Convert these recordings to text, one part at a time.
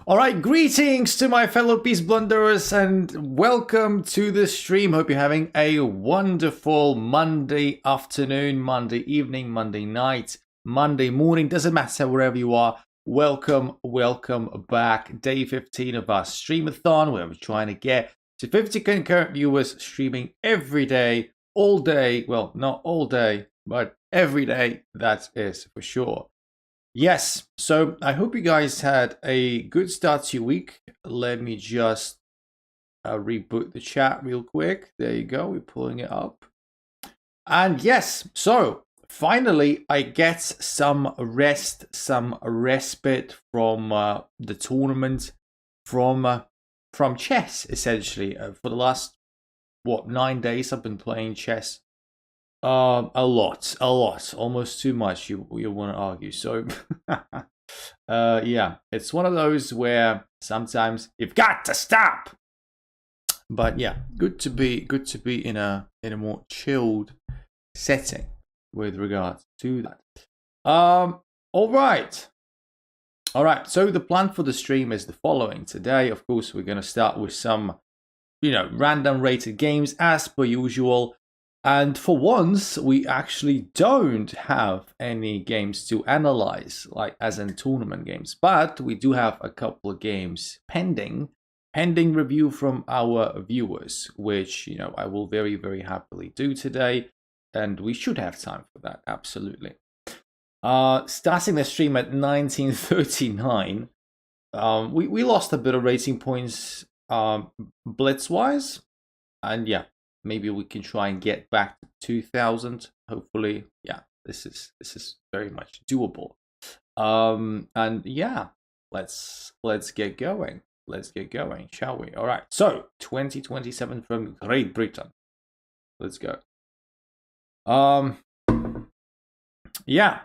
All right, greetings to my fellow peace blunderers and welcome to the stream. Hope you're having a wonderful Monday afternoon, Monday evening, Monday night, Monday morning. Doesn't matter wherever you are. Welcome back. Day 15 of our Stream-A-Thon, where we're trying to get to 50 concurrent viewers streaming every day, all day. Well, not all day, but every day. That is for sure. Yes, so I hope you guys had a good start to your week. Let me just reboot the chat real quick. There you go, we're pulling it up. And yes, so finally I get some rest, some respite from the tournament, from chess, essentially. For the last, 9 days I've been playing chess. A lot, almost too much. You want to argue? So, yeah, it's one of those where sometimes you've got to stop. But yeah, good to be in a more chilled setting with regards to that. All right. So the plan for the stream is the following. Today, of course, we're going to start with some, random rated games as per usual. And for once, we actually don't have any games to analyze, like as in tournament games. But we do have a couple of games pending review from our viewers, which, I will very, very happily do today. And we should have time for that, absolutely. Starting the stream at 1939, we lost a bit of rating points blitz-wise. And yeah. Maybe we can try and get back to 2000. Hopefully, yeah, this is very much doable. And yeah, let's get going. Let's get going, shall we? All right. So 2027 from Great Britain. Let's go. Yeah.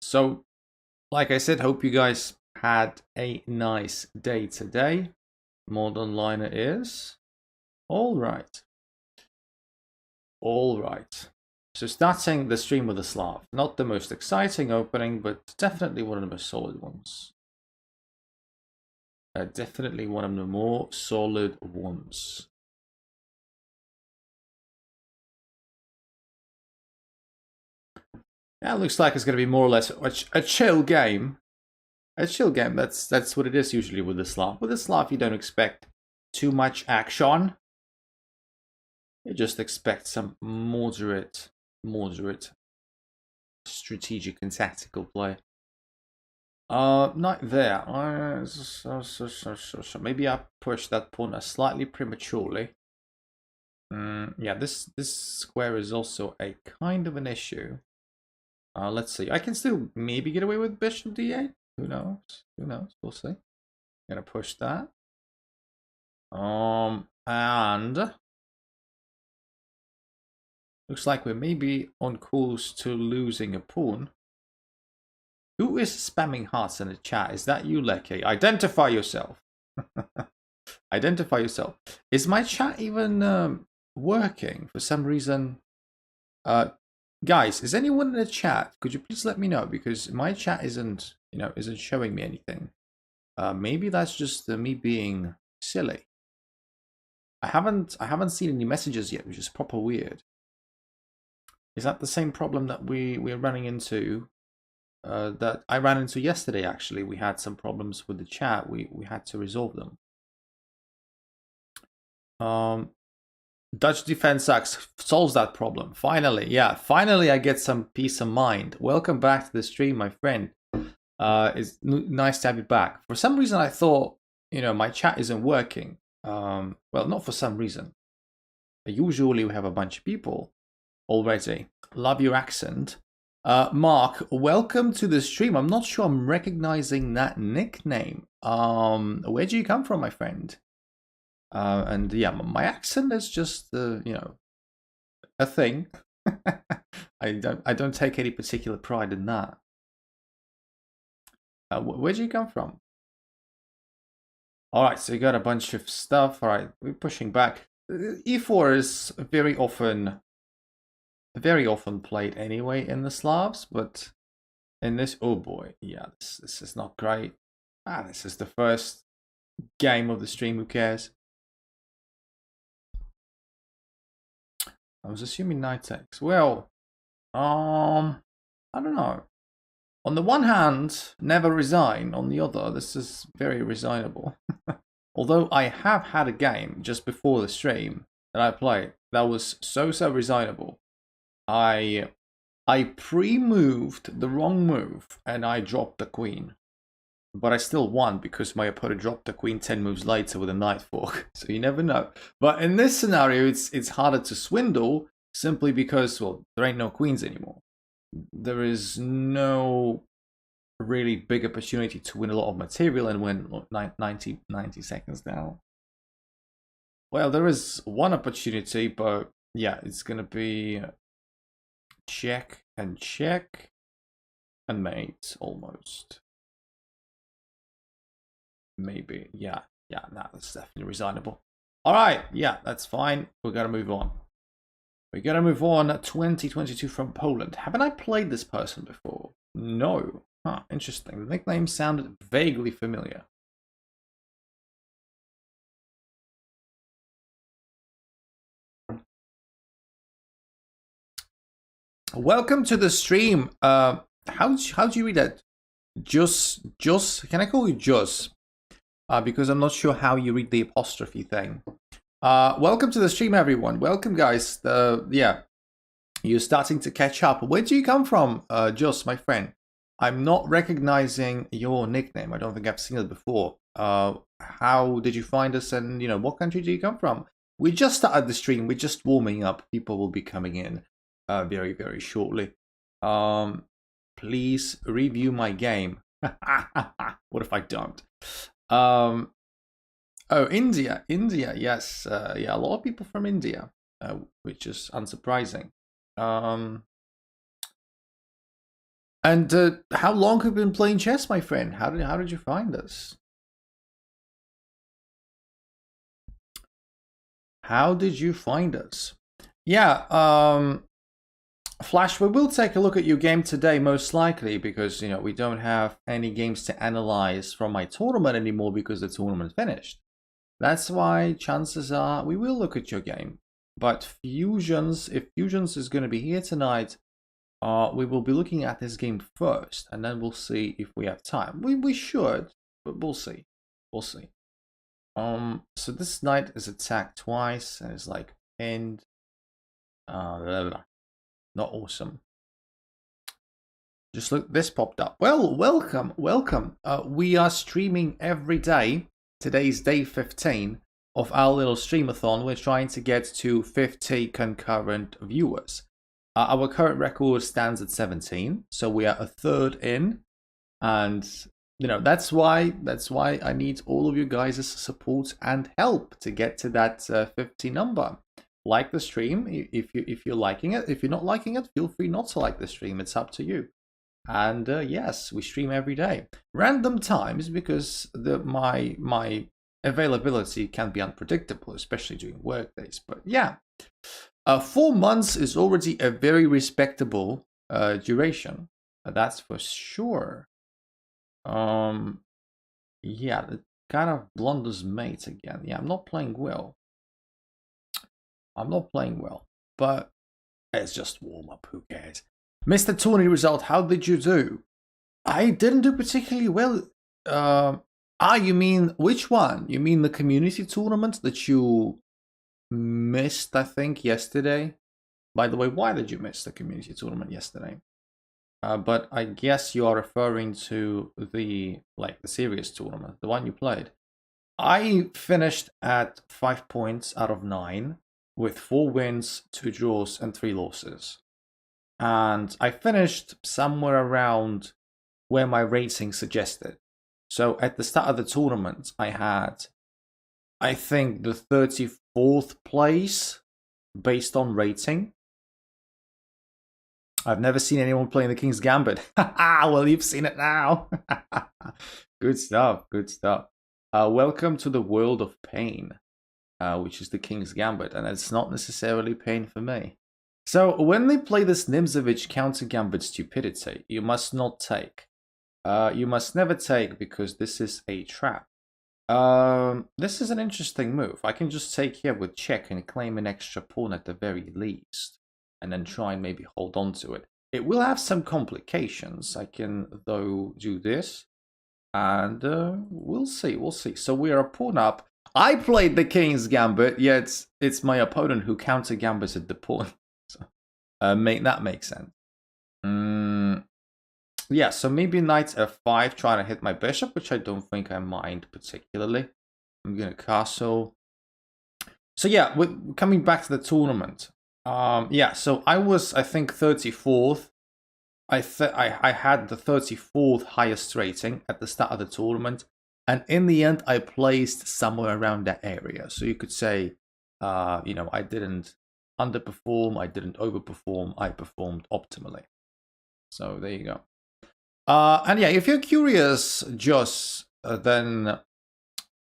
So, like I said, hope you guys had a nice day today. Modern Liner is. All right. So starting the stream with a Slav. Not the most exciting opening, but definitely one of the most solid ones. Definitely one of the more solid ones. Yeah, it looks like it's going to be more or less a chill game. A chill game. That's what it is usually with the Slav. With the Slav, you don't expect too much action. You just expect some moderate strategic and tactical play. Not there. Maybe I pushed that pawn slightly prematurely. Yeah, this square is also a kind of an issue. Let's see. I can still maybe get away with bishop d8. Who knows? We'll see. Gonna push that. And looks like we're maybe on course to losing a pawn. Who is spamming hearts in the chat? Is that you, Lecky? Identify yourself. Identify yourself. Is my chat even working for some reason? Guys, is anyone in the chat? Could you please let me know, because my chat isn't showing me anything. Maybe that's just me being silly. I haven't seen any messages yet, which is proper weird. Is that the same problem that we're running into? That I ran into yesterday, actually. We had some problems with the chat. We had to resolve them. Dutch defense sucks solves that problem. Finally, yeah. Finally, I get some peace of mind. Welcome back to the stream, my friend. It's nice to have you back. For some reason, I thought, my chat isn't working. Well, not for some reason. Usually, we have a bunch of people already. Love your accent. Mark, welcome to the stream. I'm not sure I'm recognizing that nickname. Where do you come from, my friend? And yeah, my accent is just a thing. I don't take any particular pride in that. Where do you come from? All right, so you got a bunch of stuff. All right, we're pushing back. E4 is very often played anyway in the Slavs, but in this, oh boy, yeah, this is not great. This is the first game of the stream. Who cares? I was assuming Nitex. Well, I don't know. On the one hand, never resign. On the other, this is very resignable. Although I have had a game just before the stream that I played that was so resignable. I pre-moved the wrong move and I dropped the queen. But I still won because my opponent dropped the queen 10 moves later with a knight fork. So you never know. But in this scenario, it's harder to swindle simply because, well, there ain't no queens anymore. There is no really big opportunity to win a lot of material and win 90 seconds down. Well, there is one opportunity, but yeah, it's going to be check and mate almost. Maybe, yeah, no, that's definitely resignable. All right, yeah, that's fine. We're gonna move on. 2022 from Poland. Haven't I played this person before? No. Huh, interesting. The nickname sounded vaguely familiar. Welcome to the stream. How do you read that? Just. Can I call you Just? Because I'm not sure how you read the apostrophe thing. Welcome to the stream, everyone. Welcome, guys. Yeah, you're starting to catch up. Where do you come from, Joss, my friend? I'm not recognizing your nickname. I don't think I've seen it before. How did you find us, and what country do you come from? We just started the stream. We're just warming up. People will be coming in very, very shortly. Please review my game. What if I don't? Oh, India, yes, yeah, a lot of people from India, which is unsurprising. And how long have you been playing chess, my friend? How did you find us? How did you find us? Yeah, Flash, we will take a look at your game today, most likely, because we don't have any games to analyze from my tournament anymore because the tournament finished. That's why chances are we will look at your game. But Fusions, if Fusions is going to be here tonight, we will be looking at his game first, and then we'll see if we have time. We should, but we'll see. We'll see. So this knight is attacked twice and is like pinned. Not awesome. Just look, this popped up. Well, welcome. We are streaming every day. Today's day 15 of our little stream-a-thon. We're trying to get to 50 concurrent viewers. Our current record stands at 17, so we are a third in, and that's why I need all of you guys' support and help to get to that 50 number. Like the stream if you're liking it. If you're not liking it, feel free not to like the stream. It's up to you. And yes, we stream every day. Random times because my availability can be unpredictable, especially during work days. But yeah, 4 months is already a very respectable duration. That's for sure. Yeah, it kind of blunders mate again. Yeah, I'm not playing well. But it's just warm up. Who cares? Mr. Tourney result, how did you do? I didn't do particularly well. You mean which one? You mean the community tournament that you missed, I think, yesterday? By the way, why did you miss the community tournament yesterday? But I guess you are referring to the serious tournament, the one you played. I finished at 5 points out of 9 with 4 wins, 2 draws, and 3 losses. And I finished somewhere around where my rating suggested. So at the start of the tournament, I had, I think, the 34th place based on rating. I've never seen anyone playing the King's Gambit. Well, you've seen it now. Good stuff. Welcome to the world of pain, which is the King's Gambit, and it's not necessarily pain for me. So when they play this Nimzovich counter gambit stupidity, you must not take. You must never take because this is a trap. This is an interesting move. I can just take here with check and claim an extra pawn at the very least, and then try and maybe hold on to it. It will have some complications. I can, though, do this, and we'll see. We'll see. So we are a pawn up. I played the King's Gambit, yet it's my opponent who counter gambited the pawn. So, that makes sense. Yeah, so maybe knight f5 trying to hit my bishop, which I don't think I mind particularly. I'm gonna castle. So yeah, coming back to the tournament. Yeah, so I was, I think, 34th. I had the 34th highest rating at the start of the tournament, and in the end, I placed somewhere around that area. So you could say, you know, I didn't underperform, I didn't overperform, I performed optimally. So there you go. And yeah, if you're curious, Joss, then,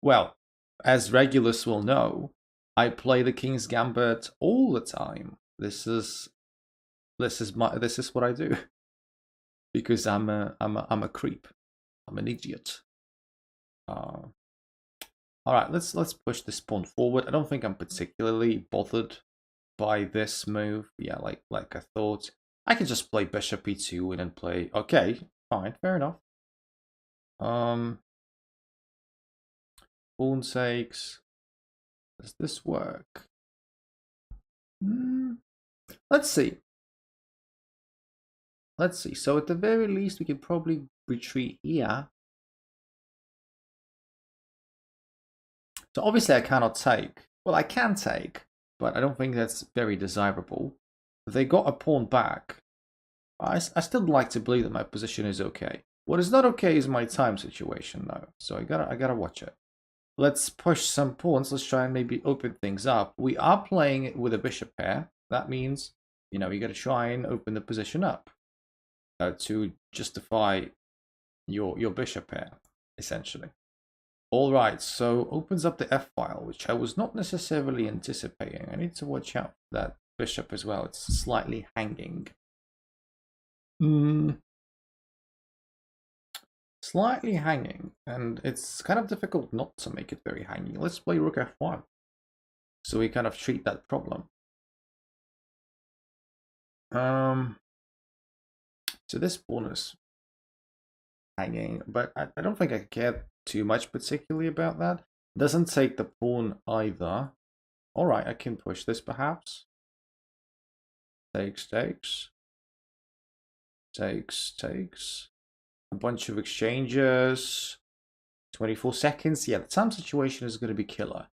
well, as regulars will know, I play the King's Gambit all the time. This is what I do. Because I'm a creep. I'm an idiot. All right, let's push this pawn forward. I don't think I'm particularly bothered by this move. Yeah, like I thought. I could just play bishop e2 and then play. Okay, fine, fair enough. Pawn takes. Does this work? Let's see. Let's see. So at the very least, we could probably retreat here. So obviously I cannot take. Well, I can take, but I don't think that's very desirable. They got a pawn back. I still like to believe that my position is okay. What is not okay is my time situation, though. So I gotta watch it. Let's push some pawns. Let's try and maybe open things up. We are playing with a bishop pair. That means, you know, you gotta try and open the position up to justify your bishop pair, essentially. All right, so opens up the f-file, which I was not necessarily anticipating. I need to watch out for that bishop as well. It's slightly hanging. Slightly hanging, and it's kind of difficult not to make it very hanging. Let's play rook f1, so we kind of treat that problem. So this pawn is hanging, but I don't think I care too much particularly about that. Doesn't take the pawn either. All right, I can push this perhaps. Takes. A bunch of exchanges. 24 seconds. Yeah, the time situation is going to be killer.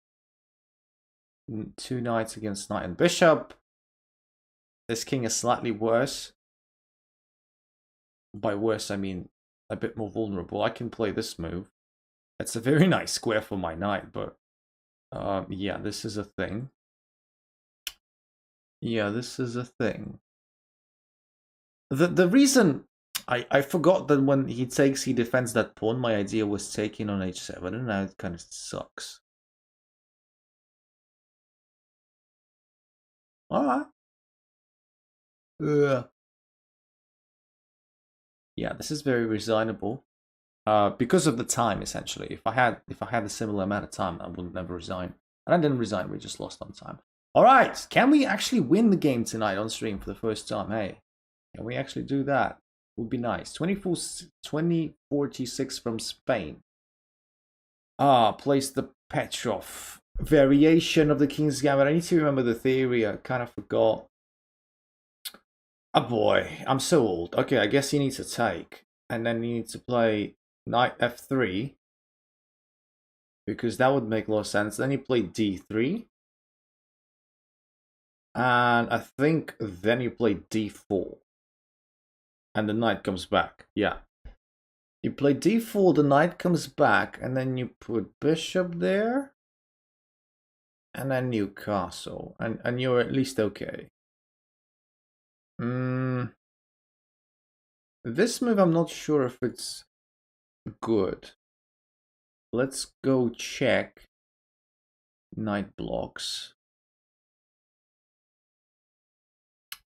2 knights against knight and bishop. This king is slightly worse. By worse, I mean a bit more vulnerable. I can play this move. It's a very nice square for my knight, but yeah, this is a thing. Yeah, this is a thing. The reason I forgot that when he takes, he defends that pawn. My idea was taking on h7, and now it kind of sucks. All right. Yeah, this is very resignable. Because of the time, essentially. If I had a similar amount of time, I would never resign. And I didn't resign, we just lost on time. Alright, can we actually win the game tonight on stream for the first time? Hey, can we actually do that? Would be nice. 2046 from Spain. Place the Petrov. Variation of the King's Gambit. I need to remember the theory, I kind of forgot. Oh boy, I'm so old. Okay, I guess you need to take. And then you need to play knight f3. Because that would make a lot of sense. Then you play d3. And I think then you play d4. And the knight comes back. Yeah. You play d4, the knight comes back, and then you put bishop there. And then you castle. And you're at least okay. This move, I'm not sure if it's good. Let's go check. Knight blocks.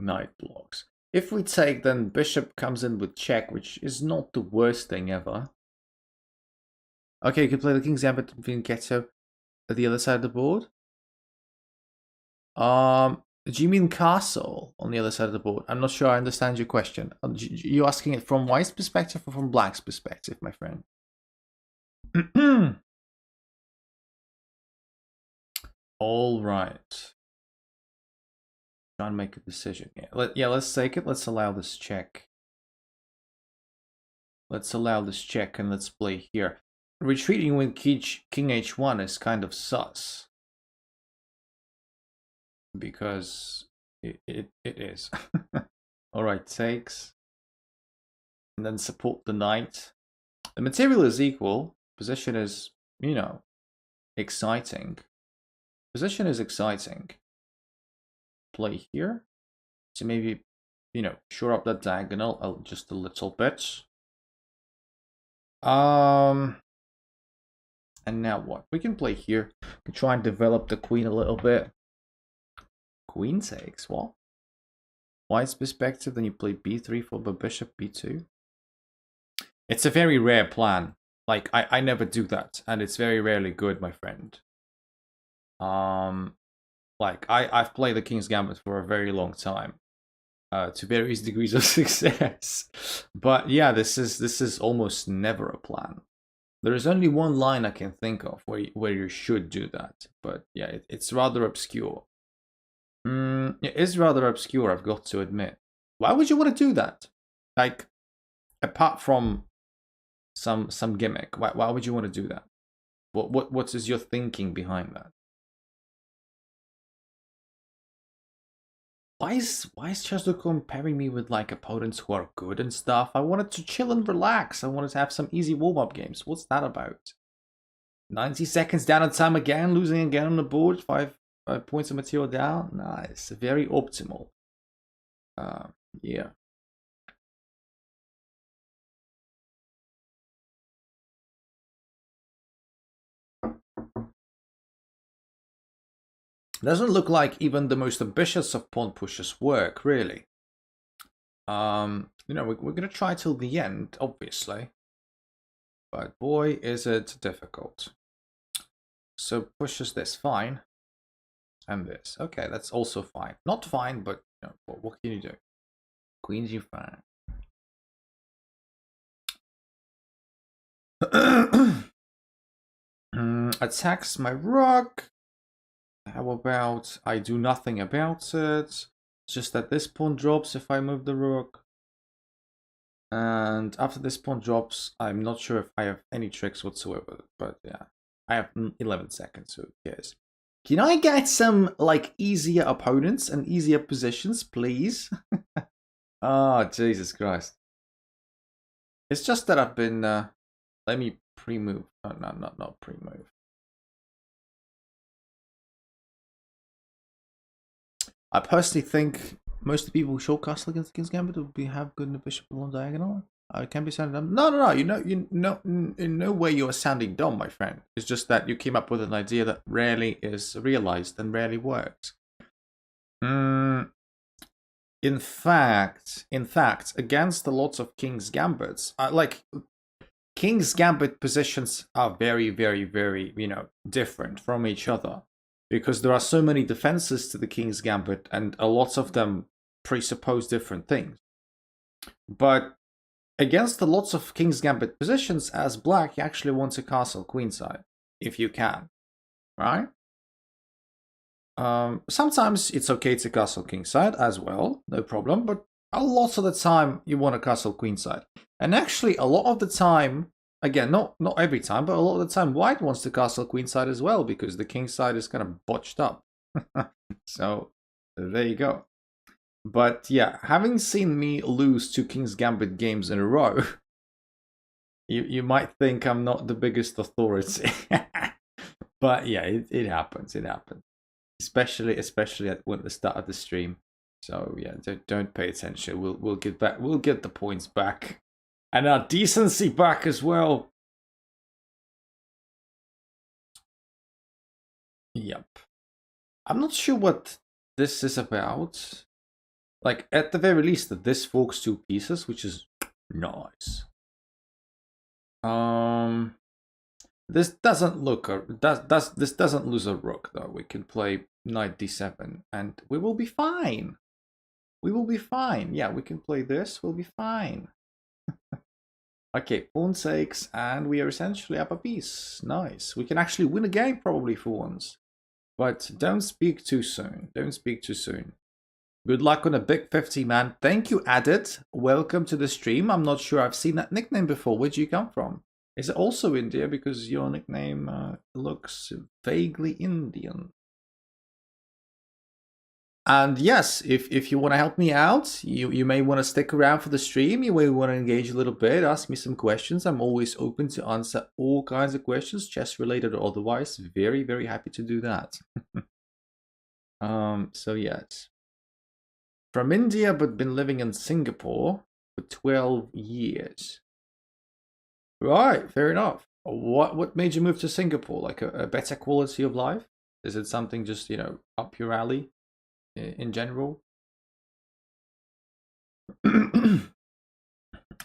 Knight blocks. If we take, then bishop comes in with check, which is not the worst thing ever. Okay, you can play the King's Gambit and Ghetto at the other side of the board. Do you mean castle on the other side of the board? I'm not sure I understand your question. You're asking it from white's perspective or from black's perspective, my friend? All right. Try and make a decision. Yeah, let's take it. Let's allow this check. Let's allow this check and let's play here. Retreating with King H1 is kind of sus. Because it is. Alright, takes. And then support the knight. The material is equal. Position is, you know, exciting. Position is exciting. Play here. So maybe, you know, shore up that diagonal just a little bit. And now what? We can play here. We can try and develop the queen a little bit. Queen takes, what? White's perspective, then you play b3 for the bishop, b2. It's a very rare plan. Like, I never do that, and it's very rarely good, my friend. Like, I've played the King's Gambit for a very long time. To various degrees of success. But yeah, this is almost never a plan. There is only one line I can think of where you should do that. But yeah, it's rather obscure. It is rather obscure, I've got to admit. Why would you want to do that? Like, apart from some gimmick, why would you want to do that? What is your thinking behind that? Why is Chesdo comparing me with like opponents who are good and stuff? I wanted to chill and relax. I wanted to have some easy warm-up games. What's that about? 90 seconds down on time again, losing again on the board, 5 points of material down. Nice, very optimal. Yeah. Doesn't look like even the most ambitious of pawn pushes work, really. You know, we're gonna try till the end, obviously. But boy, is it difficult. So pushes this, fine. And this. Okay, that's also fine. Not fine, but you know, what can you do? Queen g5. Attacks my rook. How about I do nothing about it? Just that this pawn drops if I move the rook. And after this pawn drops, I'm not sure if I have any tricks whatsoever. But yeah, I have 11 seconds, so who cares? Can I get some, like, easier opponents and easier positions, please? Oh, Jesus Christ. It's just that I've been, let me pre-move. Oh, no, not pre-move. I personally think most of the people who short castle against King's Gambit would have good in the bishop along diagonal. It can be sounding dumb. No. You know, in no way you are sounding dumb, my friend. It's just that you came up with an idea that rarely is realized and rarely works. In fact, against a lot of King's Gambits, like King's Gambit positions are very, very, very, you know, different from each other because there are so many defenses to the King's Gambit, and a lot of them presuppose different things. But against the lots of King's Gambit positions, as black, you actually want to castle queenside, if you can, right? Sometimes it's okay to castle kingside as well, no problem, but a lot of the time you want to castle queenside. And actually, a lot of the time, again, not every time, but a lot of the time, white wants to castle queenside as well, because the kingside is kind of botched up. So, there you go. But yeah, having seen me lose 2 King's Gambit games in a row, you might think I'm not the biggest authority. But yeah, it happens. Especially at the start of the stream. So yeah, don't pay attention. We'll get back. We'll get the points back, and our decency back as well. Yep. I'm not sure what this is about. like at the very least that this forks 2 pieces, which is nice. This doesn't look this doesn't lose a rook though. We can play knight d7 and we will be fine. We will be fine. Yeah, we can play this. We'll be fine. Okay, pawn takes, and we are essentially up a piece. Nice. We can actually win a game probably for once. But don't speak too soon. Don't speak too soon. Good luck on a big 50, man. Thank you, Added. Welcome to the stream. I'm not sure I've seen that nickname before. Where'd you come from? Is it also India? Because your nickname looks vaguely Indian. And yes, if you want to help me out, you may want to stick around for the stream. You may want to engage a little bit, ask me some questions. I'm always open to answer all kinds of questions, chess related or otherwise. Very, very happy to do that. So yes. From India, but been living in Singapore for 12 years. Right, fair enough. What made you move to Singapore? Like a better quality of life? Is it something just, you know, up your alley? In general.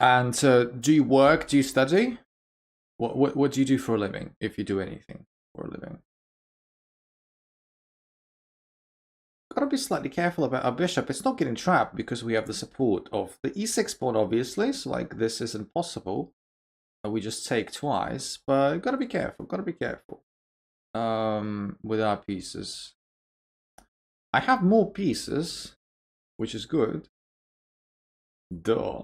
And do you work? Do you study? What do you do for a living? If you do anything for a living, gotta be slightly careful about our bishop. It's not getting trapped because we have the support of the e6 pawn, obviously. So like this isn't possible. We just take twice, but gotta be careful. Gotta be careful. With our pieces. I have more pieces, which is good. Duh.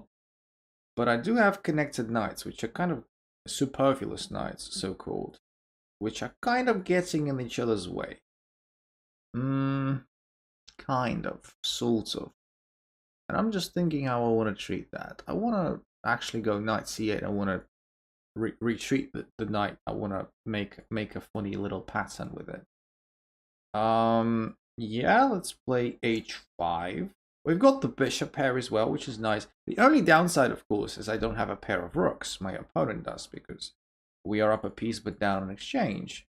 But I do have connected knights, which are kind of superfluous knights, so-called. Which are kind of getting in each other's way. Kind of. Sort of. And I'm just thinking how I want to treat that. I want to actually go knight c8. I want to retreat the knight. I want to make a funny little pattern with it. Yeah, let's play h5. We've got the bishop pair as well, which is nice. The only downside, of course, is I don't have a pair of rooks. My opponent does, because we are up a piece but down in exchange.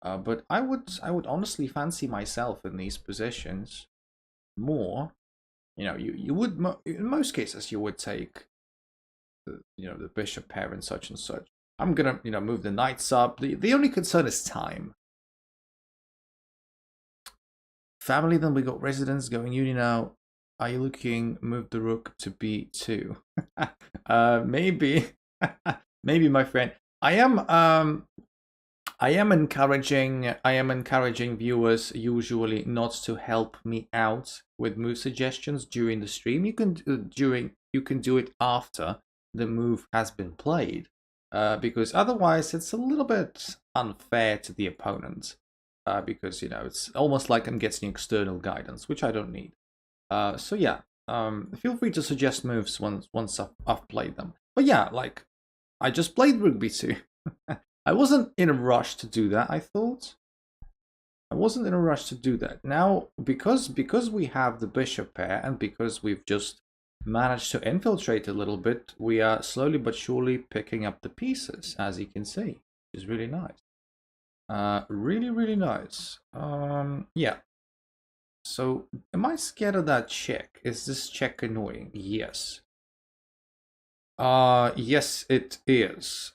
But I would honestly fancy myself in these positions more. You know, you would in most cases you would take the bishop pair and such and such. I'm gonna move the knights up. The only concern is time. Family, then we got residence going uni now. Are you looking move the rook to b2? Maybe. Maybe, my friend. I am encouraging viewers usually not to help me out with move suggestions during the stream. You can do it after the move has been played. Because otherwise it's a little bit unfair to the opponent. Because it's almost like I'm getting external guidance, which I don't need. So yeah, feel free to suggest moves once I've played them. But yeah, like I just played rook b2. I wasn't in a rush to do that. I thought I wasn't in a rush to do that. Now because we have the bishop pair and because we've just managed to infiltrate a little bit, we are slowly but surely picking up the pieces, as you can see, which is really nice. Really, really nice. Yeah. So, am I scared of that check? Is this check annoying? Yes. Yes, it is.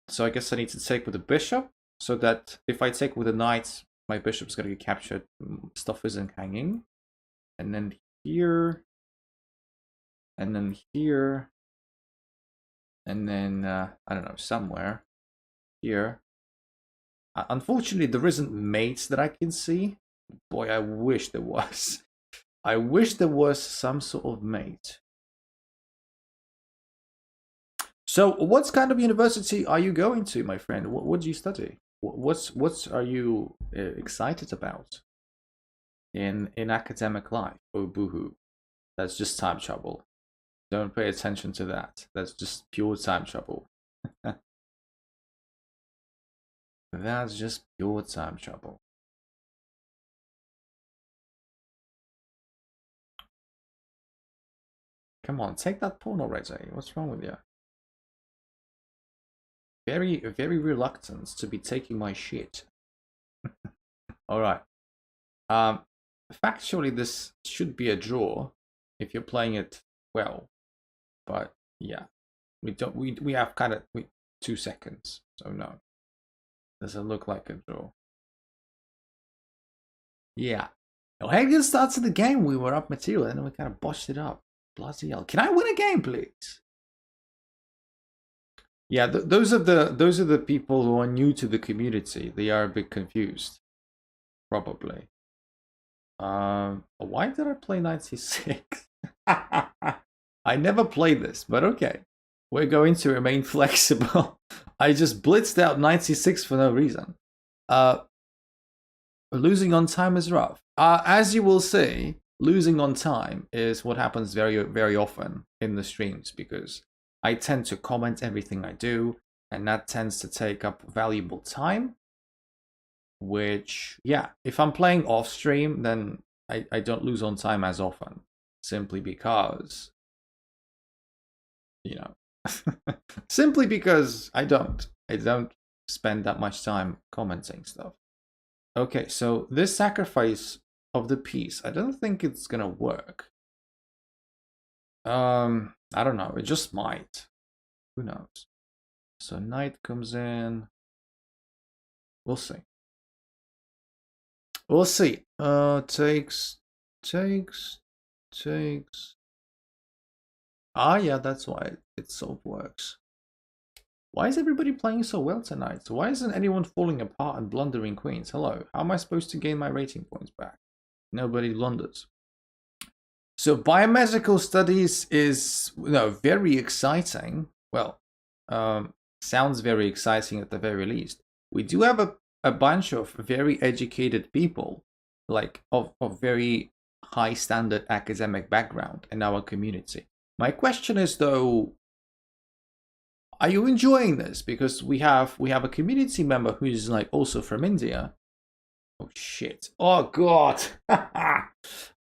So I guess I need to take with the bishop, so that if I take with the knight, my bishop's gonna get captured. Stuff isn't hanging. And then here. And then here. And then, I don't know, somewhere. Here. Unfortunately, there isn't mates that I can see. Boy, I wish there was. I wish there was some sort of mate. So, what kind of university are you going to, my friend? What do you study? What are you excited about in academic life? Oh, boohoo! That's just time trouble. Don't pay attention to that. That's just pure time trouble. That's just pure time trouble. Come on, take that pawn already. What's wrong with you? Very, very reluctant to be taking my shit. Alright. Factually, this should be a draw. if you're playing it well. But yeah, we have kind of 2 seconds, so no, doesn't look like a draw. Yeah. No, hey, good start to the game. We were up material and then we kind of botched it up. Bloody hell! Can I win a game, please? Yeah, those are the people who are new to the community. They are a bit confused, probably. Why did I play 96? I never played this, but okay. We're going to remain flexible. I just blitzed out 96 for no reason. Losing on time is rough. As you will see, losing on time is what happens very, very often in the streams because I tend to comment everything I do, and that tends to take up valuable time. Which, yeah, if I'm playing off stream, then I don't lose on time as often, simply because, you know, simply because I don't spend that much time commenting stuff. Okay, so this sacrifice of the piece, I don't think it's gonna work. I don't know, it just might. Who knows? So knight comes in. We'll see. We'll see. Takes. Ah, yeah, that's why it sort of works. Why is everybody playing so well tonight? Why isn't anyone falling apart and blundering queens? Hello, how am I supposed to gain my rating points back? Nobody blunders. So biomedical studies is, very exciting. Well, sounds very exciting at the very least. We do have a bunch of very educated people, like of very high standard academic background in our community. My question is though, are you enjoying this? Because we have a community member who's like also from India. Oh shit! Oh god!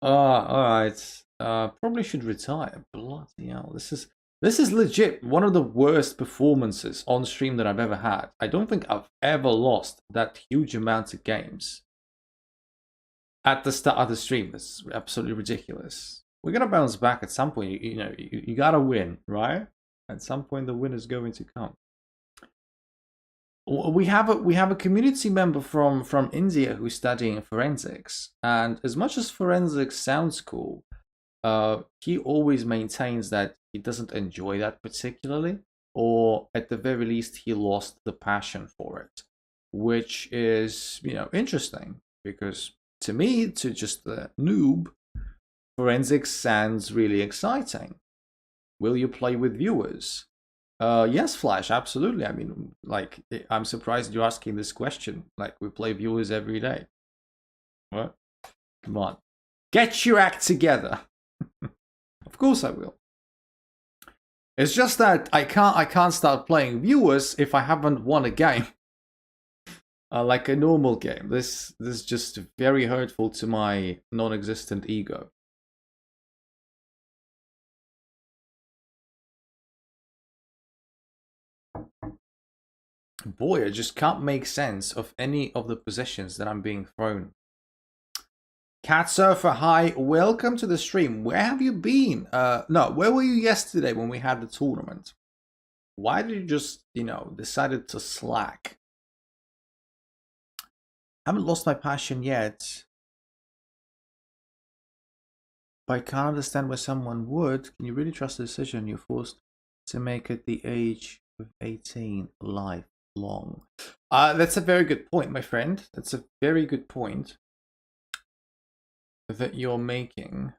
All right. Probably should retire. Bloody hell! This is legit one of the worst performances on stream that I've ever had. I don't think I've ever lost that huge amount of games at the start of the stream. That's absolutely ridiculous. We're gonna bounce back at some point. You gotta win, right? At some point, the win is going to come. We have a community member from India who's studying forensics, and as much as forensics sounds cool, he always maintains that he doesn't enjoy that particularly, or at the very least, he lost the passion for it, which is interesting because to me, to just the noob, forensics sounds really exciting. Will you play with viewers? Yes, Flash, absolutely. I mean, like, I'm surprised you're asking this question. Like, we play viewers every day. What? Come on. Get your act together. Of course I will. It's just that I can't start playing viewers if I haven't won a game. Like a normal game. This is just very hurtful to my non-existent ego. Boy, I just can't make sense of any of the positions that I'm being thrown. Cat Surfer, hi, welcome to the stream. Where have you been? No, where were you yesterday when we had the tournament? Why did you just, decided to slack? Haven't lost my passion yet. But I can't understand why someone would. Can you really trust the decision you're forced to make at the age of 18 lifelong? That's a very good point, my friend. That's a very good point that you're making.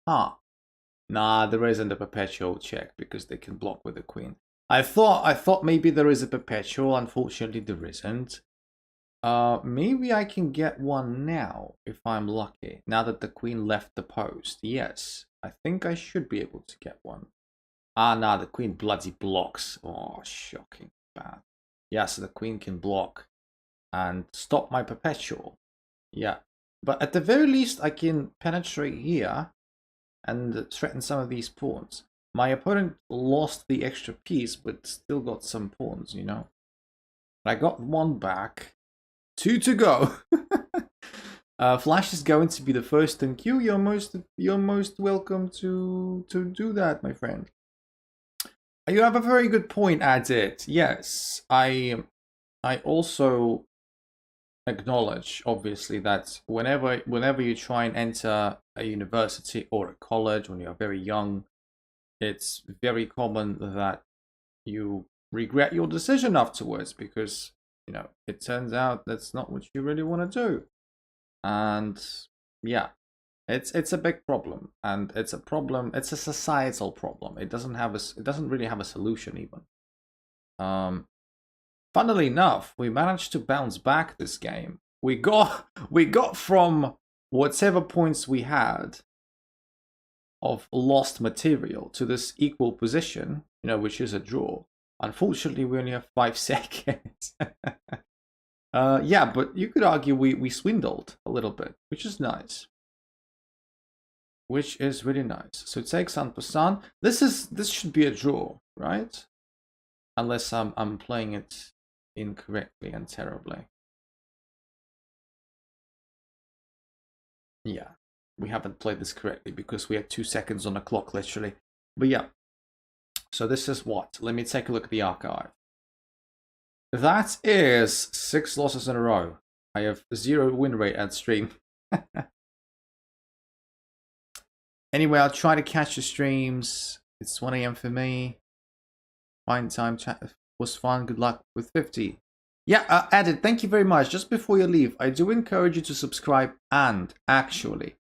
Nah, there isn't a perpetual check because they can block with the queen. I thought maybe there is a perpetual. Unfortunately, there isn't. Maybe I can get one now if I'm lucky. Now that the queen left the post, yes, I think I should be able to get one. Nah, the queen bloody blocks. Oh, shocking, bad. Yeah, so the queen can block and stop my perpetual. Yeah, but at the very least, I can penetrate here and threaten some of these pawns. My opponent lost the extra piece, but still got some pawns, I got one back. 2 to go. Flash is going to be the first in queue. You're most welcome to do that, my friend. You have a very good point at it. Yes, I also acknowledge, obviously, that whenever you try and enter a university or a college when you're very young, it's very common that you regret your decision afterwards because, you know, it turns out that's not what you really want to do. And yeah, it's a big problem, and it's a problem. It's a societal problem. It doesn't really have a solution even. Funnily enough, we managed to bounce back this game. We got from whatever points we had of lost material to this equal position, you know, which is a draw. Unfortunately, we only have 5 seconds. Yeah, but you could argue we swindled a little bit, which is nice. Which is really nice. So take San. This should be a draw, right? Unless I'm playing it incorrectly and terribly. Yeah, we haven't played this correctly because we had 2 seconds on the clock, literally. But yeah, so this is what? Let me take a look at the archive. That is 6 losses in a row. I have 0 win rate at stream. Anyway, I'll try to catch the streams. It's 1 AM for me. Fine time chat was fun. Good luck with 50. Yeah, Edit, thank you very much. Just before you leave, I do encourage you to subscribe and actually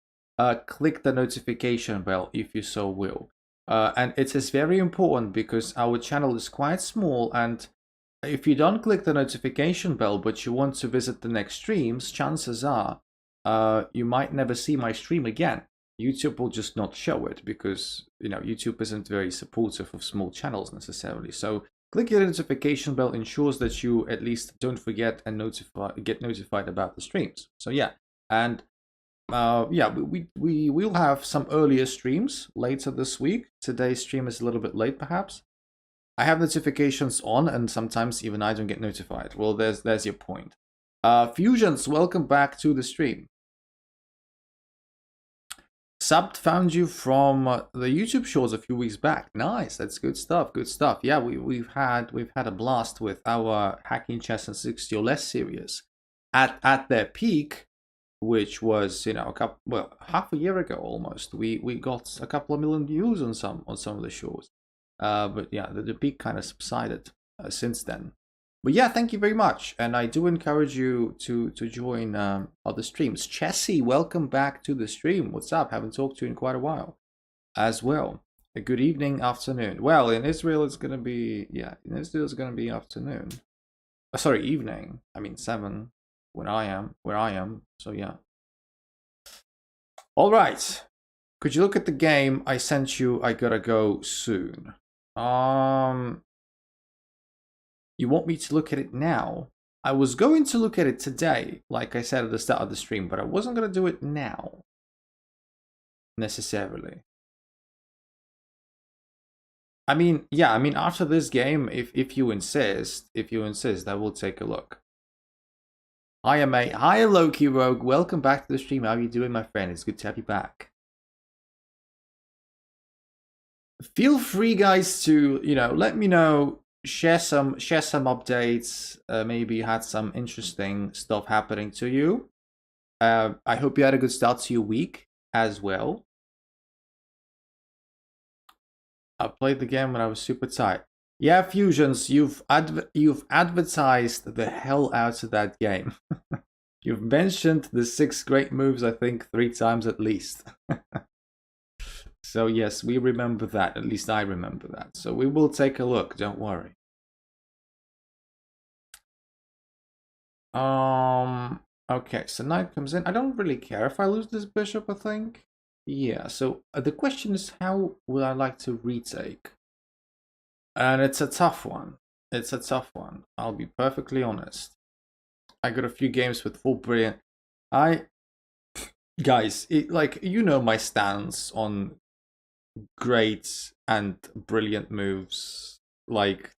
click the notification bell if you so will. And it is very important because our channel is quite small, and if you don't click the notification bell but you want to visit the next streams, chances are you might never see my stream again. YouTube will just not show it because, you know, YouTube isn't very supportive of small channels necessarily. So click your notification bell ensures that you at least don't forget and get notified about the streams. So yeah, and yeah, we will have some earlier streams later this week. Today's stream is a little bit late, perhaps. I have notifications on, and sometimes even I don't get notified. Well, there's your point. Fusions, welcome back to the stream. Subbed found you from the YouTube shorts a few weeks back. Nice, that's good stuff. Good stuff. Yeah, we've had a blast with our Hacking Chess and 60 or Less series. At their peak, which was, you know, half a year ago almost, we got a couple of million views on some of the shows. But yeah, the peak kind of subsided since then. But yeah, thank you very much, and I do encourage you to join other streams. Chessy, welcome back to the stream. What's up? Haven't talked to you in quite a while. As well, a good evening, afternoon. Well, in Israel it's gonna be afternoon. Sorry, evening. I mean 7 where I am. So yeah. All right. Could you look at the game I sent you? I gotta go soon. You want me to look at it now? I was going to look at it today, like I said at the start of the stream, but I wasn't going to do it now. Necessarily. I mean, yeah, I mean, after this game, if you insist, I will take a look. Hiya, mate. Hiya, Loki Rogue. Welcome back to the stream. How are you doing, my friend? It's good to have you back. Feel free, guys, to, you know, let me know. Share some updates. Maybe you had some interesting stuff happening to you. I hope you had a good start to your week as well. I played the game when I was super tired. Yeah, Fusions, you've advertised the hell out of that game. You've mentioned the 6 great moves, I think, 3 times at least. So yes, we remember that. At least I remember that. So we will take a look. Don't worry. Okay, so knight comes in. I don't really care if I lose this bishop, I think. Yeah, so the question is, how would I like to retake? And it's a tough one. It's a tough one. I'll be perfectly honest. I got a few games with full brilliant. Guys, like, you know my stance on great and brilliant moves. Like,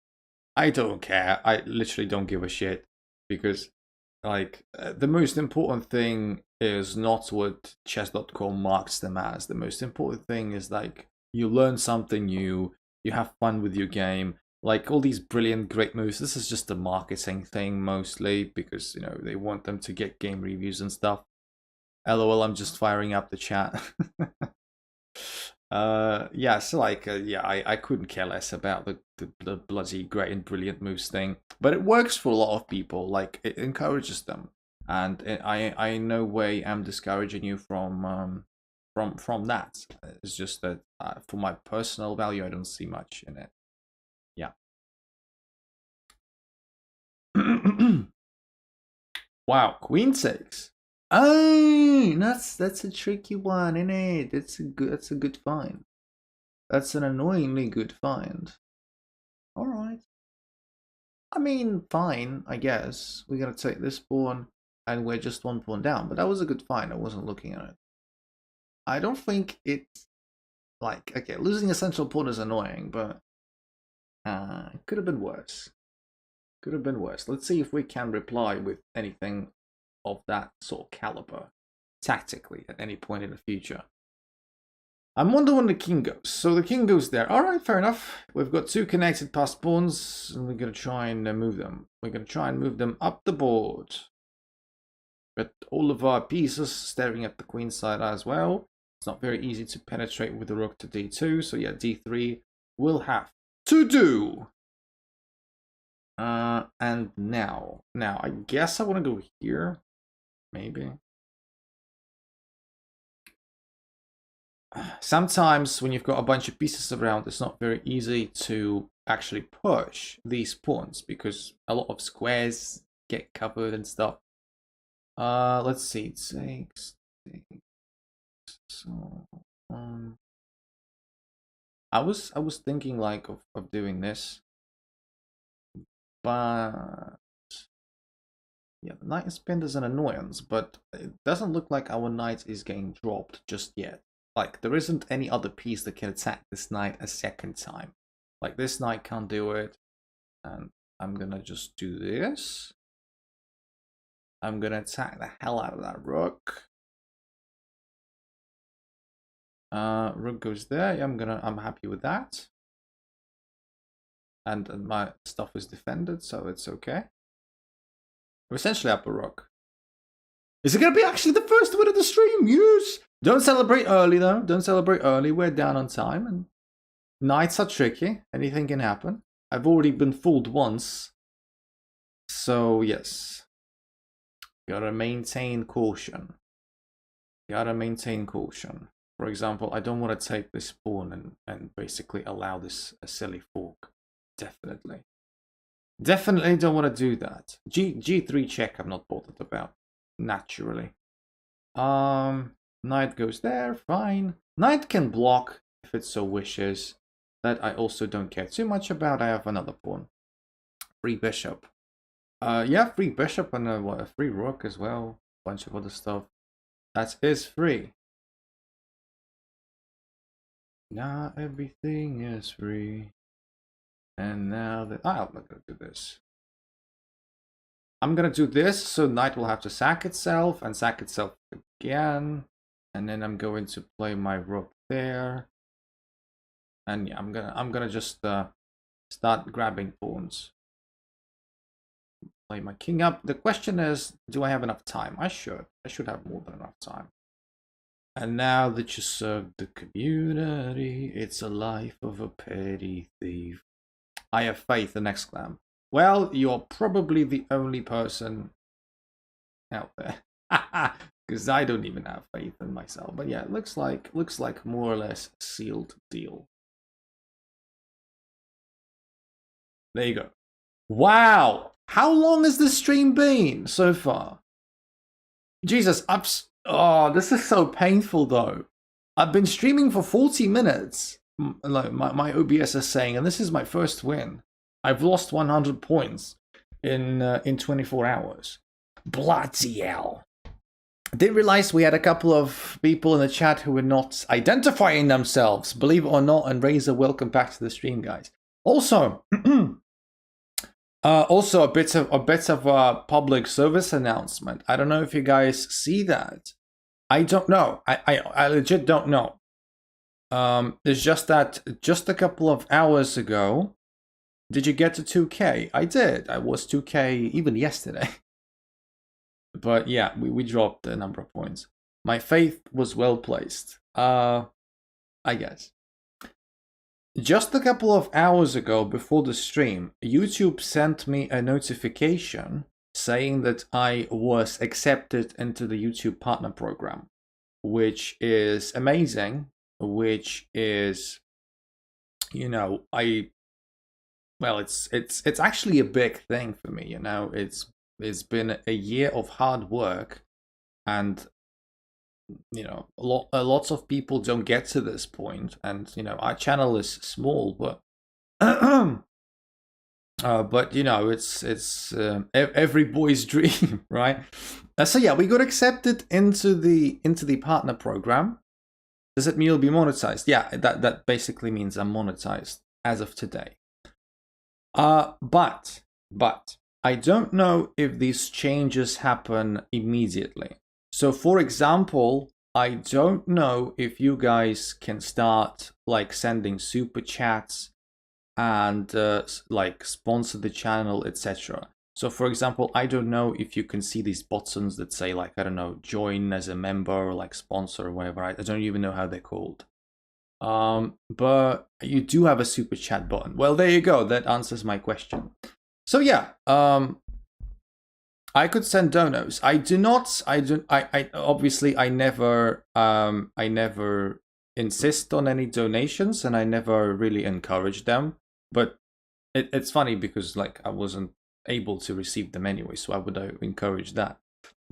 I don't care. I literally don't give a shit because Like, the most important thing is not what chess.com marks them as. The most important thing is, like, you learn something new, you have fun with your game. Like, all these brilliant, great moves, this is just a marketing thing mostly, because, you know, they want them to get game reviews and stuff. LOL, I'm just firing up the chat. Yeah, so like, yeah, I couldn't care less about the bloody great and brilliant moves thing, but it works for a lot of people. Like, it encourages them, and I in no way am discouraging you from that. It's just that for my personal value, I don't see much in it. Yeah. Wow, Queen 6. Oh, that's a tricky one, isn't it? That's a good find. That's an annoyingly good find. All right. I mean, fine, I guess. We're gonna take this pawn, and we're just one pawn down. But that was a good find. I wasn't looking at it. I don't think it's like, okay, losing a central pawn is annoying, but it could have been worse. Could have been worse. Let's see if we can reply with anything of that sort of caliber tactically at any point in the future. I'm wondering when the king goes. So the king goes there. All right, fair enough. We've got two connected passed pawns, and we're going to try and move them. We're going to try and move them up the board. But all of our pieces staring at the queen side as well. It's not very easy to penetrate with the rook to d2. So yeah, d3 will have to do. And now I guess I want to go here. Maybe. Sometimes when you've got a bunch of pieces around, it's not very easy to actually push these pawns because a lot of squares get covered and stuff. Let's see, it takes. So I was thinking like of doing this, but yeah, the knight is pinned as an annoyance, but it doesn't look like our knight is getting dropped just yet. Like, there isn't any other piece that can attack this knight a second time. Like, this knight can't do it. And I'm gonna just do this. I'm gonna attack the hell out of that rook. Rook goes there. Yeah, I'm happy with that. And my stuff is defended, so it's okay. We're essentially up a rook. Is it gonna be actually the first win of the stream? Yes! Don't celebrate early though. Don't celebrate early. We're down on time, and nights are tricky. Anything can happen. I've already been fooled once. So yes. Gotta maintain caution. Gotta maintain caution. For example, I don't want to take this pawn and basically allow this a silly fork. Definitely. Definitely don't want to do that. G3 check I'm not bothered about. Naturally. Knight goes there, fine. Knight can block if it so wishes. That I also don't care too much about. I have another pawn. Free bishop. Yeah, free bishop and a free rook as well. Bunch of other stuff. That is free. Now everything is free. And now that I'm not gonna do this. I'm gonna do this, so knight will have to sack itself and sack itself again. And then I'm going to play my rook there. And yeah, I'm gonna just start grabbing pawns. Play my king up. The question is, do I have enough time? I should have more than enough time. And now that you serve the community, it's a life of a petty thief. I have faith in Exclam. Well, you're probably the only person out there. Because I don't even have faith in myself. But yeah, it looks like more or less a sealed deal. There you go. Wow! How long has this stream been so far? Jesus, oh, this is so painful though. I've been streaming for 40 minutes. Like my OBS is saying, and this is my first win. I've lost 100 points in 24 hours. Bloody hell. I didn't realize we had a couple of people in the chat who were not identifying themselves, believe it or not, and Razor, welcome back to the stream, guys. Also, Also, a bit of a public service announcement. I don't know if you guys see that. I don't know. I legit don't know. It's just that just a couple of hours ago, did you get to 2K? I did. I was 2K even yesterday. But yeah, we dropped a number of points. My faith was well placed. I guess. Just a couple of hours ago, before the stream, YouTube sent me a notification saying that I was accepted into the YouTube Partner Program, which is amazing, which is, you know, it's actually a big thing for me, you know. It's been a year of hard work, and you know, lots of people don't get to this point, and you know, our channel is small, but but you know, it's every boy's dream, right? So yeah, we got accepted into the partner program. Does it mean you'll be monetized? Yeah, that basically means I'm monetized as of today. But I don't know if these changes happen immediately. So for example, I don't know if you guys can start like sending super chats and like sponsor the channel, etc. So for example, I don't know if you can see these buttons that say like, I don't know, join as a member or like sponsor or whatever. I don't even know how they're called. But you do have a super chat button. Well, there you go. That answers my question. So yeah, I could send donos. I obviously I never insist on any donations, and I never really encourage them. But it's funny because like I wasn't able to receive them anyway, so I would encourage that.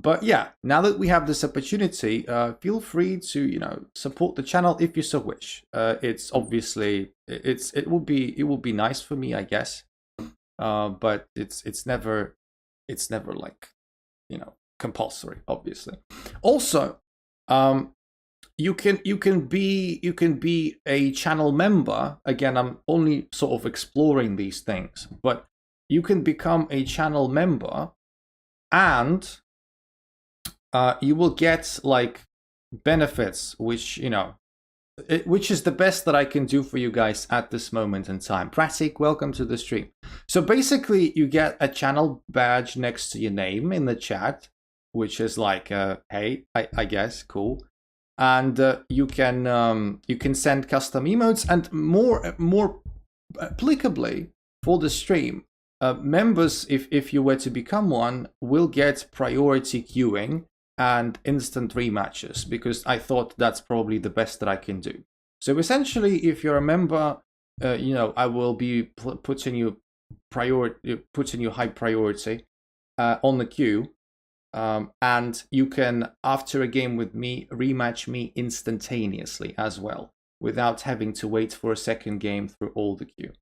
But yeah, now that we have this opportunity, feel free to, you know, support the channel if you so wish. It's obviously it will be nice for me, I guess. But it's never like, you know, compulsory, obviously. Also, you can be a channel member. Again, I'm only sort of exploring these things, but you can become a channel member, and you will get like benefits, which, you know, which is the best that I can do for you guys at this moment in time. Pratik, welcome to the stream. So basically, you get a channel badge next to your name in the chat, which is like, hey, I guess, cool. And you can send custom emotes, and more applicably for the stream, members, if you were to become one, will get priority queuing and instant rematches, because I thought that's probably the best that I can do. So essentially, if you're a member, you know, I will be putting you high priority on the queue, and you can, after a game with me, rematch me instantaneously as well, without having to wait for a second game through all the queue.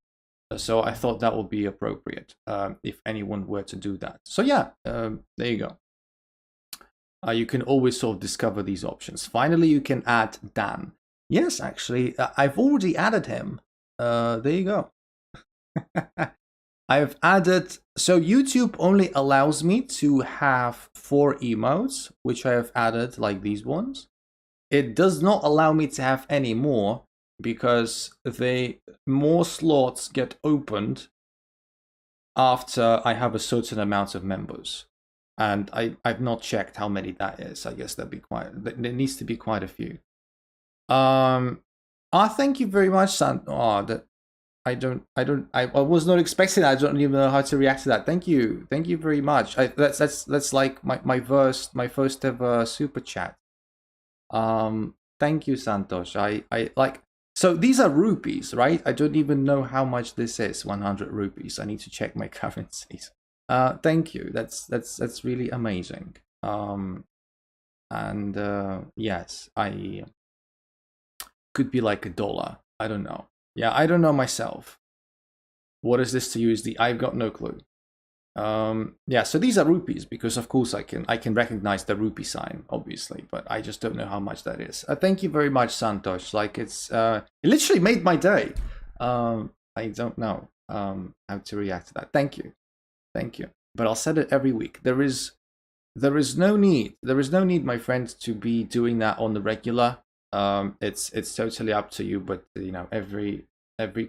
So I thought that would be appropriate if anyone were to do that. So yeah, there you go. You can always sort of discover these options. Finally, you can add Dan. Yes, actually, I've already added him. There you go. I've added, so YouTube only allows me to have 4 emotes, which I have added, like these ones. It does not allow me to have any more, because more slots get opened after I have a certain amount of members. And I've not checked how many that is. I guess there needs to be quite a few. Thank you very much, San. I was not expecting that. I don't even know how to react to that. Thank you very much. That's like my first ever super chat. Thank you, Santosh. I like, so these are rupees, right? I don't even know how much this is. 100 rupees. I need to check my currencies. Thank you. That's really amazing. And yes, I could be like $1. I don't know. Yeah, I don't know myself. What is this to USD? I've got no clue. Yeah, so these are rupees, because of course I can recognize the rupee sign, obviously, but I just don't know how much that is. Thank you very much, Santosh. Like, it literally made my day. I don't know how to react to that. Thank you. Thank you. But I'll set it every week. There is no need. There is no need, my friend, to be doing that on the regular. It's totally up to you. But you know, every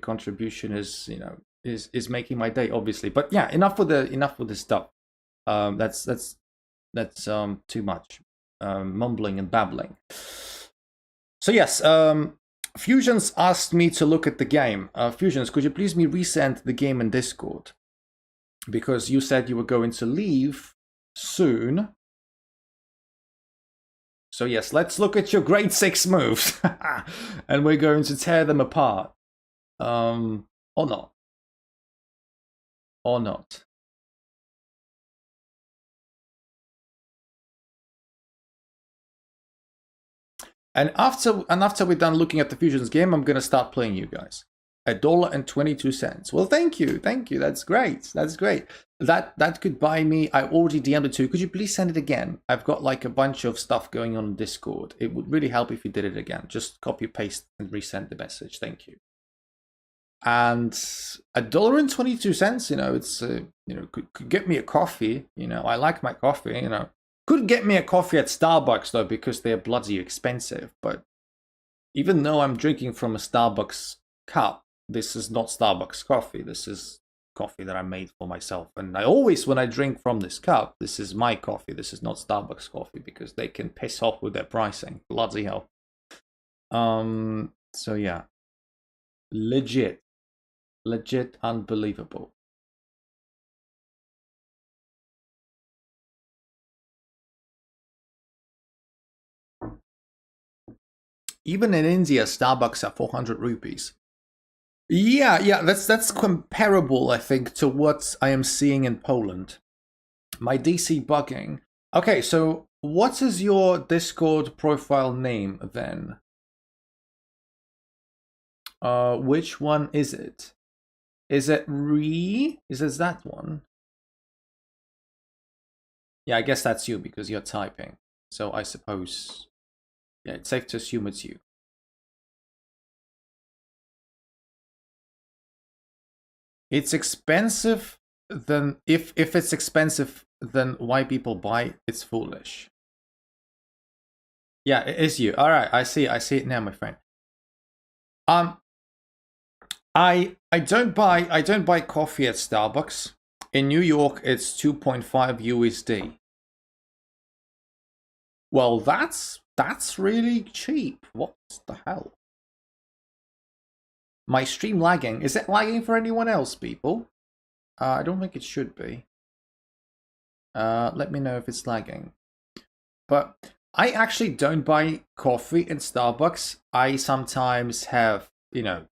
contribution is, you know, is making my day, obviously. But yeah, enough with the stuff. That's too much mumbling and babbling. So yes, Fusions asked me to look at the game. Fusions, could you please resend the game in Discord? Because you said you were going to leave soon. So yes, let's look at your grade 6 moves. And we're going to tear them apart. Or not. Or not. And after we're done looking at the Fusions game, I'm gonna start playing you guys. $1.22. Well, thank you. That's great. That could buy me. I already DM'd it to you. Could you please send it again? I've got like a bunch of stuff going on in Discord. It would really help if you did it again. Just copy, paste, and resend the message. Thank you. And $1.22. You know, it's you know, could get me a coffee. You know, I like my coffee. You know. Could get me a coffee at Starbucks, though, because they're bloody expensive. But even though I'm drinking from a Starbucks cup, this is not Starbucks coffee. This is coffee that I made for myself. And I always, when I drink from this cup, this is my coffee. This is not Starbucks coffee, because they can piss off with their pricing. Bloody hell. So yeah. Legit unbelievable. Even in India, Starbucks are 400 rupees. Yeah, that's comparable, I think, to what I am seeing in Poland. My DC bugging. Okay, so what is your Discord profile name then? Which one is it? Is it Is it that one? Yeah, I guess that's you because you're typing. So I suppose, yeah, it's safe to assume it's you. It's expensive. Then if it's expensive, then why people buy? It's foolish. Yeah, it is you. All right, I see it now, my friend. I don't buy coffee at Starbucks. In New York, it's 2.5 USD. Well, that's really cheap. What the hell? My stream lagging. Is it lagging for anyone else, people? I don't think it should be. Let me know if it's lagging. But I actually don't buy coffee in Starbucks. I sometimes have, you know,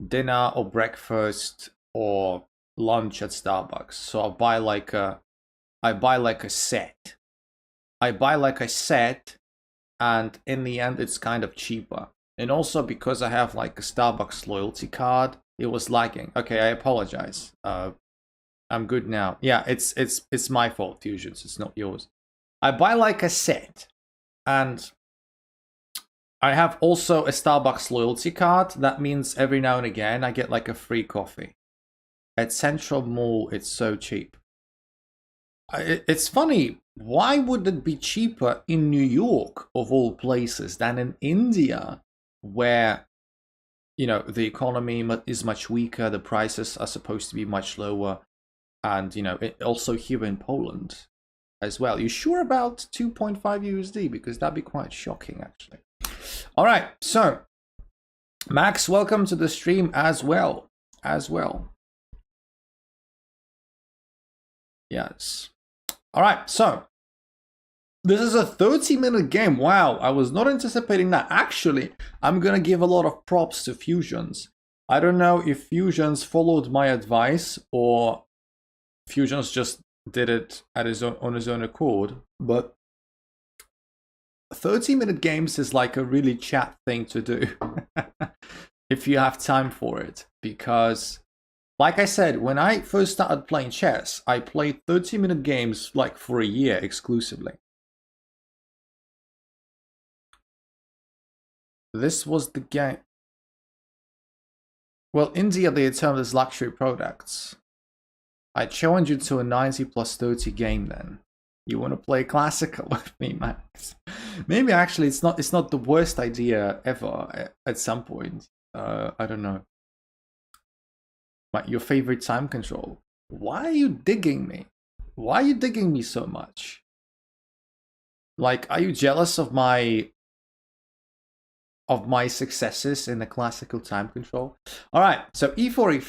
dinner or breakfast or lunch at Starbucks. So I buy like a set. And in the end it's kind of cheaper. And also because I have like a Starbucks loyalty card, it was lagging. Okay, I apologize. I'm good now. Yeah, it's my fault, Fusions. It's not yours. I buy like a set, and I have also a Starbucks loyalty card. That means every now and again I get like a free coffee. At Central Mall, it's so cheap. It's funny. Why would it be cheaper in New York, of all places, than in India, where, you know, the economy is much weaker, the prices are supposed to be much lower, and, you know, also here in Poland as well. You sure about 2.5 USD? Because that'd be quite shocking, actually. All right, so Max, welcome to the stream as well. Yes. All right, so this is a 30-minute game. Wow, I was not anticipating that. Actually, I'm gonna give a lot of props to Fusions. I don't know if Fusions followed my advice or Fusions just did it at on his own accord, but 30-minute games is like a really chat thing to do if you have time for it, because like I said, when I first started playing chess, I played 30-minute games like for a year exclusively. This was the game. Well, India, they termed as luxury products. I challenge you to a 90 plus 30 game then. You want to play classical with me, Max? Maybe actually it's not the worst idea ever at some point. I don't know. But your favorite time control. Why are you digging me? Why are you digging me so much? Like, are you jealous of my successes in the classical time control? All right, so e4,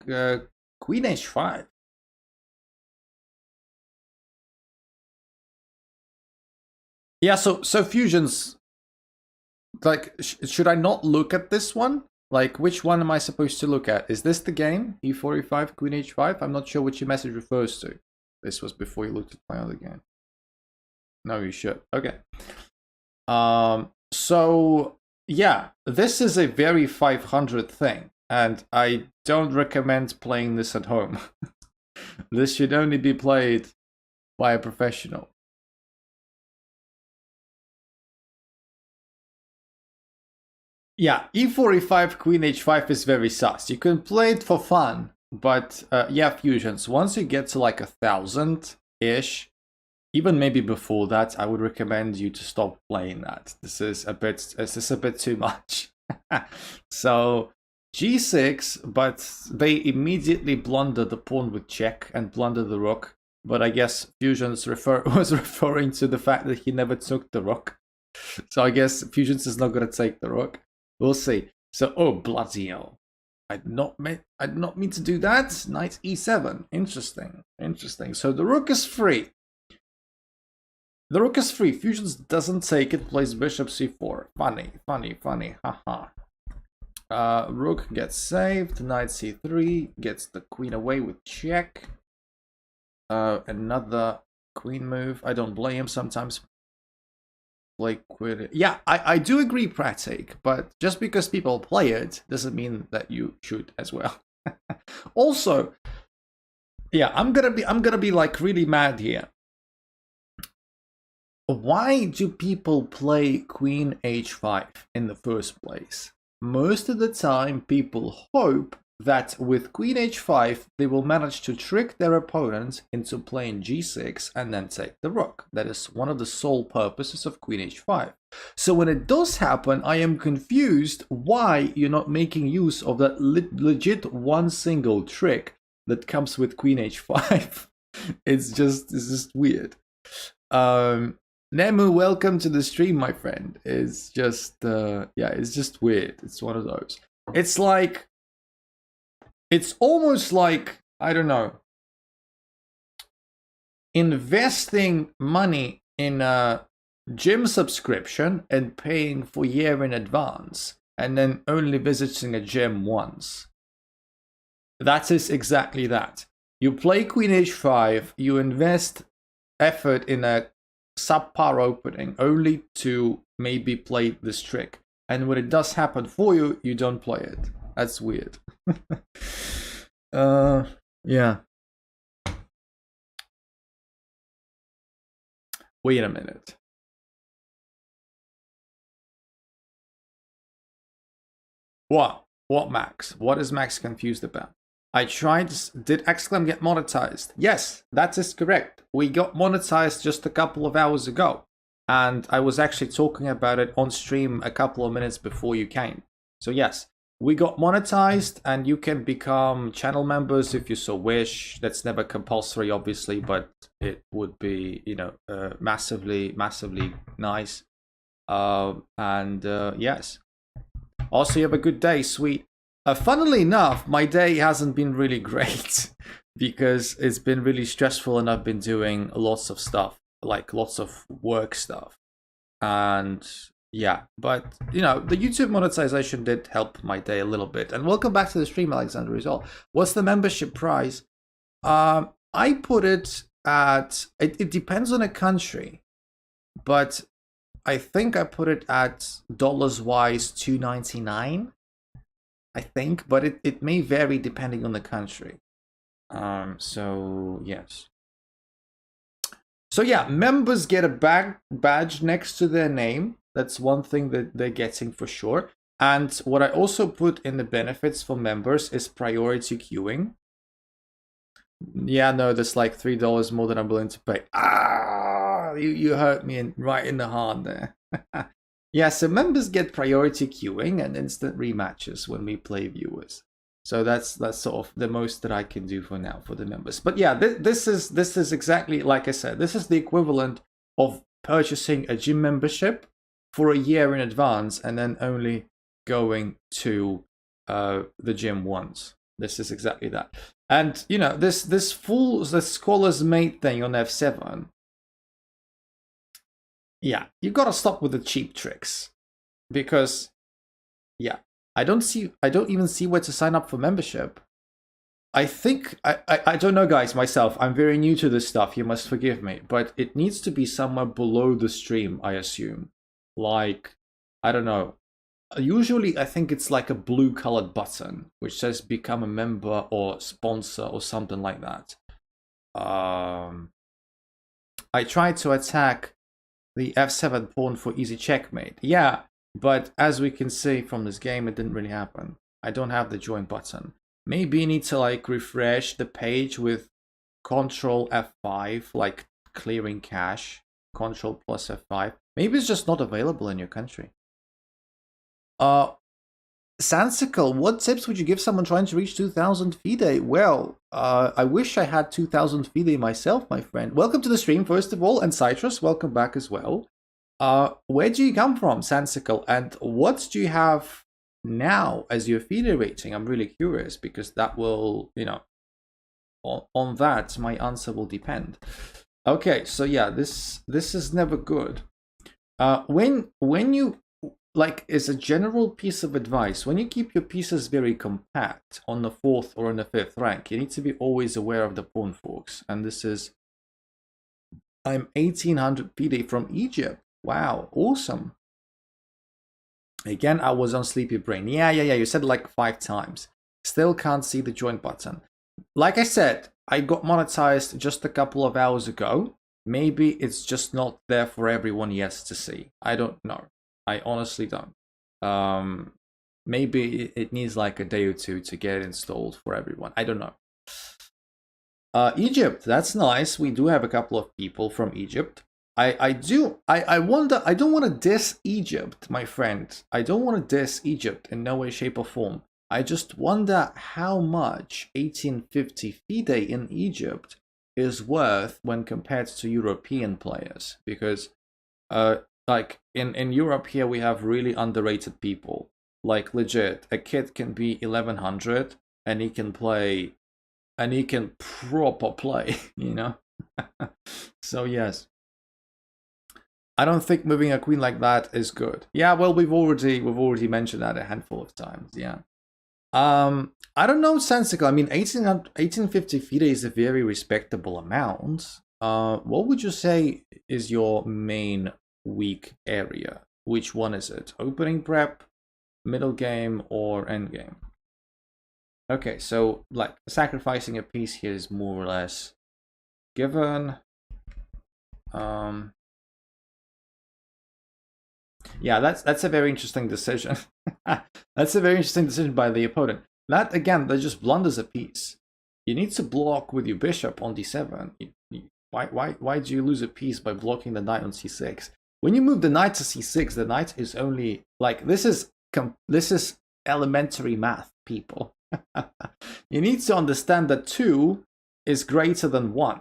e5, queen h5. Yeah, so fusions. Like, should I not look at this one? Like, which one am I supposed to look at? Is this the game? e4, e5, queen h5? I'm not sure which your message refers to. This was before you looked at my other game. No, you should. Okay. So yeah, this is a very 500 thing, and I don't recommend playing this at home. This should only be played by a professional. Yeah, e4, e5, queen h5 is very sus. You can play it for fun, but yeah, fusions. Once you get to like 1,000-ish, even maybe before that, I would recommend you to stop playing that. This is a bit too much. So g6, but they immediately blunder the pawn with check and blunder the rook. But I guess Fusions was referring to the fact that he never took the rook. So I guess Fusions is not going to take the rook. We'll see. So, oh, bloody hell. I did not mean to do that. Knight e7. Interesting. Interesting. So the rook is free. The rook is free. Fusions doesn't take it. Plays bishop c4. Funny, funny, funny. Haha. Rook gets saved. Knight c3 gets the queen away with check. Another queen move. I don't blame him sometimes. Play queen. Yeah, I do agree, Pratik, but just because people play it doesn't mean that you should as well. Also, yeah, I'm gonna be like really mad here. Why do people play queen h5 in the first place? Most of the time, people hope that with queen h5, they will manage to trick their opponent into playing g6 and then take the rook. That is one of the sole purposes of queen h5. So when it does happen, I am confused why you're not making use of that legit one single trick that comes with queen h5. It's just weird. Nemu, welcome to the stream, my friend. It's just, yeah, it's just weird. It's one of those. It's like, it's almost like, I don't know, investing money in a gym subscription and paying for a year in advance, and then only visiting a gym once. That is exactly that. You play queen h5, you invest effort in a subpar opening only to maybe play this trick, and when it does happen for you, you don't play it. That's weird. Yeah. Wait a minute. What, Max? What is Max confused about? I tried. Did Exclam get monetized? Yes, that is correct. We got monetized just a couple of hours ago, and I was actually talking about it on stream a couple of minutes before you came. So yes, we got monetized, and you can become channel members if you so wish. That's never compulsory, obviously, but it would be, you know, massively nice. Yes. Also, you have a good day, sweet. Funnily enough, my day hasn't been really great because it's been really stressful and I've been doing lots of stuff, like lots of work stuff. And yeah, but you know, the YouTube monetization did help my day a little bit. And welcome back to the stream, Alexander, as well. What's the membership price? I put it at, it depends on a country, but I think I put it at dollars-wise $2.99. I think, but it may vary depending on the country. So yes. So yeah, members get a badge next to their name. That's one thing that they're getting for sure. And what I also put in the benefits for members is priority queuing. Yeah, no, that's like $3 more than I'm willing to pay. Ah, you hurt me right in the heart there. Yeah, so members get priority queuing and instant rematches when we play viewers. So that's sort of the most that I can do for now for the members. But yeah, this is exactly like I said. This is the equivalent of purchasing a gym membership for a year in advance and then only going to the gym once. This is exactly that. And you know, this Scholar's Mate thing on F7. Yeah, you gotta stop with the cheap tricks. Because yeah, I don't even see where to sign up for membership. I think I don't know, guys, myself. I'm very new to this stuff, you must forgive me, but it needs to be somewhere below the stream, I assume. Like, I don't know. Usually I think it's like a blue colored button which says become a member or sponsor or something like that. I tried to attack the F7 pawn for easy checkmate. Yeah, but as we can see from this game, it didn't really happen. I don't have the join button. Maybe you need to like refresh the page with Control F5, like clearing cache. Control plus F5. Maybe it's just not available in your country. Sansicle, what tips would you give someone trying to reach 2,000 FIDE? Well, I wish I had 2,000 FIDE myself, my friend. Welcome to the stream, first of all, and Citrus, welcome back as well. Where do you come from, Sansicle, and what do you have now as your FIDE rating? I'm really curious, because that will, you know, on that, my answer will depend. Okay, so yeah, this is never good. When you like, is a general piece of advice, when you keep your pieces very compact on the 4th or on the 5th rank, you need to be always aware of the pawn forks. And this is, I'm 1800 FIDE from Egypt. Wow, awesome. Again, I was on Sleepy Brain. Yeah, you said it like 5 times. Still can't see the join button. Like I said, I got monetized just a couple of hours ago. Maybe it's just not there for everyone yet to see. I don't know. I honestly don't. Maybe it needs like a day or two to get installed for everyone. I don't know. Egypt, that's nice. We do have a couple of people from Egypt. I wonder, I don't want to diss Egypt, my friend. I don't want to diss Egypt in no way, shape, or form. I just wonder how much 1850 FIDE in Egypt is worth when compared to European players. Because like in Europe here we have really underrated people. Like legit, a kid can be 1100 and he can play, and he can proper play, you know. So yes, I don't think moving a queen like that is good. Yeah, well, we've already mentioned that a handful of times. Yeah. I don't know, Sensical. I mean, 1850 FIDE is a very respectable amount. What would you say is your main weak area? Which one is it? Opening prep, middle game, or end game? Okay, so like sacrificing a piece here is more or less given. Yeah, that's a very interesting decision. That's a very interesting decision by the opponent. That again, that just blunders a piece. You need to block with your bishop on d7. Why do you lose a piece by blocking the knight on c6? When you move the knight to c6, the knight is only like this is elementary math, people. You need to understand that 2 is greater than 1.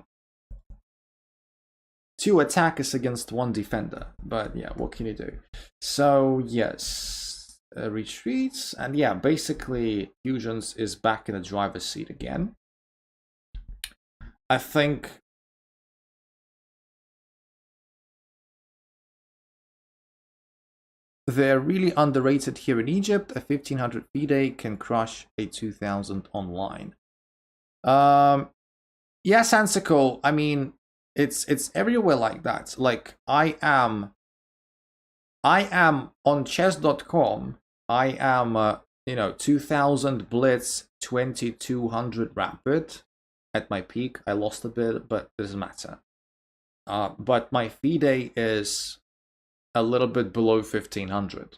2 attackers against 1 defender. But yeah, what can you do? So yes, retreats, and yeah, basically Fusions is back in the driver's seat again. I think they're really underrated here in Egypt. A 1500 FIDE can crush a 2000 online. Yeah, Sansicle, I mean, it's everywhere like that. Like I am on chess.com. I am you know, 2000 blitz, 2200 rapid at my peak. I lost a bit, but it doesn't matter. But my FIDE is a little bit below 1500,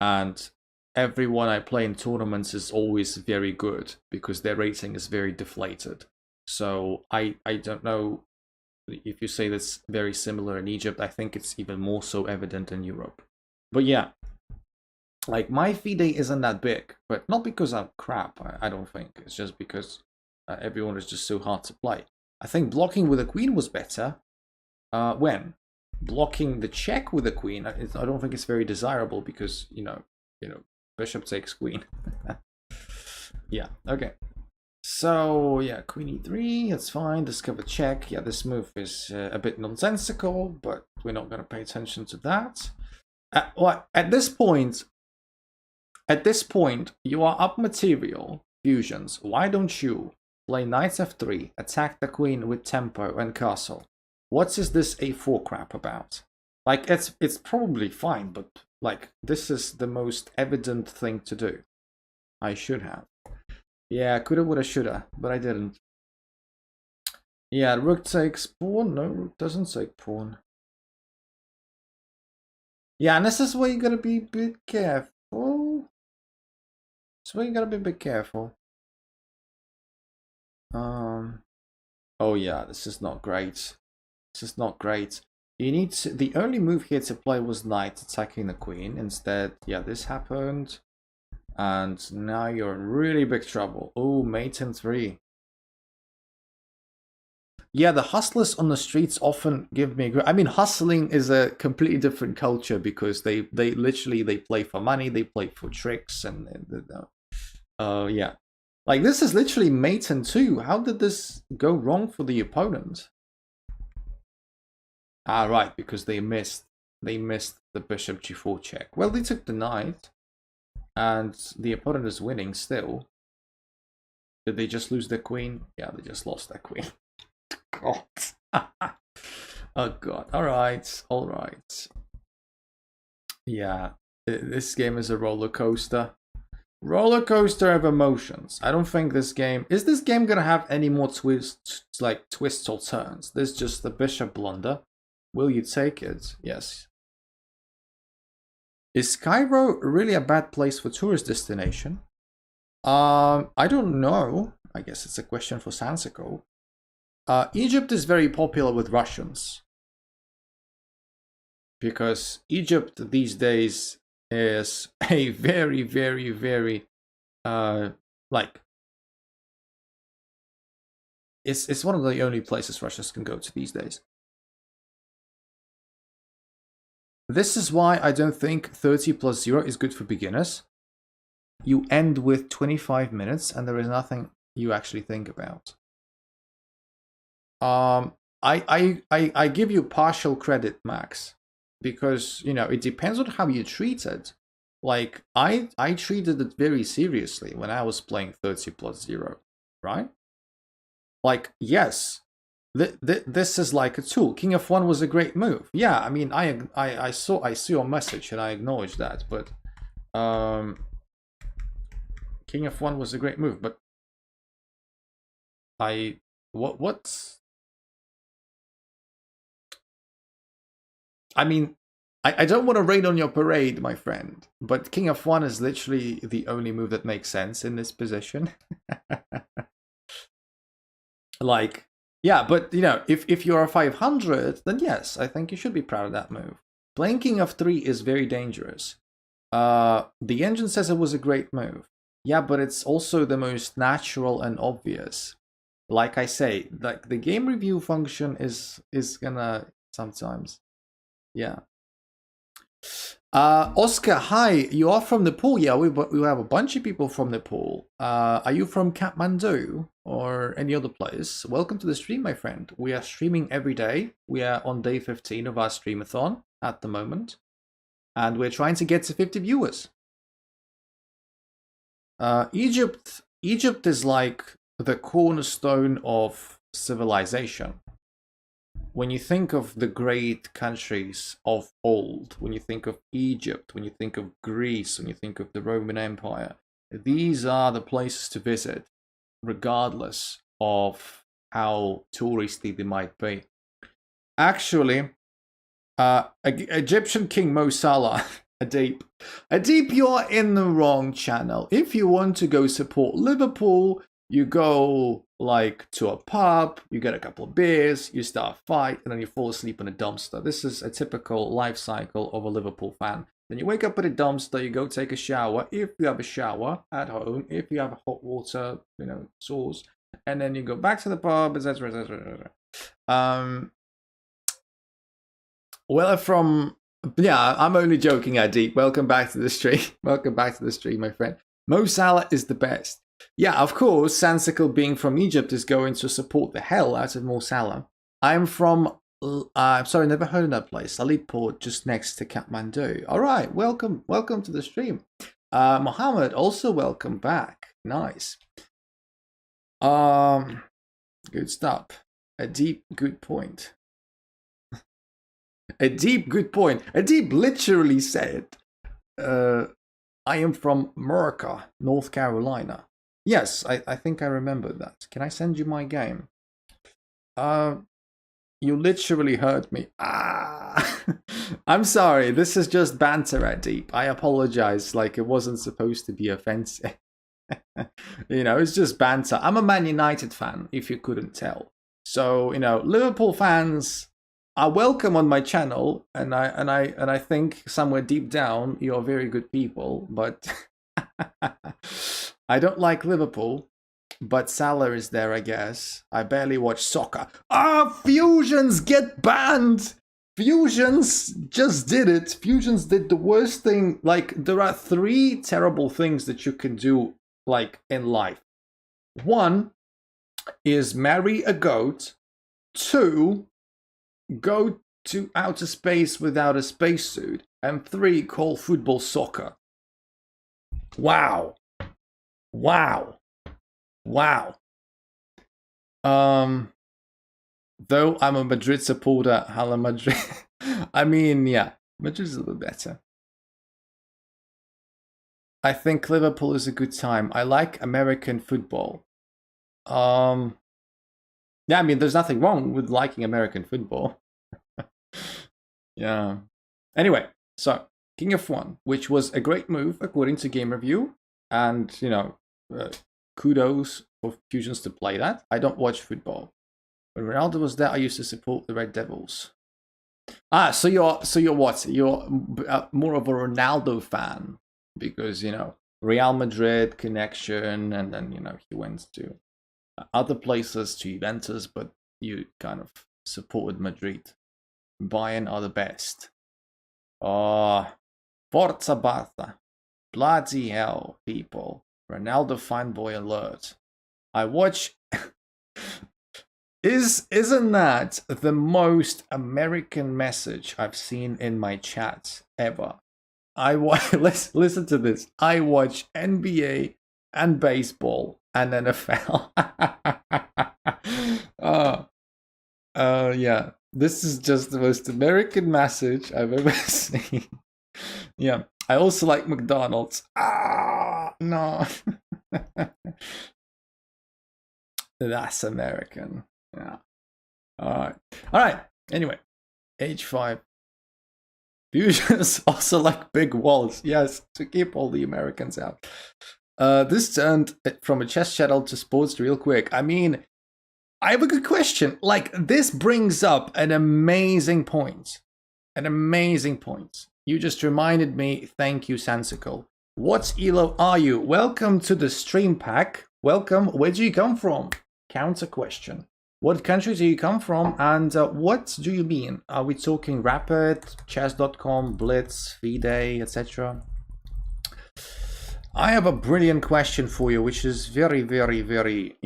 and everyone I play in tournaments is always very good because their rating is very deflated. So I don't know if you say that's very similar in Egypt. I think it's even more so evident in Europe. But yeah, like my FIDE isn't that big, but not because I'm crap. I don't think it's just because everyone is just so hard to play. I think blocking with a queen was better. When blocking the check with a queen, I don't think it's very desirable because you know, bishop takes queen. Yeah. Okay. So yeah, queen e3, that's fine. Discover check. Yeah, this move is a bit nonsensical, but we're not going to pay attention to that. Well, at this point, you are up material fusions. Why don't you play knight f3, attack the queen with tempo and castle? What is this a4 crap about? Like, it's probably fine, but like, this is the most evident thing to do. I should have. Yeah, coulda, woulda, shoulda, but I didn't. Yeah, rook takes pawn. No, rook doesn't take pawn. Yeah, and this is where you gotta be a bit careful. This is where you gotta be a bit careful. Oh yeah, this is not great. This is not great. You need to, the only move here to play was knight attacking the queen. Instead, yeah, this happened. And now you're in really big trouble. Oh, mate in 3. Yeah, the hustlers on the streets often give me. I mean, hustling is a completely different culture because they literally they play for money, they play for tricks, and yeah, like this is literally mate in 2. How did this go wrong for the opponent? Ah, right, because they missed the bishop g4 check. Well, they took the knight. And the opponent is winning still. Did they just lose their queen? Yeah, they just lost their queen. God. Oh god. Alright. Alright. Yeah. This game is a roller coaster. Roller coaster of emotions. I don't think this game... Is this game gonna have any more twists or turns? This is just the bishop blunder. Will you take it? Yes. Is Cairo really a bad place for tourist destination? I don't know. I guess it's a question for Sansico. Egypt is very popular with Russians. Because Egypt these days is a very, very, very, like... It's one of the only places Russians can go to these days. This is why I don't think 30 plus 0 is good for beginners. You end with 25 minutes and there is nothing you actually think about. I give you partial credit, Max, because, you know, it depends on how you treat it. Like, I treated it very seriously when I was playing 30 plus 0, right? Like, yes, this is like a tool. King f1 was a great move. Yeah, I mean, I saw your message and I acknowledge that, but King f1 was a great move, but what's... I mean, I don't want to rain on your parade, my friend, but King f1 is literally the only move that makes sense in this position. Like, yeah, but, you know, if you're a 500, then yes, I think you should be proud of that move. Playing King f3 is very dangerous. The engine says it was a great move. Yeah, but it's also the most natural and obvious. Like I say, like the game review function is gonna sometimes. Yeah. Oscar, hi. You are from Nepal? Yeah, we have a bunch of people from Nepal. Are you from Kathmandu or any other place? Welcome to the stream, my friend. We are streaming every day. We are on day 15 of our stream-a-thon at the moment. And we're trying to get to 50 viewers. Egypt is like the cornerstone of civilization. When you think of the great countries of old, when you think of Egypt, when you think of Greece, when you think of the Roman Empire, these are the places to visit, regardless of how touristy they might be. Actually, Egyptian King Mo Salah, Adib, you are in the wrong channel. If you want to go support Liverpool, You go like to a pub, you get a couple of beers, you start a fight, and then you fall asleep in a dumpster. This is a typical life cycle of a Liverpool fan. Then you wake up in a dumpster, you go take a shower, if you have a shower at home, if you have a hot water, source, and then you go back to the pub, etc., etc. Well, I'm only joking, Adip. Welcome back to the stream. Welcome back to the stream, my friend. Mo Salah is the best. Yeah, of course, Sansicle being from Egypt is going to support the hell out of Mo Salah. I'm from, sorry, never heard of that place. Lalitpur, just next to Kathmandu. All right, welcome to the stream. Mohammed, also welcome back. Nice. Good stuff. A deep, good point. A deep, good point. A deep literally said, I am from America, North Carolina. Yes, I think I remember that. Can I send you my game? You literally heard me. I'm sorry. This is just banter at deep. I apologize. Like, it wasn't supposed to be offensive. It's just banter. I'm a Man United fan, if you couldn't tell. So, Liverpool fans are welcome on my channel, and I think somewhere deep down you're very good people, but I don't like Liverpool, but Salah is there, I guess. I barely watch soccer. Fusions get banned! Fusions just did it. Fusions did the worst thing. Like, there are 3 terrible things that you can do, like, in life. 1 is marry a goat. 2, go to outer space without a spacesuit. And 3, call football soccer. Wow. Though I'm a Madrid supporter, Hala Madrid. I mean, yeah, Madrid's a little better. I think Liverpool is a good time. I like American football. Yeah, I mean, there's nothing wrong with liking American football. Yeah. Anyway, so King of One, which was a great move according to Game Review, and kudos for Fusions to play that. I don't watch football. When Ronaldo was there, I used to support the Red Devils. So you're what? You're more of a Ronaldo fan because Real Madrid connection, and then he went to other places, to Juventus, but you kind of supported Madrid. Bayern are the best. Forza Barça. Bloody hell, people. Ronaldo fanboy alert. I watch... Isn't that the most American message I've seen in my chat ever? Let's listen to this. I watch NBA and baseball and NFL. Yeah. This is just the most American message I've ever seen. Yeah. I also like McDonald's. No. That's American. Yeah. All right. Anyway, H5. Fusions also like big walls. Yes, to keep all the Americans out. This turned from a chess channel to sports real quick. I mean, I have a good question. Like, this brings up an amazing point. An amazing point. You just reminded me. Thank you, Sansicle. What elo are you? Welcome to the stream pack. Welcome. Where do you come from? Counter question. What country do you come from, and what do you mean? Are we talking Rapid, Chess.com, Blitz, V-Day, etc.? I have a brilliant question for you, which is very, very, very,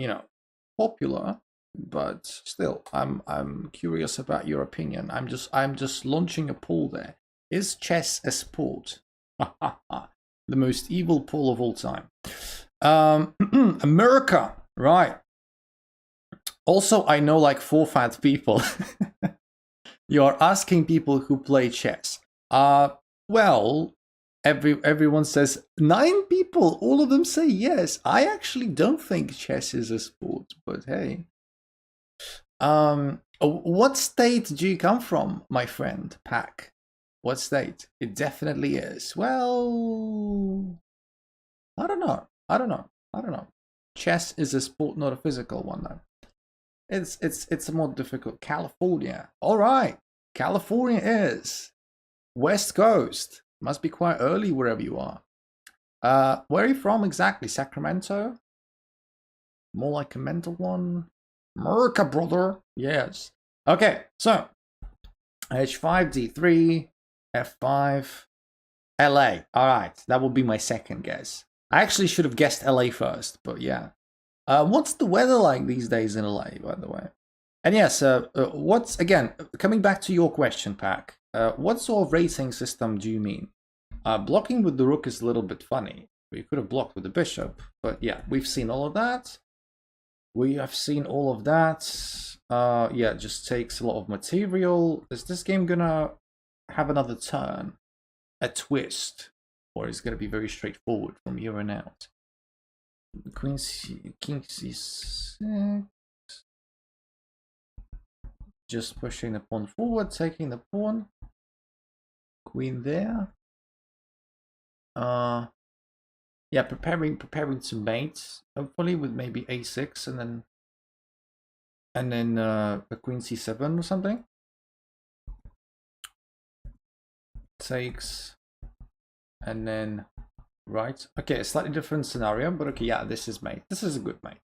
popular, but still, I'm curious about your opinion. I'm just launching a poll there. Is chess a sport? The most evil poll of all time. America, right? Also, I know like 4 fat people. You are asking people who play chess. Well, everyone says 9 people. All of them say yes. I actually don't think chess is a sport, but hey. What state do you come from, my friend, Pack? What state? It definitely is. Well, I don't know. Chess is a sport, not a physical one, though. It's a more difficult. California. All right. California is West Coast. Must be quite early wherever you are. Where are you from exactly? Sacramento? More like a mental one. America, brother. Yes. Okay, so H5, D3, F5, LA. All right, that will be my second guess. I actually should have guessed LA first, but yeah. What's the weather like these days in LA, by the way? And yes, what's, again, coming back to your question, Pack, what sort of rating system do you mean? Blocking with the rook is a little bit funny. You could have blocked with the bishop, but yeah, we've seen all of that. We have seen all of that. Yeah, it just takes a lot of material. Is this game gonna have another turn? A twist? Or is it gonna be very straightforward from here on out? Queen C, King C6. Just pushing the pawn forward, taking the pawn. Queen there. Yeah, preparing to mate, hopefully with maybe a6 and then a queen c7 or something. Takes, and then right. Okay, a slightly different scenario, but okay, yeah, this is mate. This is a good mate.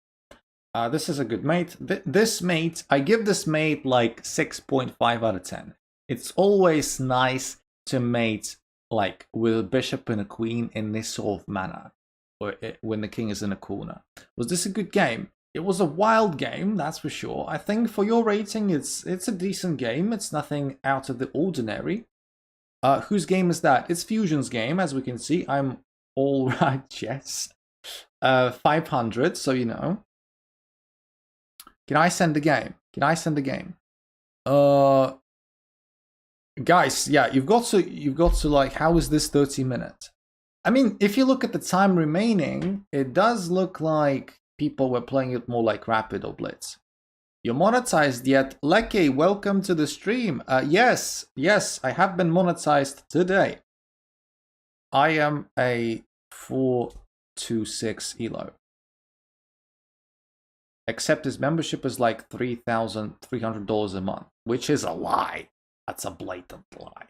This is a good mate. This mate, I give this mate like 6.5 out of 10. It's always nice to mate like with a bishop and a queen in this sort of manner, or when the king is in a corner. Was this a good game? It was a wild game, that's for sure. I think for your rating, it's a decent game. It's nothing out of the ordinary. Whose game is that? It's Fusion's game, as we can see. I'm all right, yes. 500, so you know. Can I send the game? Can I send the game? Guys, yeah, you've got to like, how is this 30 minutes? I mean, if you look at the time remaining, it does look like people were playing it more like Rapid or Blitz. You're monetized yet? Lecky, welcome to the stream. Yes, I have been monetized today. I am a 426 elo. Except his membership is like $3,300 a month, which is a lie. That's a blatant lie.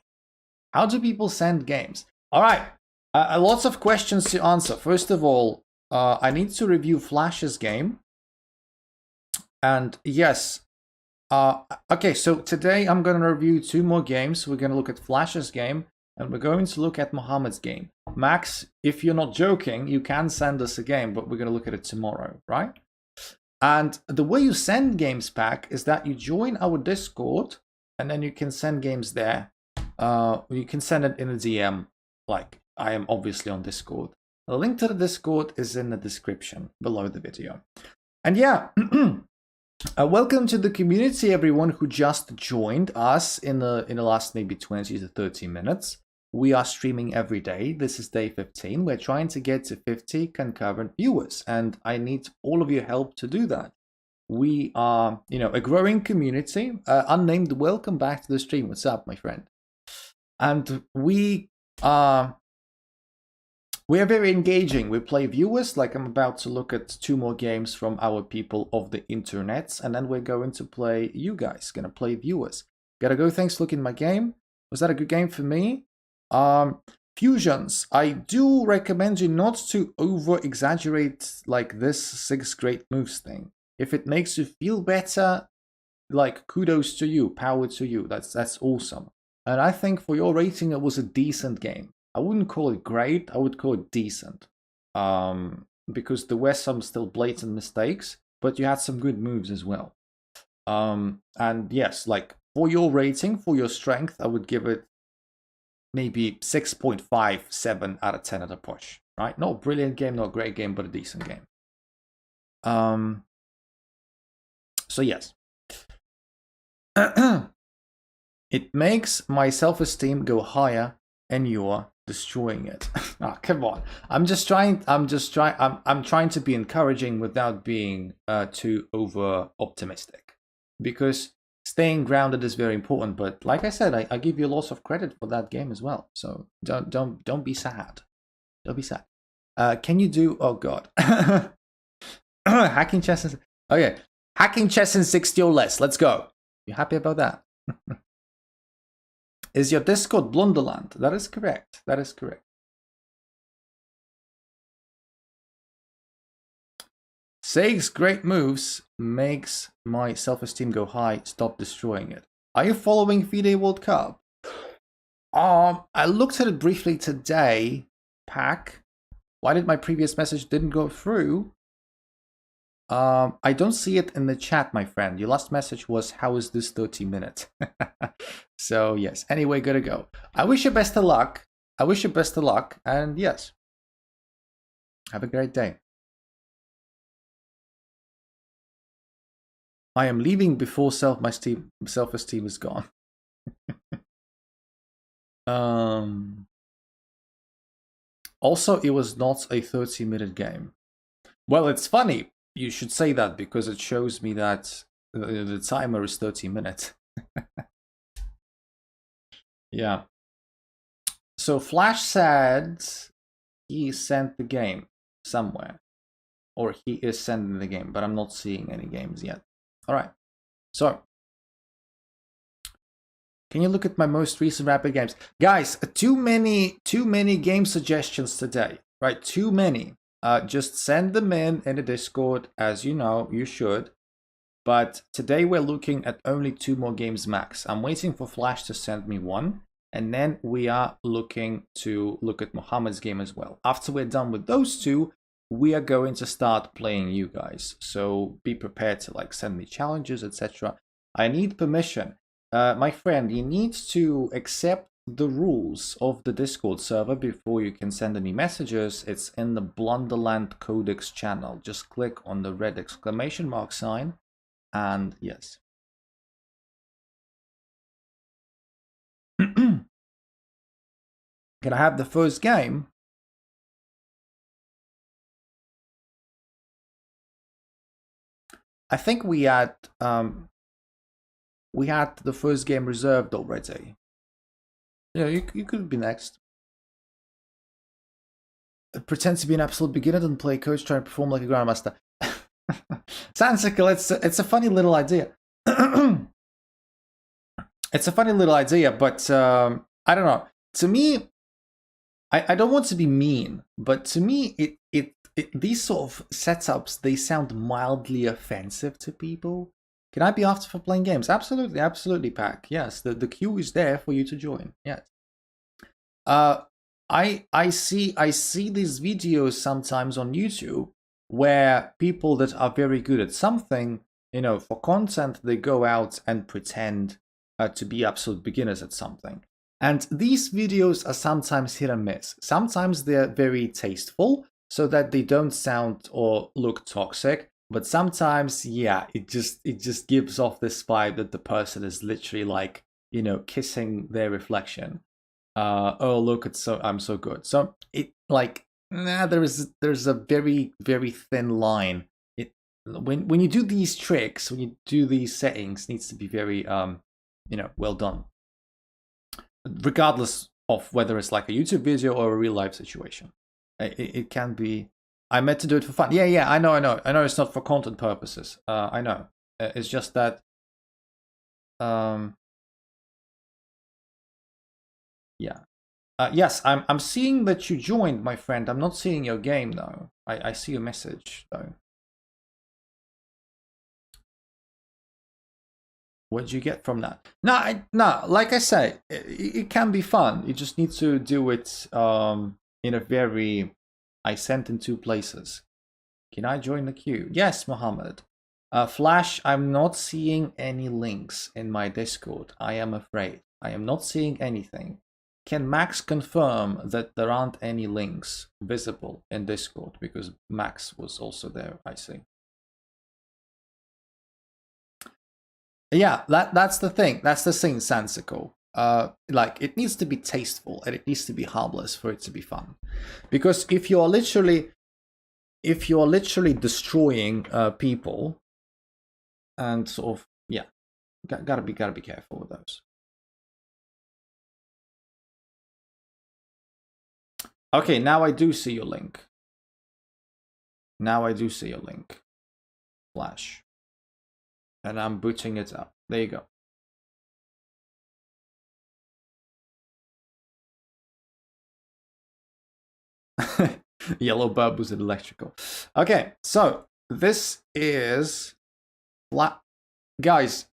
How do people send games? All right, lots of questions to answer. First of all, I need to review Flash's game. And yes, okay, so today I'm going to review 2 more games. We're going to look at Flash's game, and we're going to look at Mohammed's game. Max, if you're not joking, you can send us a game, but we're going to look at it tomorrow, right? And the way you send games, Pack, is that you join our Discord, and then you can send games there. You can send it in a DM, like I am obviously on Discord. The link to the Discord is in the description below the video. And yeah, welcome to the community, everyone who just joined us in the last maybe 20 to 30 minutes. We are streaming every day. This is day 15. We're trying to get to 50 concurrent viewers, and I need all of your help to do that. We are, you know, a growing community. Unnamed, welcome back to the stream. What's up, my friend? And we are very engaging. We play viewers, like I'm about to look at 2 more games from our people of the internet, and then we're going to play you guys, gonna play viewers. Gotta go, thanks for looking at my game. Was that a good game for me? Fusions, I do recommend you not to over exaggerate like this 6 great moves thing. If it makes you feel better, like kudos to you, power to you. That's awesome. And I think for your rating, it was a decent game. I wouldn't call it great. I would call it decent. Because there were some still blatant mistakes, but you had some good moves as well. And yes, like for your rating, for your strength, I would give it maybe 6.57 out of 10 at a push. Right? Not a brilliant game, not a great game, but a decent game. So yes. It makes my self-esteem go higher, and you're destroying it. Ah, come on. I'm trying to be encouraging without being too over optimistic, because staying grounded is very important. But like I said, I give you lots of credit for that game as well. So don't be sad. Don't be sad. Can you do? Oh God. Hacking chess in... Okay. Hacking chess in 60 or less. Let's go. You happy about that? Is your Discord Blunderland? That is correct. That is correct. Sage's great moves makes my self-esteem go high. Stop destroying it. Are you following FIDE World Cup? I looked at it briefly today. Pack. Why did my previous message didn't go through? I don't see it in the chat, my friend. Your last message was, how is this 30 minutes? So, yes. Anyway, gotta go. I wish you best of luck. I wish you best of luck. And yes. Have a great day. I am leaving before self-esteem is gone. Also, it was not a 30-minute game. Well, it's funny. You should say that because it shows me that the timer is 30 minutes. Yeah. So Flash said he sent the game somewhere. Or he is sending the game, but I'm not seeing any games yet. All right. So, can you look at my most recent rapid games? Guys, too many game suggestions today, right? Too many. Just send them in the Discord, as you know, you should. But today we're looking at only 2 more games max. I'm waiting for Flash to send me one. And then we are looking to look at Mohammed's game as well. After we're done with those 2, we are going to start playing you guys. So be prepared to like send me challenges, etc. I need permission. My friend, you need to accept the rules of the Discord server before you can send any messages. It's in the Blunderland Codex channel. Just click on the red exclamation mark sign and yes. Can I have the first game? I think we had the first game reserved already. Yeah, you could be next. Pretend to be an absolute beginner and play coach, try and perform like a grandmaster. Sansicle, it's a funny little idea. It's a funny little idea, but I don't know. To me, I don't want to be mean, but to me, these sort of setups, they sound mildly offensive to people. Can I be asked for playing games? Absolutely, absolutely, Pack. Yes, the queue is there for you to join. Yes. I see these videos sometimes on YouTube where people that are very good at something, you know, for content, they go out and pretend to be absolute beginners at something. And these videos are sometimes hit and miss. Sometimes they're very tasteful so that they don't sound or look toxic. But sometimes, yeah, it just gives off this vibe that the person is literally like, you know, kissing their reflection. Oh, look, I'm so good. So it like, there's a very, very thin line. When you do these tricks, when you do these settings, it needs to be very you know, well done. Regardless of whether it's like a YouTube video or a real life situation. It can be. I meant to do it for fun. Yeah, I know it's not for content purposes. I know. It's just that yeah. Yes, I'm seeing that you joined, my friend. I'm not seeing your game though. I see your message though. What did you get from that? No, like I say, it can be fun. You just need to do it in a very... I sent in 2 places. Can I join the queue? Yes, Mohammed. Flash, I'm not seeing any links in my Discord. I am afraid. I am not seeing anything. Can Max confirm that there aren't any links visible in Discord? Because Max was also there, I see. Yeah, that's the thing. That's the thing, Sansicle. Like, it needs to be tasteful and it needs to be harmless for it to be fun. Because if you're literally destroying people and sort of, yeah, gotta be careful with those. Okay, now I do see your link. Now I do see your link. flash. And I'm booting it up. There you go. Yellow bulb was electrical. Okay, so this is flat. Guys,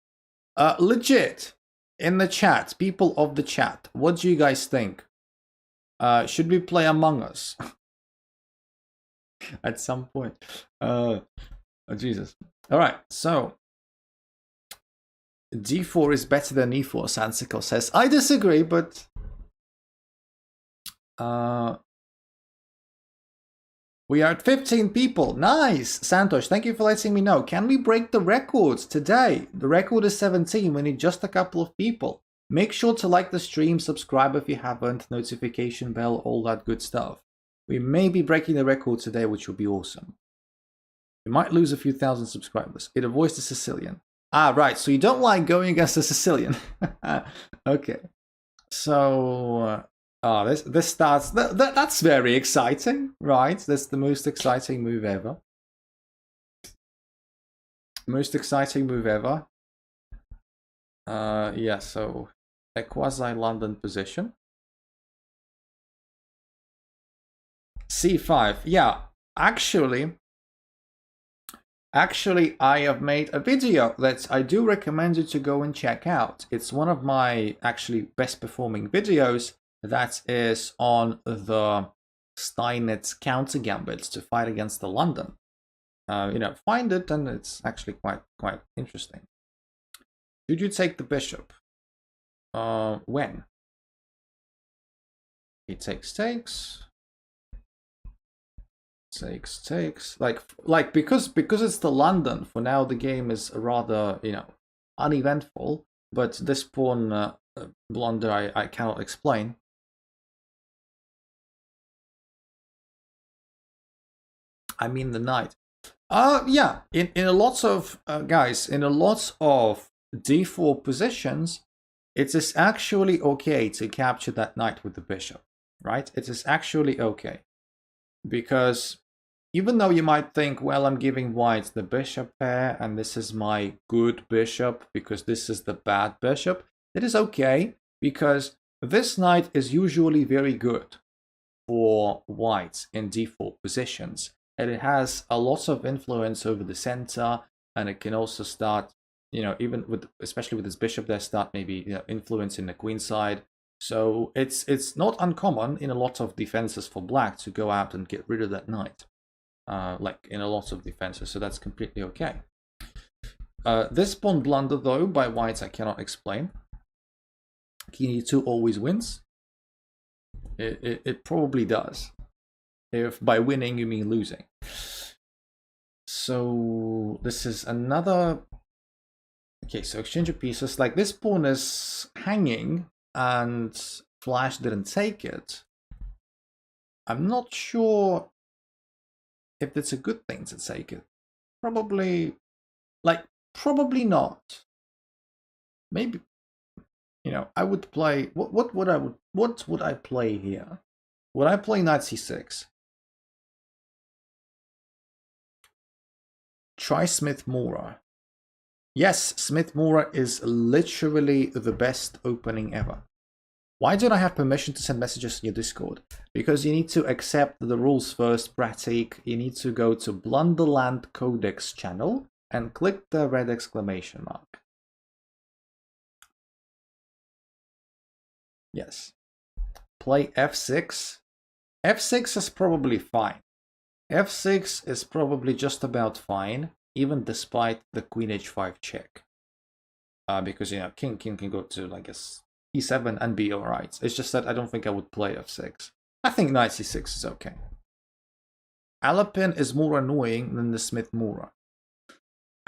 legit, in the chat, people of the chat, what do you guys think? Should we play Among Us? At some point. Oh, Jesus. All right, so D4 is better than E4, Sansico says. I disagree, but we are at 15 people. Nice! Santosh, thank you for letting me know. Can we break the records today? The record is 17. We need just a couple of people. Make sure to like the stream, subscribe if you haven't, notification bell, all that good stuff. We may be breaking the record today, which will be awesome. We might lose a few thousand subscribers. It avoids the Sicilian. Ah, right. So you don't like going against a Sicilian. Okay. So, this starts. That's very exciting, right? That's the most exciting move ever. Most exciting move ever. Yeah. So a quasi-London position. C5. Yeah. Actually, I have made a video that I do recommend you to go and check out. It's one of my actually best performing videos that is on the Steinitz counter gambit to fight against the London. Find it, and it's actually quite interesting. Should you take the bishop? When? He takes. Takes like because it's the London. For now, the game is rather uneventful. But this pawn blunder I cannot explain. I mean the knight. Yeah. In a lot of guys, in a lot of d4 positions, it is actually okay to capture that knight with the bishop, right? It is actually okay. Because even though you might think, well, I'm giving white the bishop pair, and this is my good bishop because this is the bad bishop, it is okay because this knight is usually very good for white in d4 positions, and it has a lot of influence over the center, and it can also start, even especially with this bishop there, start maybe influencing the queen side. So it's not uncommon in a lot of defenses for black to go out and get rid of that knight, like in a lot of defenses. So that's completely okay. This pawn blunder though by white I cannot explain. King e2 always wins. It probably does. If by winning you mean losing. So this is another. Okay, so exchange of pieces. Like this pawn is hanging. And Flash didn't take it. I'm not sure if it's a good thing to take it. Probably not. Maybe, I would play. What would I play here? Would I play knight c6? Try Smith-Morra. Yes, Smith-Morra is literally the best opening ever. Why don't I have permission to send messages in your Discord? Because you need to accept the rules first, Pratik. You need to go to Blunderland Codex channel and click the red exclamation mark. Yes. Play f6. f6 is probably fine. f6 is probably just about fine, even despite the queen h5 check. Because, king can go to, I guess, e7 and be alright. It's just that I don't think I would play f6. I think knight c6 is okay. Alapin is more annoying than the Smith-Morra.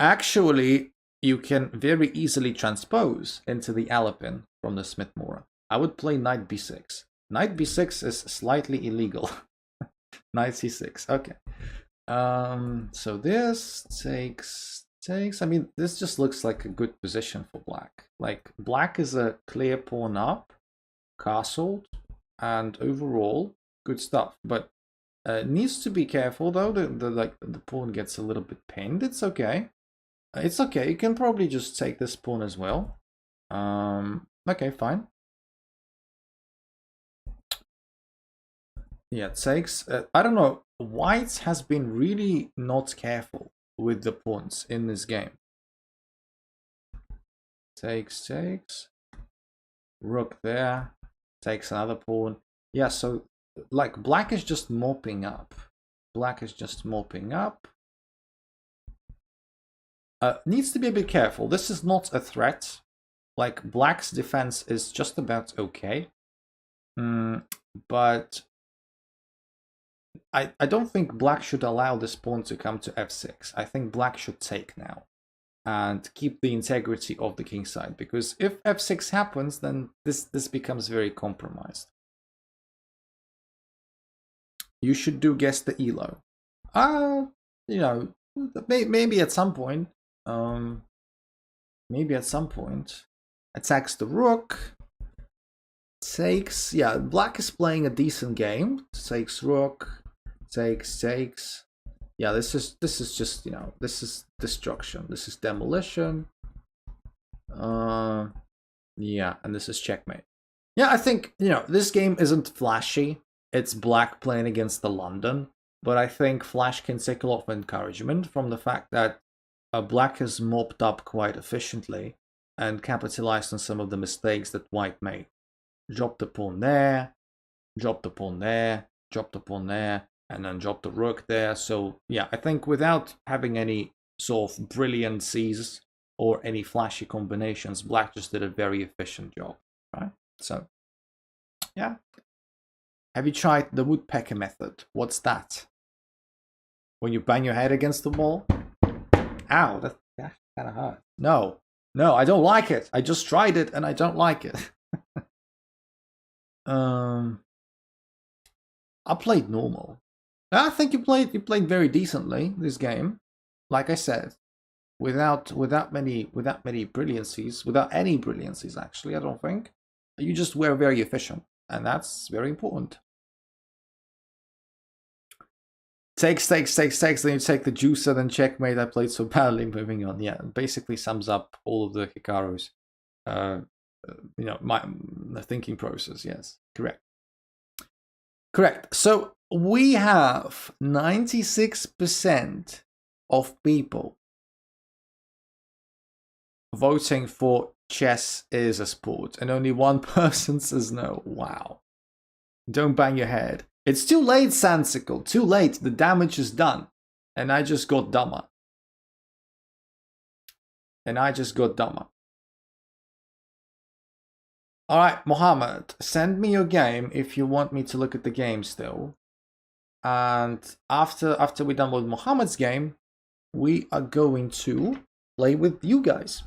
Actually, you can very easily transpose into the Alapin from the Smith-Morra. I would play knight b6. Knight b6 is slightly illegal. Knight c6, okay. So this takes. I mean, this just looks like a good position for black. Like, black is a clear pawn up, castled, and overall, good stuff. But Needs to be careful though. The pawn gets a little bit pinned. It's okay. It's okay. You can probably just take this pawn as well. Okay, fine. Yeah, it takes. I don't know. White has been really not careful with the pawns in this game. Takes. Rook there. Takes another pawn. Yeah, so like black is just mopping up. Black is just mopping up. Needs to be a bit careful. This is not a threat. Like black's defense is just about okay. But I don't think black should allow this pawn to come to f6. I think black should take now and keep the integrity of the king side, because if f6 happens, then this becomes very compromised. You should do guess the elo. You know, maybe at some point. Maybe at some point. Attacks the rook. Takes. Yeah, black is playing a decent game. Takes rook. Takes. Yeah, this is just, you know, this is destruction. This is demolition. Yeah, and this is checkmate. Yeah, I think, you know, this game isn't flashy. It's black playing against the London, but I think Flash can take a lot of encouragement from the fact that black has mopped up quite efficiently and capitalized on some of the mistakes that white made. Drop the pawn there, drop the pawn there, drop the pawn there, and then drop the rook there. So yeah, I think without having any sort of brilliant seizes or any flashy combinations, black just did a very efficient job, right? So yeah. Have you tried the woodpecker method? What's that? When you bang your head against the wall? Ow, that kind of hurt. No, I don't like it. I just tried it and I don't like it. I played normal. I think you played very decently this game. Like I said, without many brilliancies, without any brilliancies actually, I don't think. You just were very efficient, and that's very important. Takes, then you take the juicer, then checkmate. I played so badly, moving on. Yeah, it basically sums up all of the Hikaru's, you know, my thinking process. Yes, correct. So we have 96% of people voting for chess is a sport, and only one person says no. Wow. Don't bang your head. It's too late, Sansicle. Too late. The damage is done. And I just got dumber. Alright, Mohammed. Send me your game if you want me to look at the game still. And after we're done with Mohammed's game, we are going to play with you guys.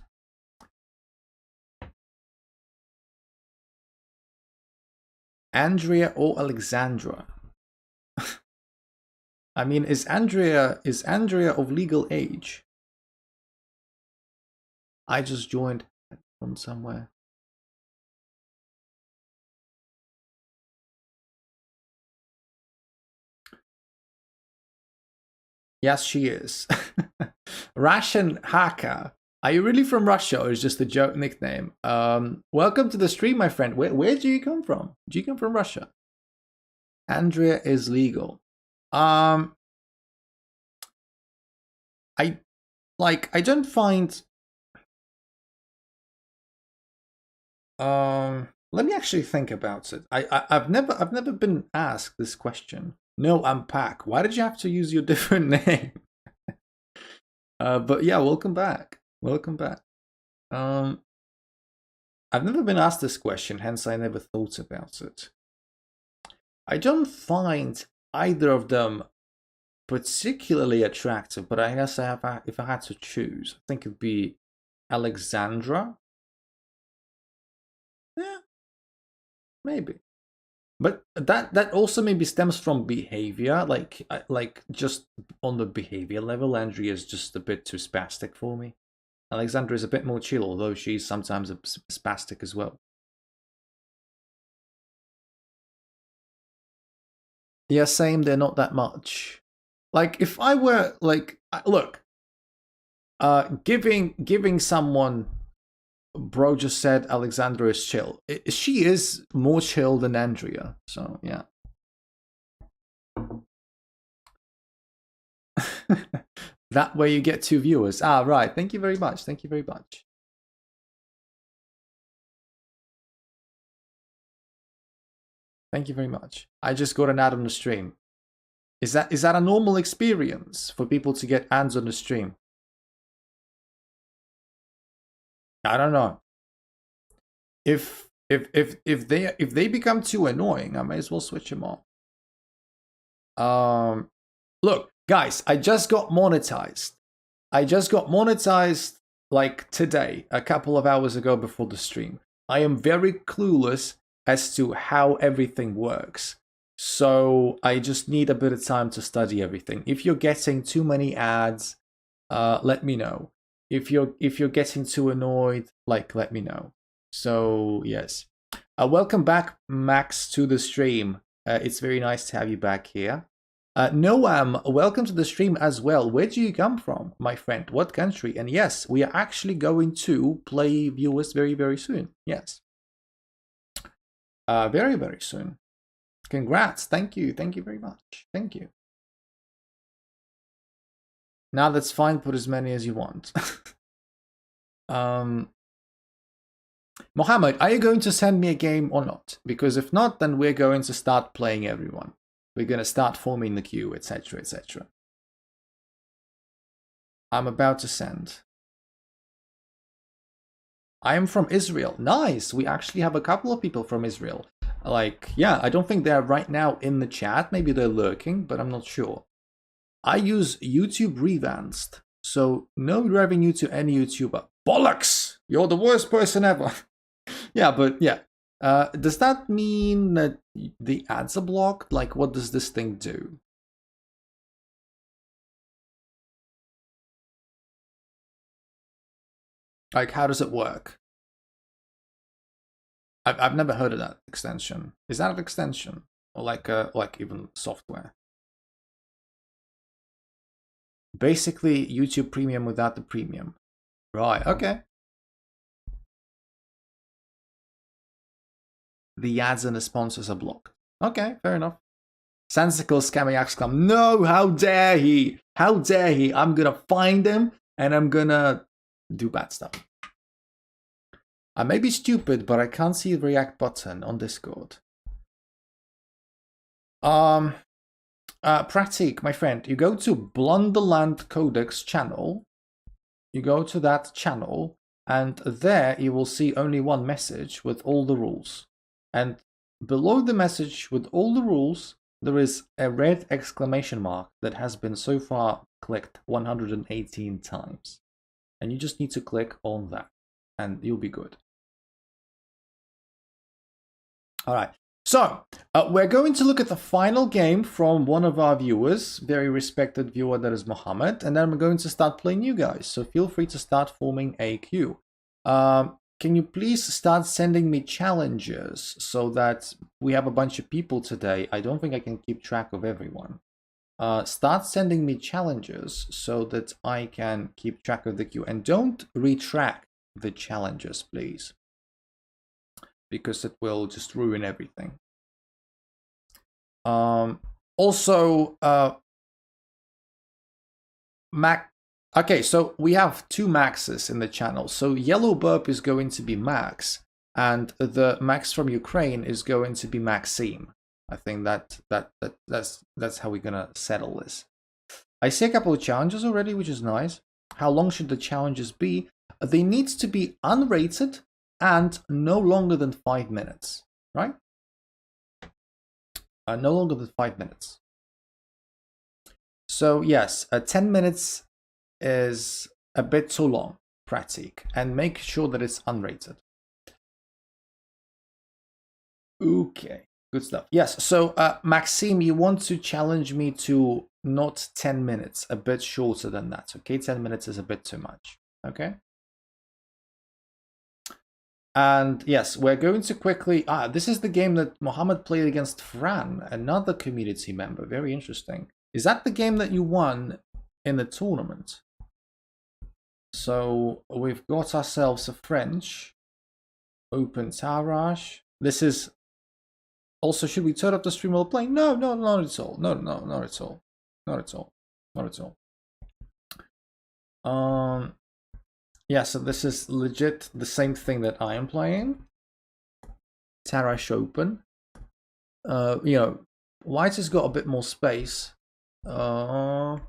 Andrea or Alexandra? I mean, is Andrea of legal age? I just joined from somewhere. Yes, she is. Russian hacker. Are you really from Russia, or is just a joke nickname? Welcome to the stream, my friend. Where do you come from? Do you come from Russia? Andrea is legal. I don't find. Let me actually think about it. I've never been asked this question. No, I'm Pac. Why did you have to use your different name? But yeah, welcome back. I've never been asked this question, hence I never thought about it. I don't find either of them particularly attractive, but I guess if I had to choose, I think it'd be Alexandra. Yeah, maybe. But that also maybe stems from behavior, like just on the behavior level, Andrea is just a bit too spastic for me. Alexandra is a bit more chill, although she's sometimes a spastic as well. Yeah, same. They're not that much. Like if I were like, look, giving someone, bro just said Alexandra is chill. She is more chill than Andrea. So yeah. That way you get 2 viewers. Ah, right. Thank you very much. Thank you very much. Thank you very much. I just got an ad on the stream. Is that a normal experience for people to get ads on the stream? I don't know. If they become too annoying, I may as well switch them off. Look, guys, I just got monetized. Like today, a couple of hours ago before the stream. I am very clueless as to how everything works. So I just need a bit of time to study everything. If you're getting too many ads, let me know. If you're getting too annoyed, like let me know. So yes. Welcome back, Max, to the stream. It's very nice to have you back here. Noam, welcome to the stream as well. Where do you come from, my friend? What country? And yes, we are actually going to play viewers very, very soon. Yes. Very, very soon. Congrats. Thank you. Thank you very much. Thank you. Now that's fine. Put as many as you want. Mohammed, are you going to send me a game or not? Because if not, then we're going to start playing everyone. We're going to start forming the queue, etc., etc. I'm about to send. I am from Israel. Nice. We actually have a couple of people from Israel. Like, yeah, I don't think they're right now in the chat. Maybe they're lurking, but I'm not sure. I use YouTube Revanced, so no revenue to any YouTuber. Bollocks! You're the worst person ever. Yeah, but yeah. Does that mean that the ads are blocked? Like, what does this thing do? Like, how does it work? I've never heard of that extension. Is that an extension? Or like even software? Basically, YouTube Premium without the premium. Right, okay. The ads and the sponsors are blocked. Okay, fair enough. Sensical Scammy Exclam. No, how dare he? How dare he? I'm gonna find him and I'm gonna do bad stuff. I may be stupid, but I can't see the react button on Discord. Pratik, my friend, you go to Blunderland Codex channel. You go to that channel, and there you will see only one message with all the rules. And below the message with all the rules, there is a red exclamation mark that has been so far clicked 118 times. And you just need to click on that, and you'll be good. All right, so we're going to look at the final game from one of our viewers, very respected viewer, that is Mohammed, and then we're going to start playing you guys. So feel free to start forming a queue. Can you please start sending me challenges so that we have a bunch of people today? I don't think I can keep track of everyone. Start sending me challenges so that I can keep track of the queue. And don't retract the challenges, please, because it will just ruin everything. Also, Mac. Okay, so we have 2 Maxes in the channel. So Yellow Burp is going to be Max, and the Max from Ukraine is going to be Maxime. I think that's how we're gonna settle this. I see a couple of challenges already, which is nice. How long should the challenges be? They need to be unrated and no longer than 5 minutes, right? No longer than 5 minutes. So yes, 10 minutes is a bit too long, Pratik, and make sure that it's unrated. Okay, good stuff. Yes, so Maxime, you want to challenge me to not 10 minutes, a bit shorter than that, okay? 10 minutes is a bit too much, okay? And yes, we're going to quickly... this is the game that Mohammed played against Fran, another community member. Very interesting. Is that the game that you won in the tournament? So we've got ourselves a French. Open Taraj. This is... Also, should we turn up the stream while playing? No, not at all. No, not at all. Not at all. Not at all. Yeah, so this is legit the same thing that I am playing. Tarrasch open. You know, white has got a bit more space. F6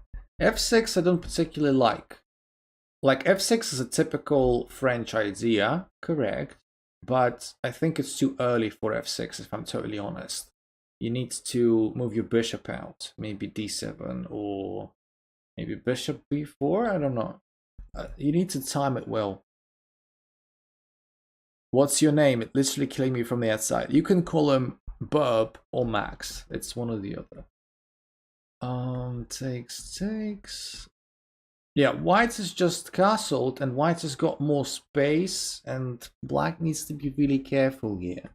I don't particularly like. Like, F6 is a typical French idea, correct. But I think it's too early for F6, if I'm totally honest. You need to move your bishop out. Maybe D7 or maybe bishop B4, I don't know. You need to time it well. What's your name? It literally killing me from the outside. You can call him Burb or Max. It's one or the other. Takes. Yeah, white is just castled and white has got more space and black needs to be really careful here.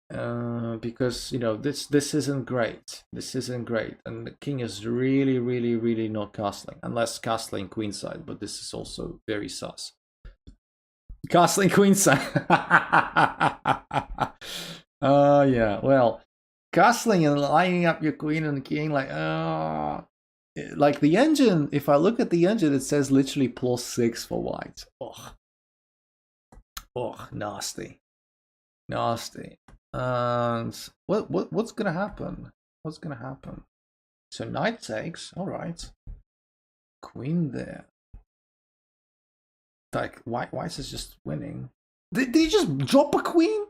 Because, you know, this isn't great. This isn't great. And the king is really not castling. Unless castling queenside, but this is also very sus. Castling queenside. Yeah, well, castling and lining up your queen and king, like the engine, if I look at the engine, it says literally +6 for white. Oh, nasty. And what's gonna happen? What's gonna happen? So knight takes, all right. Queen there. Like white is just winning. Did he just drop a queen?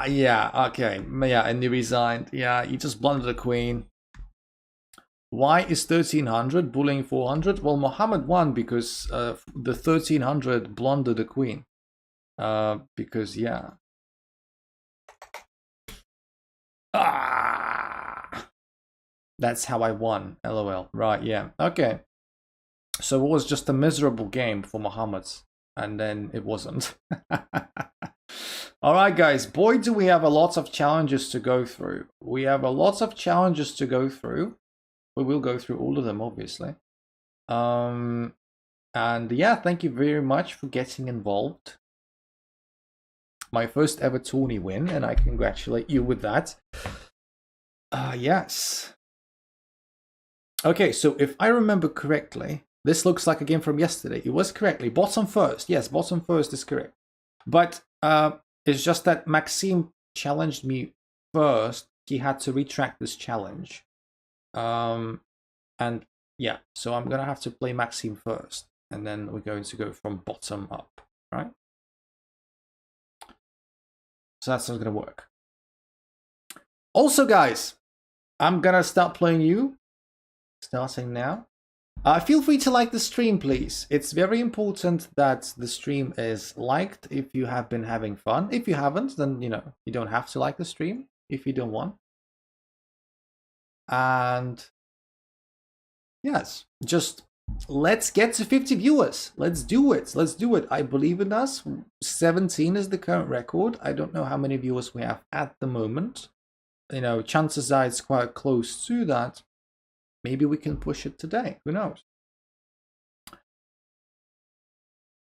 Yeah, okay. Yeah, and he resigned. Yeah, he just blundered a queen. Why is 1300 bullying 400? Well, Mohammed won because the 1300 blundered a queen. Because yeah. That's how I won. LOL. Right, yeah. Okay. So it was just a miserable game for Mohammed, and then it wasn't. All right, guys. Boy, do we have a lot of challenges to go through. We have a lot of challenges to go through. We will go through all of them, obviously. And yeah, thank you very much for getting involved. My first ever tourney win, and I congratulate you with that. Yes. Okay, so if I remember correctly, this looks like a game from yesterday. It was correctly bottom first. Yes, bottom first is correct. But it's just that Maxime challenged me first. He had to retract this challenge. And yeah, so I'm gonna have to play Maxime first, and then we're going to go from bottom up, right? So that's not gonna work. Also, guys, I'm gonna start playing you, starting now. Feel free to like the stream, please. It's very important that the stream is liked if you have been having fun. If you haven't, then, you know, you don't have to like the stream if you don't want. And yes, just let's get to 50 viewers. Let's do it. Let's do it. I believe in us. 17 is the current record. I don't know how many viewers we have at the moment. You know, chances are it's quite close to that. Maybe we can push it today. Who knows?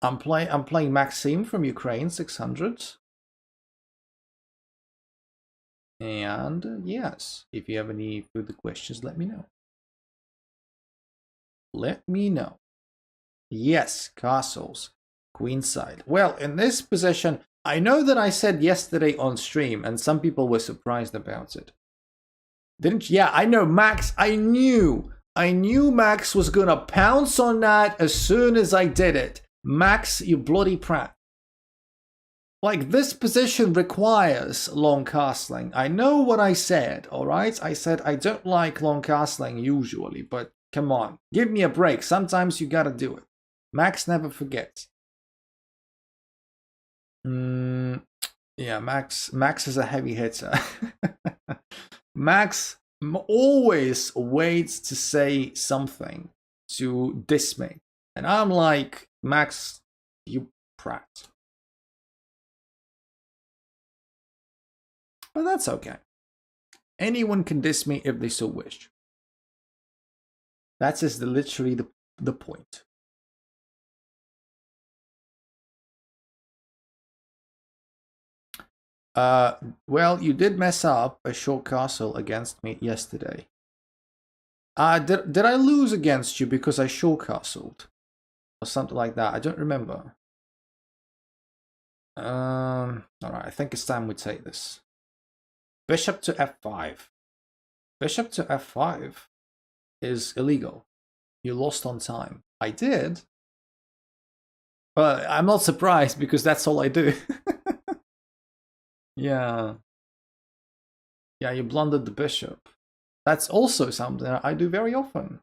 I'm playing Maxime from Ukraine, 600. And yes, if you have any further questions, let me know. Let me know. Yes, castles, queenside. Well, in this position, I know that I said yesterday on stream, and some people were surprised about it. Didn't you? Yeah, I know, Max. I knew Max was gonna pounce on that as soon as I did it. Max, you bloody prat. Like, this position requires long castling. I know what I said, alright? I said I don't like long castling usually, but come on. Give me a break. Sometimes you gotta do it. Max never forgets. Yeah, Max is a heavy hitter. Max always waits to say something to diss me. And I'm like, Max, you prat. But that's okay. Anyone can diss me if they so wish. That's just literally the point. Well, you did mess up a short castle against me yesterday. Did I lose against you because I short castled? Or something like that? I don't remember. Alright, I think it's time we take this. Bishop to f5. Bishop to f5 is illegal. You lost on time. I did. But I'm not surprised because that's all I do. Yeah. Yeah, you blundered the bishop. That's also something I do very often.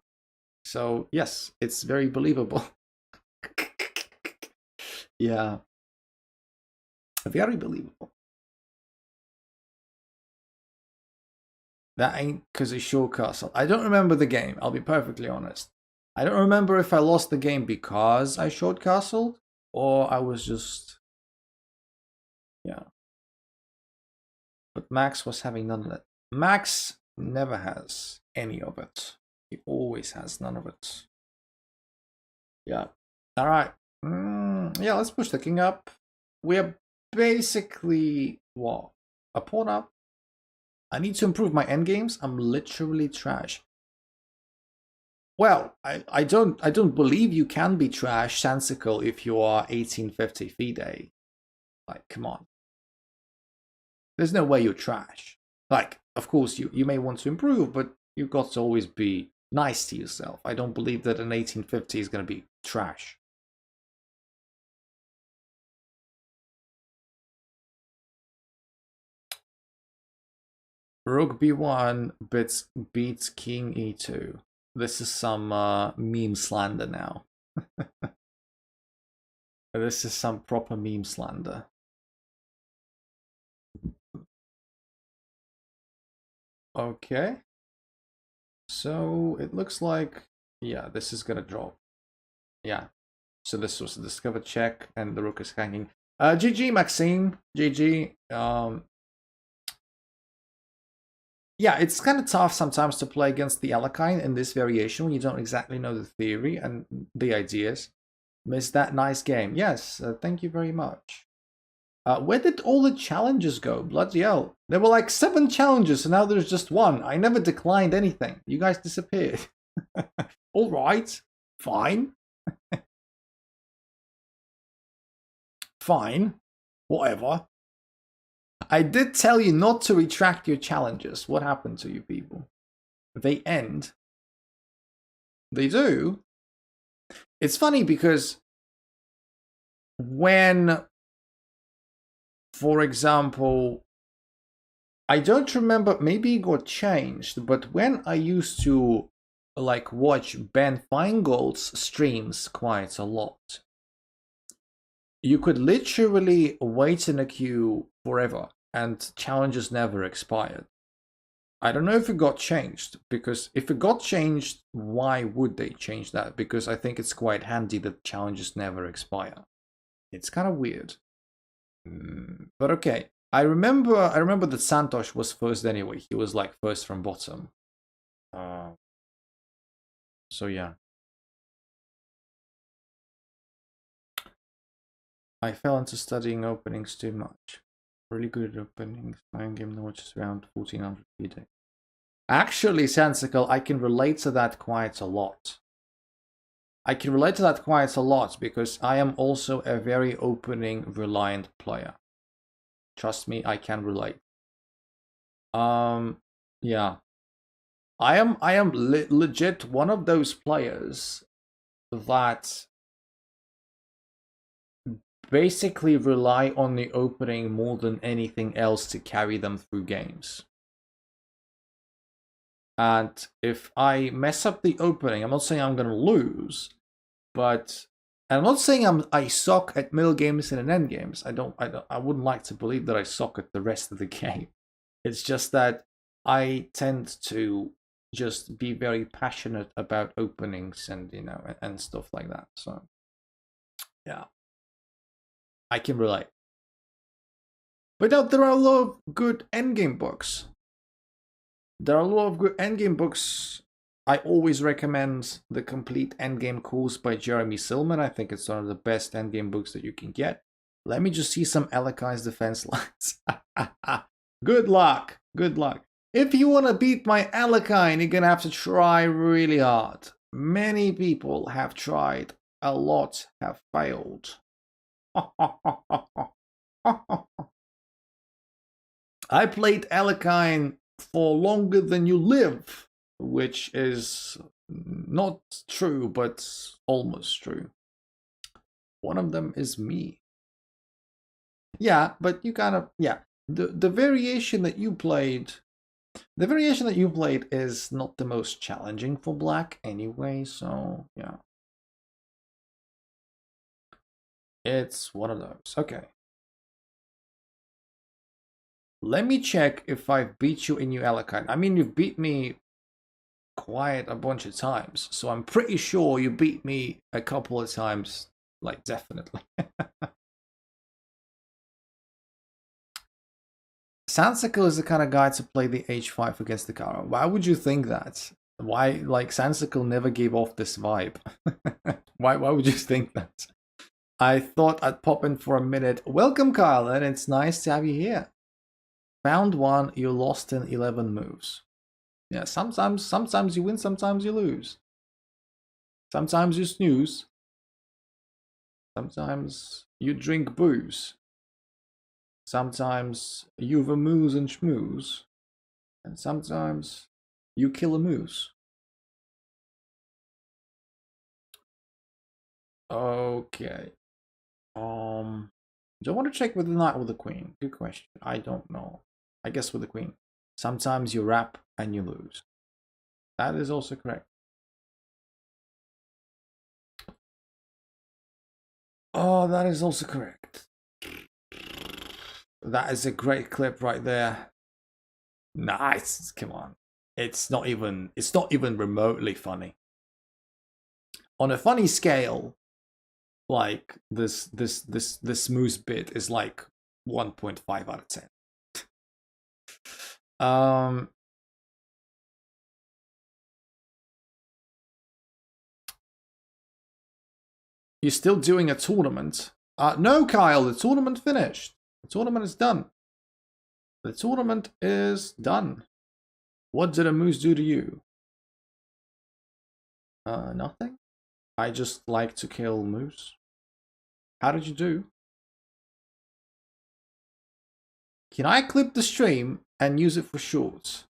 So, yes, it's very believable. Yeah. Very believable. That ain't because it's short castle. I don't remember the game, I'll be perfectly honest. I don't remember if I lost the game because I short castled or I was just... Yeah. But Max was having none of that. Max never has any of it. He always has none of it. Yeah. All right. Yeah, let's push the king up. We're basically what? A pawn up. I need to improve my endgames. I'm literally trash. Well, I don't believe you can be trash sensical if you are 1850 FIDE. Like, come on. There's no way you're trash. Like, of course, you may want to improve, but you've got to always be nice to yourself. I don't believe that an 1850 is going to be trash. Rook b1 beats king e2. This is some meme slander now. This is some proper meme slander. Okay. So it looks like, yeah, this is gonna drop. Yeah. So this was a discovered check and the rook is hanging. GG, Maxime. GG. Yeah, it's kind of tough sometimes to play against the Alekhine in this variation when you don't exactly know the theory and the ideas. Miss that nice game. Yes, thank you very much. Where did all the challenges go? Bloody hell. There were like 7 challenges and now there's just 1. I never declined anything. You guys disappeared. All right. Fine. Fine. Whatever. I did tell you not to retract your challenges. What happened to you people? They end. They do. It's funny because when, for example, I don't remember, maybe it got changed, but when I used to like watch Ben Feingold's streams quite a lot, you could literally wait in a queue forever and challenges never expired. I don't know if it got changed, because if it got changed, why would they change that? Because I think it's quite handy that challenges never expire. It's kind of weird. But okay. I remember that Santosh was first anyway. He was like first from bottom. So yeah. I fell into studying openings too much. Really good at openings. My game knowledge is around 1400 FIDE. Actually, Sensical, I can relate to that quite a lot. I can relate to that quite a lot because I am also a very opening reliant player. Trust me, I can relate. Yeah. I am legit one of those players that basically rely on the opening more than anything else to carry them through games. And if I mess up the opening, I'm not saying I'm going to lose, but and I'm not saying I suck at middle games and end games. I wouldn't like to believe that I suck at the rest of the game. It's just that I tend to just be very passionate about openings and and stuff like that. So Yeah, I can relate. But now there are a lot of good endgame books. There are a lot of good endgame books. I always recommend the complete endgame course by Jeremy Silman. I think it's one of the best endgame books that you can get. Let me just see some Alakai's defense lines. Good luck. Good luck. If you want to beat my Alakai, you're going to have to try really hard. Many people have tried. A lot have failed. I played Alakai for longer than you live, which is not true, but almost true. One of them is me. Yeah, but you kind of, yeah. The variation that you played, is not the most challenging for black anyway, so yeah. It's one of those. Okay. Let me check if I've beat you in your Alakai. I mean, you've beat me quite a bunch of times, so I'm pretty sure you beat me a couple of times, like definitely. Sansicle is the kind of guy to play the H5 against the Kara. Why would you think that? Why, like, Sansicle never gave off this vibe. Why would you think that? I thought I'd pop in for a minute. Welcome, Kyle, and it's nice to have you here. Round 1, you lost in 11 moves. Yeah, sometimes you win, sometimes you lose. Sometimes you snooze. Sometimes you drink booze. Sometimes you vamoose and schmooze. And sometimes you kill a moose. Okay. Do I want to check with the knight or the queen? Good question. I don't know. I guess with the queen. Sometimes you rap and you lose. That is also correct. Oh, that is also correct. That is a great clip right there. Nice. Come on. It's not even remotely funny. On a funny scale, like this moose bit is like 1.5 out of 10. You're still doing a tournament? No, Kyle, the tournament finished. The tournament is done. The tournament is done. What did a moose do to you? Nothing. I just like to kill moose. How did you do? Can I clip the stream and use it for shorts?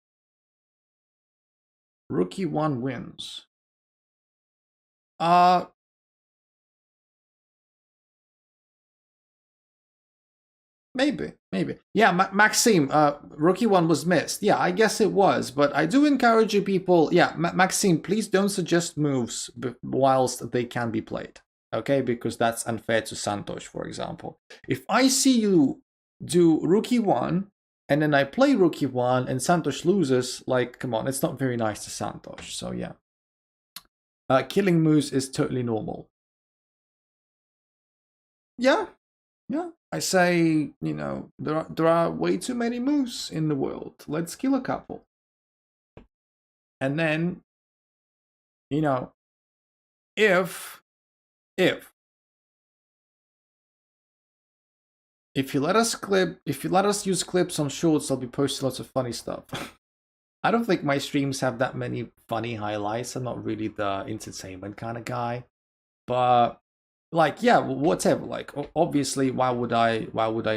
Rookie 1 wins. Maybe. Yeah, Maxime, Rookie 1 was missed. Yeah, I guess it was, but I do encourage you people, yeah, Maxime, please don't suggest moves whilst they can be played, okay? Because that's unfair to Santosh, for example. If I see you do Rookie 1, and then I play Rookie 1, and Santosh loses, like, come on, it's not very nice to Santosh, so yeah. Killing moves is totally normal. Yeah. Yeah, I say, you know, there are way too many moose in the world. Let's kill a couple. And then, you know, if you let us use clips on shorts, I'll be posting lots of funny stuff. I don't think my streams have that many funny highlights. I'm not really the entertainment kind of guy. But like, yeah, whatever. Like, obviously, why would I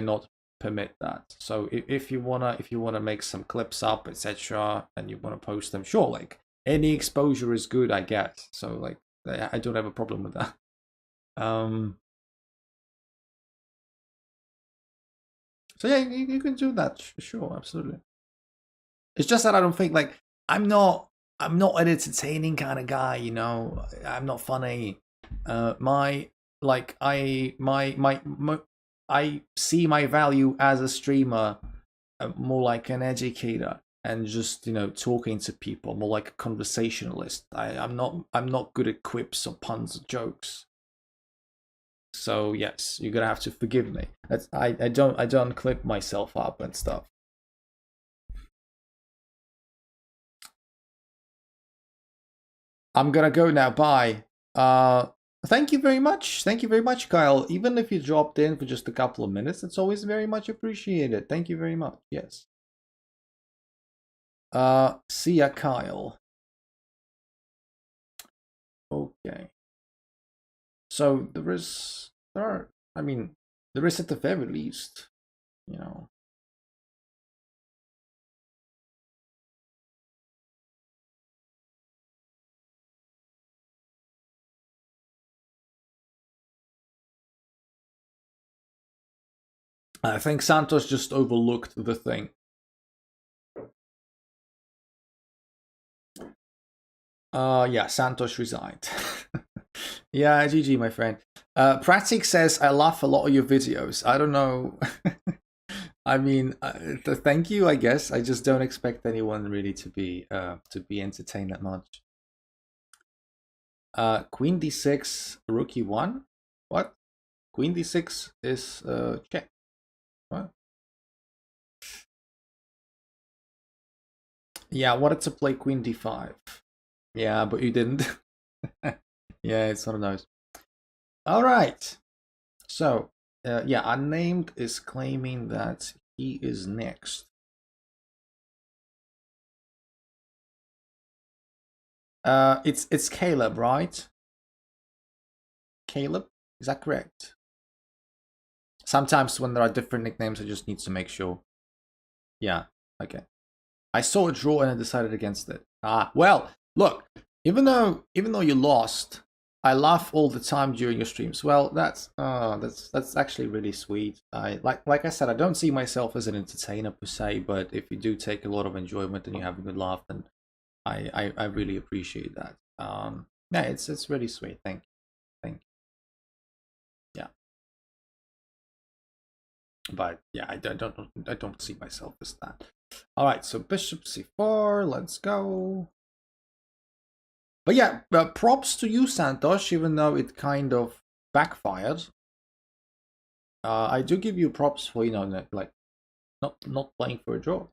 not permit that? So if you wanna make some clips up, etc., and you wanna post them, sure. Like, any exposure is good, I guess. So like, I don't have a problem with that. So yeah, you can do that, sure, absolutely. It's just that I don't think, like, I'm not an entertaining kind of guy, you know. I'm not funny. I see my value as a streamer more like an educator and just, you know, talking to people, more like a conversationalist. I'm not good at quips or puns or jokes. So yes, you're gonna have to forgive me. I don't clip myself up and stuff. I'm gonna go now. Bye. Thank you very much. Thank you very much, Kyle. Even if you dropped in for just a couple of minutes, it's always very much appreciated. Thank you very much. Yes. See ya, Kyle. Okay. So there is at the very least, you know. I think Santos just overlooked the thing. Yeah, Santos resigned. Yeah, GG, my friend. Pratik says, I laugh a lot of your videos. I don't know. I mean, thank you, I guess. I just don't expect anyone really to be entertained that much. Queen d6, rookie 1? What? Queen d6 is check. What? Yeah, I wanted to play Queen d5. Yeah, but you didn't. Yeah, it's one of those. All right. So, yeah, Unnamed is claiming that he is next. It's Caleb, right? Caleb, is that correct? Sometimes when there are different nicknames, I just need to make sure. Yeah, okay. I saw a draw and I decided against it. Ah, well, look, even though you lost, I laugh all the time during your streams. Well, that's actually really sweet. I like I said, I don't see myself as an entertainer per se, but if you do take a lot of enjoyment and you have a good laugh, then I really appreciate that. Yeah, it's really sweet. Thank you. Yeah. But yeah, I don't see myself as that. All right, so bishop c4, let's go. But yeah, props to you, Santosh, even though it kind of backfired. I do give you props for, you know, like not playing for a draw.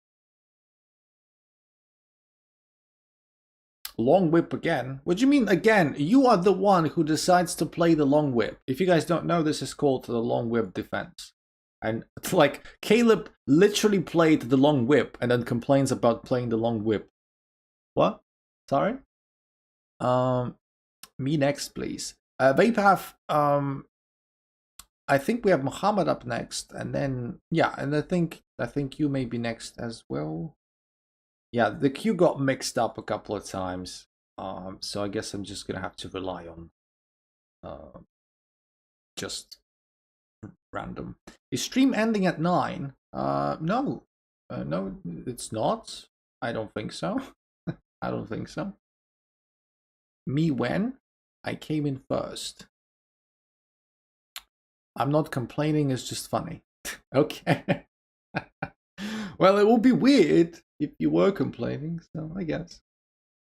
Long whip again? What do you mean again? You are the one who decides to play the long whip. If you guys don't know, this is called the long whip defense. And it's like Caleb literally played the long whip and then complains about playing the long whip. What? Sorry? Me next, please. They have I think we have Muhammad up next, and then yeah, and I think you may be next as well. Yeah, the queue got mixed up a couple of times. So I guess I'm just gonna have to rely on just random. Is stream ending at 9? No. No, it's not. I don't think so. I don't think so. Me when? I came in first. I'm not complaining, it's just funny. Okay. Well, it would be weird if you were complaining, so I guess.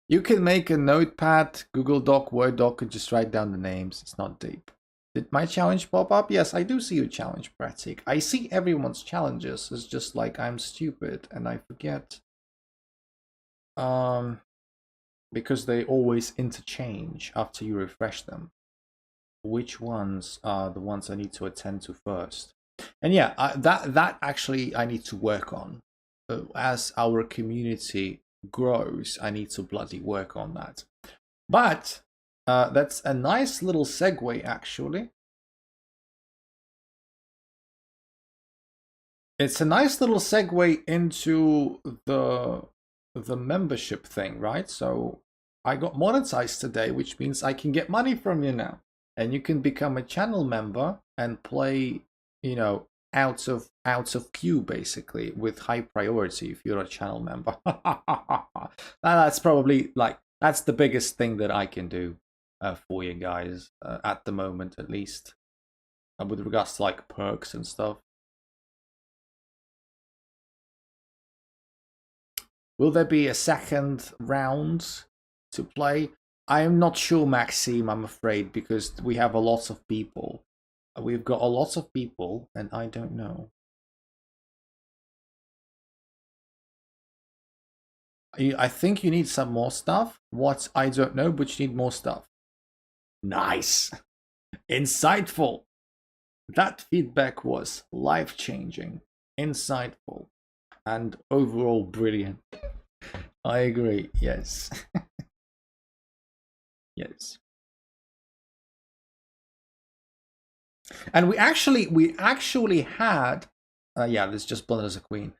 You can make a notepad, Google Doc, Word doc, and just write down the names. It's not deep. Did my challenge pop up? Yes, I do see your challenge, Pratik. I see everyone's challenges. It's just like I'm stupid and I forget. Because they always interchange after you refresh them. Which ones are the ones I need to attend to first? And yeah, that actually I need to work on. As our community grows, I need to bloody work on that. But that's a nice little segue, actually. It's a nice little segue into the membership thing, right? So I got monetized today, which means I can get money from you now. And you can become a channel member and play, you know, out of queue basically with high priority if you're a channel member. That's probably like that's the biggest thing that I can do for you guys at the moment, at least with regards to like perks and stuff. Will there be a second round to play? I am not sure, Maxime, I'm afraid, because we have a lot of people. We've got a lot of people, and I don't know. I think you need some more stuff. What? I don't know, but you need more stuff. Nice. Insightful. That feedback was life-changing, insightful, and overall brilliant. I agree. Yes. Yes. And we actually had yeah, this just blundered as a queen.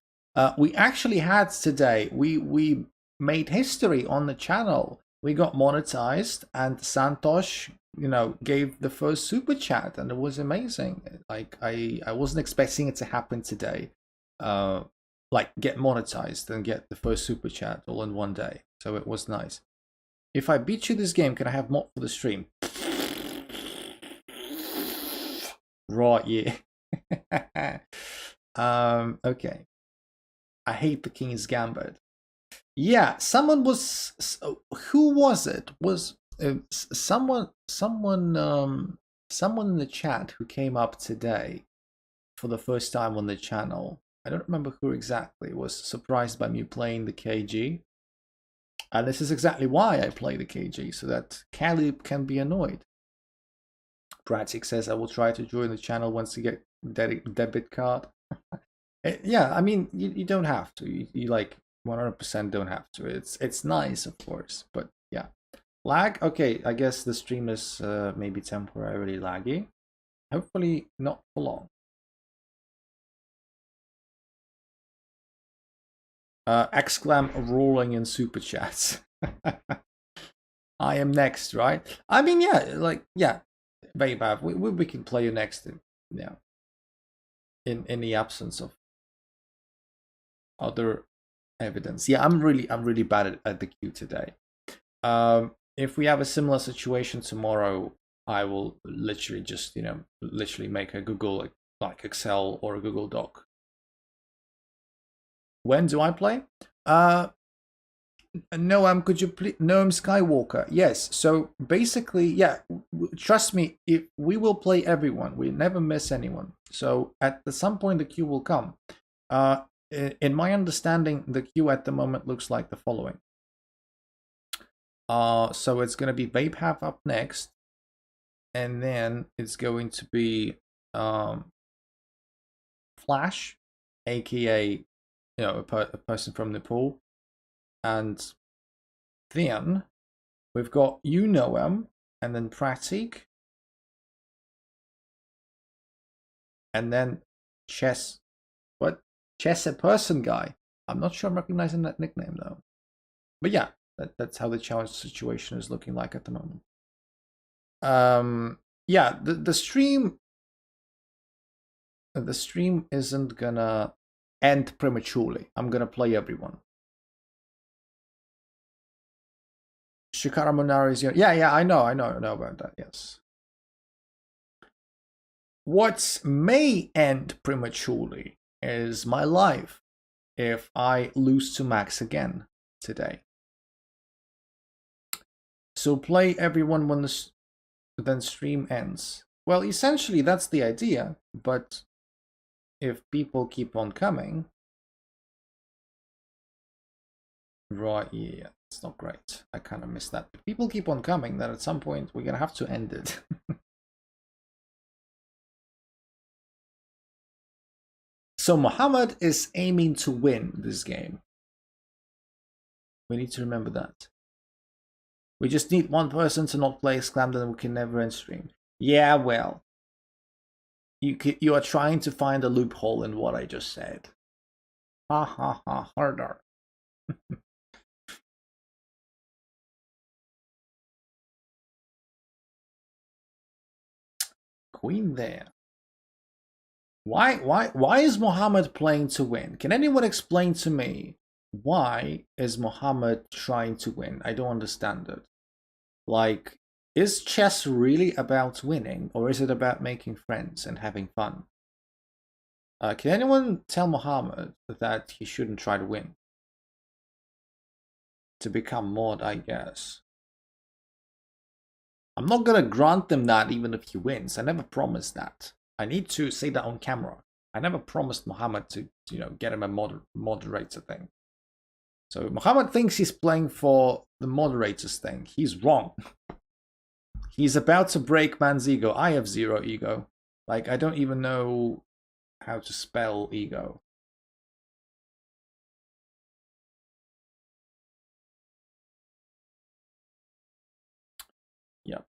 We actually had today, we made history on the channel. We got monetized, and Santosh, gave the first super chat, and it was amazing. Like I wasn't expecting it to happen today. Like get monetized and get the first super chat all in one day. So it was nice. If I beat you this game, can I have mod for the stream? Right, yeah. Okay. I hate the King's Gambit. Yeah, someone was. Who was it? Was someone in the chat who came up today for the first time on the channel? I don't remember who exactly. Was surprised by me playing the KG, and this is exactly why I play the KG, so that Caleb can be annoyed. Pratik says, I will try to join the channel once you get debit card. Yeah, I mean, you don't have to. You like 100% don't have to. It's nice, of course, but yeah. Lag? Okay, I guess the stream is maybe temporarily laggy. Hopefully not for long. Exclam rolling in super chats. I am next, right? I mean, yeah, like, yeah, Babe, we can play you next. Yeah. In the absence of other evidence. Yeah, I'm really bad at the queue today. If we have a similar situation tomorrow, I will literally just literally make a Google like Excel or a Google Doc. When do I play? Noam, could you please? Noam Skywalker. Yes. So basically, yeah. Trust me, if we will play everyone, we never miss anyone. So at some point, the queue will come. In my understanding, the queue at the moment looks like the following. So it's going to be Babe Half up next, and then it's going to be Flash, aka a person from Nepal, and then we've got Noam, and then Pratik, and then Chess. What? Chess a person guy. I'm not sure I'm recognizing that nickname though. But yeah, that's how the challenge situation is looking like at the moment. Yeah, the stream isn't gonna end prematurely. I'm gonna play everyone. Shikara Munari is yeah, I know about that, yes. What may end prematurely is my life if I lose to Max again today. So play everyone when then stream ends. Well, essentially that's the idea, but if people keep on coming, right? Yeah, it's not great. I kind of missed that. If people keep on coming, then at some point we're gonna have to end it. So Muhammad is aiming to win this game. We need to remember that. We just need one person to not play Exclam, then we can never end stream. Yeah, well, you are trying to find a loophole in what I just said. Ha ha ha, harder. Queen there. Why is Muhammad playing to win? Can anyone explain to me why is Muhammad trying to win? I don't understand it. Like, is chess really about winning, or is it about making friends and having fun? Can anyone tell Muhammad that he shouldn't try to win? To become mod, I guess. I'm not gonna grant them that even if he wins. I never promised that. I need to say that on camera. I never promised Muhammad to get him a moderator thing. So Muhammad thinks he's playing for the moderators thing. He's wrong. He's about to break man's ego. I have 0 ego. Like, I don't even know how to spell ego. Yep.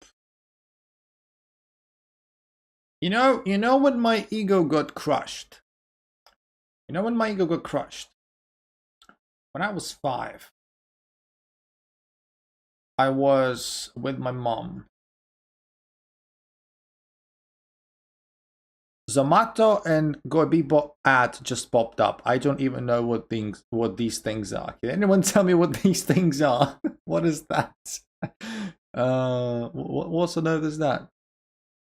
You know when my ego got crushed? You know when my ego got crushed? When I was 5. I was with my mom. Zomato and Goibibo ad just popped up. I don't even know what these things are. Can anyone tell me what these things are? What is that? What on earth is that?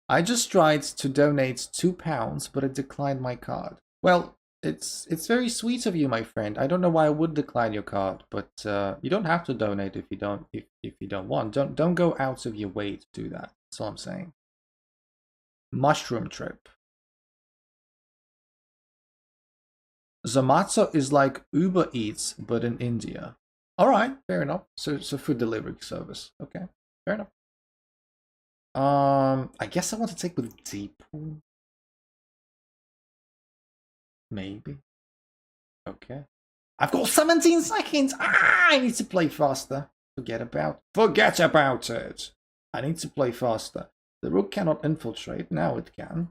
I just tried to donate £2, but it declined my card. Well, it's very sweet of you, my friend. I don't know why I would decline your card, but you don't have to donate if you don't want. Don't go out of your way to do that. That's all I'm saying. Mushroom trip. Zomato is like Uber Eats, but in India. All right, fair enough. So food delivery service. Okay, fair enough. I guess I want to take with Deepool. Maybe. Okay. I've got 17 seconds. I need to play faster. Forget about it. I need to play faster. The rook cannot infiltrate. Now it can.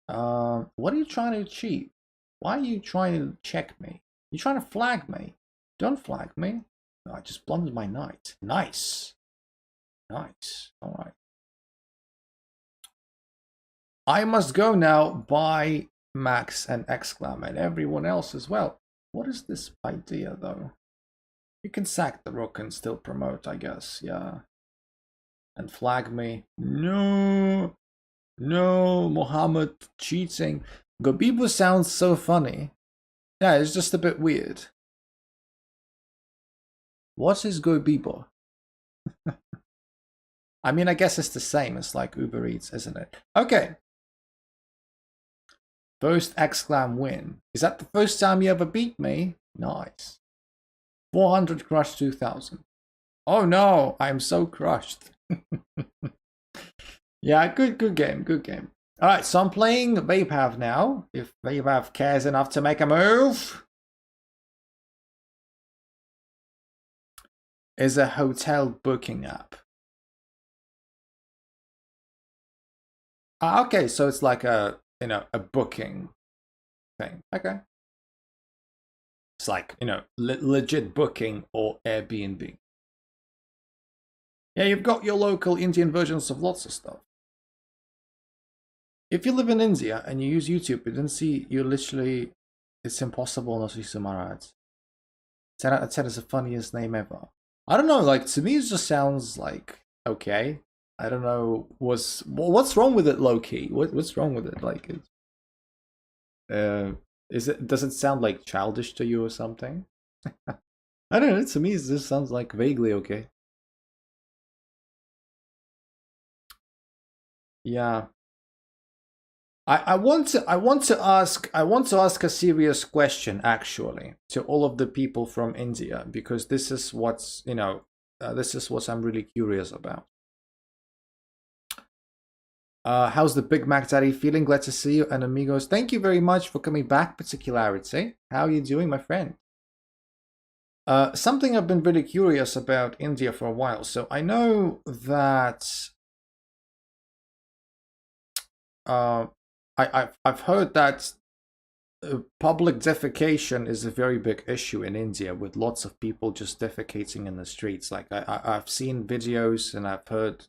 What are you trying to achieve? Why are you trying to check me? You're trying to flag me. Don't flag me. No, I just blundered my knight. Nice. Nice. All right. I must go now by Max and Exclam and everyone else as well. What is this idea, though? You can sack the rook and still promote, I guess. Yeah. And flag me. No. No, Mohammed cheating. Gobibo sounds so funny. Yeah, it's just a bit weird. What is Gobibo? I mean, I guess it's the same. It's like Uber Eats, isn't it? Okay. First Exclam win. Is that the first time you ever beat me? Nice. 400 crushed 2000. Oh no, I'm so crushed. Yeah, good game, good game. Alright, so I'm playing Vapehav now. If Vapehav cares enough to make a move. Is a hotel booking app. Okay, so it's like a booking thing. Okay. It's like, legit booking or Airbnb. Yeah, you've got your local Indian versions of lots of stuff. If you live in India and you use YouTube, it's impossible not to see Samara ads. 10 out of 10 is the funniest name ever. I don't know, like, to me it just sounds like, okay. I don't know, what's wrong with it, low-key? What's wrong with it? Like, does it sound like childish to you or something? I don't know, to me it just sounds like vaguely okay. Yeah. I want to ask a serious question actually to all of the people from India, because this is what I'm really curious about. How's the Big Mac Daddy feeling? Glad to see you, and amigos, thank you very much for coming back. Particularity, how are you doing, my friend? Something I've been really curious about India for a while. So I know that I've heard that public defecation is a very big issue in India, with lots of people just defecating in the streets. Like I've seen videos and I've heard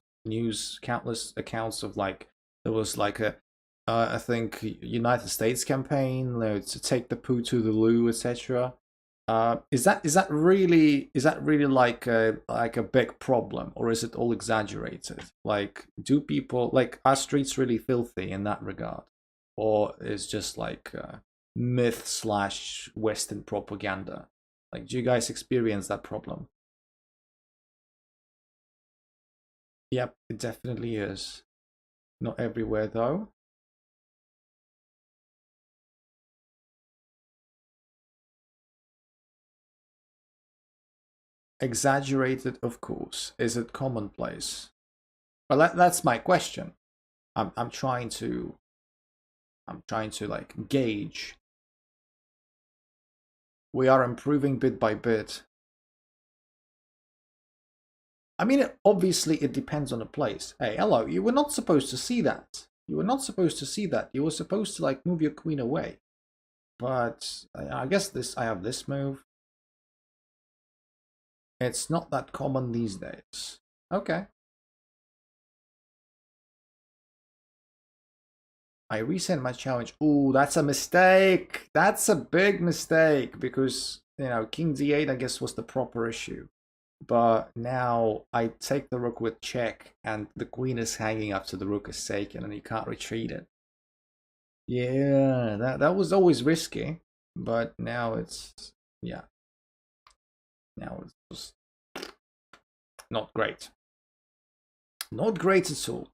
countless accounts of, like, there was like a I think United States campaign, to take the poo to the loo, etc. Is that really like a big problem, or is it all exaggerated? Like, do people, like, are streets really filthy in that regard, or is just like myth / Western propaganda? Like, do you guys experience that problem? Yep, it definitely is. Not everywhere though. Exaggerated, of course. Is it commonplace? Well, that's my question. I'm trying to like gauge. We are improving bit by bit. I mean, obviously it depends on the place. Hey, hello, you were not supposed to see that. You were not supposed to see that. You were supposed to like move your queen away. But I guess I have this move. It's not that common these days. Okay. I resent my challenge. Ooh, that's a mistake. That's a big mistake because, you know, King D8 I guess was the proper issue. But now I take the rook with check and the queen is hanging up to the rook is taken and you can't retreat it. Yeah, that was always risky, but now it's, yeah. Now it's just not great. Not great at all.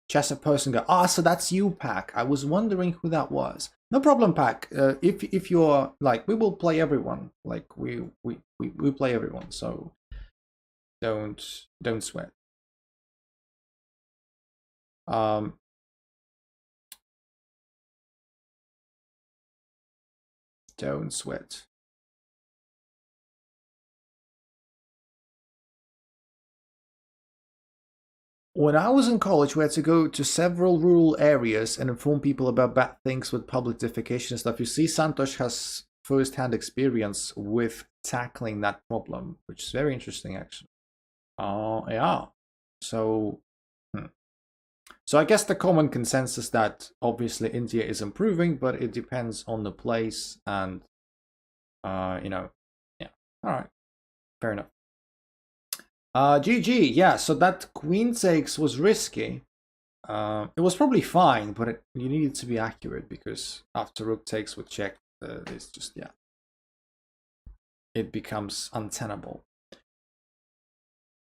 Chester person go, so that's you, Pack. I was wondering who that was. No problem, Pack. If you're like, we will play everyone. Like we play everyone, so don't sweat. Don't sweat. When I was in college, we had to go to several rural areas and inform people about bad things with public defecation and stuff. You see, Santosh has first-hand experience with tackling that problem, which is very interesting, actually. Oh, yeah. So, so I guess the common consensus that obviously India is improving, but it depends on the place and, you know, yeah. All right, fair enough. GG, yeah, so that queen takes was risky. It was probably fine, but you needed to be accurate because after rook takes with check, it's just, yeah. It becomes untenable.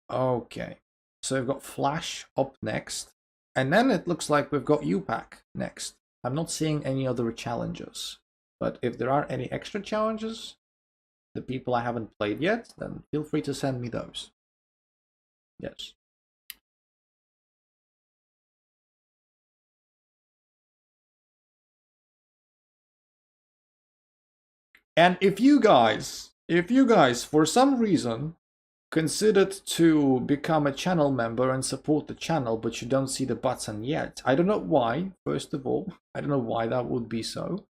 Okay, so we've got Flash up next. And then it looks like we've got UPAC next. I'm not seeing any other challenges. But if there are any extra challenges, the people I haven't played yet, then feel free to send me those. Yes. And if you guys, for some reason, considered to become a channel member and support the channel, but you don't see the button yet, I don't know why, first of all. I don't know why that would be so.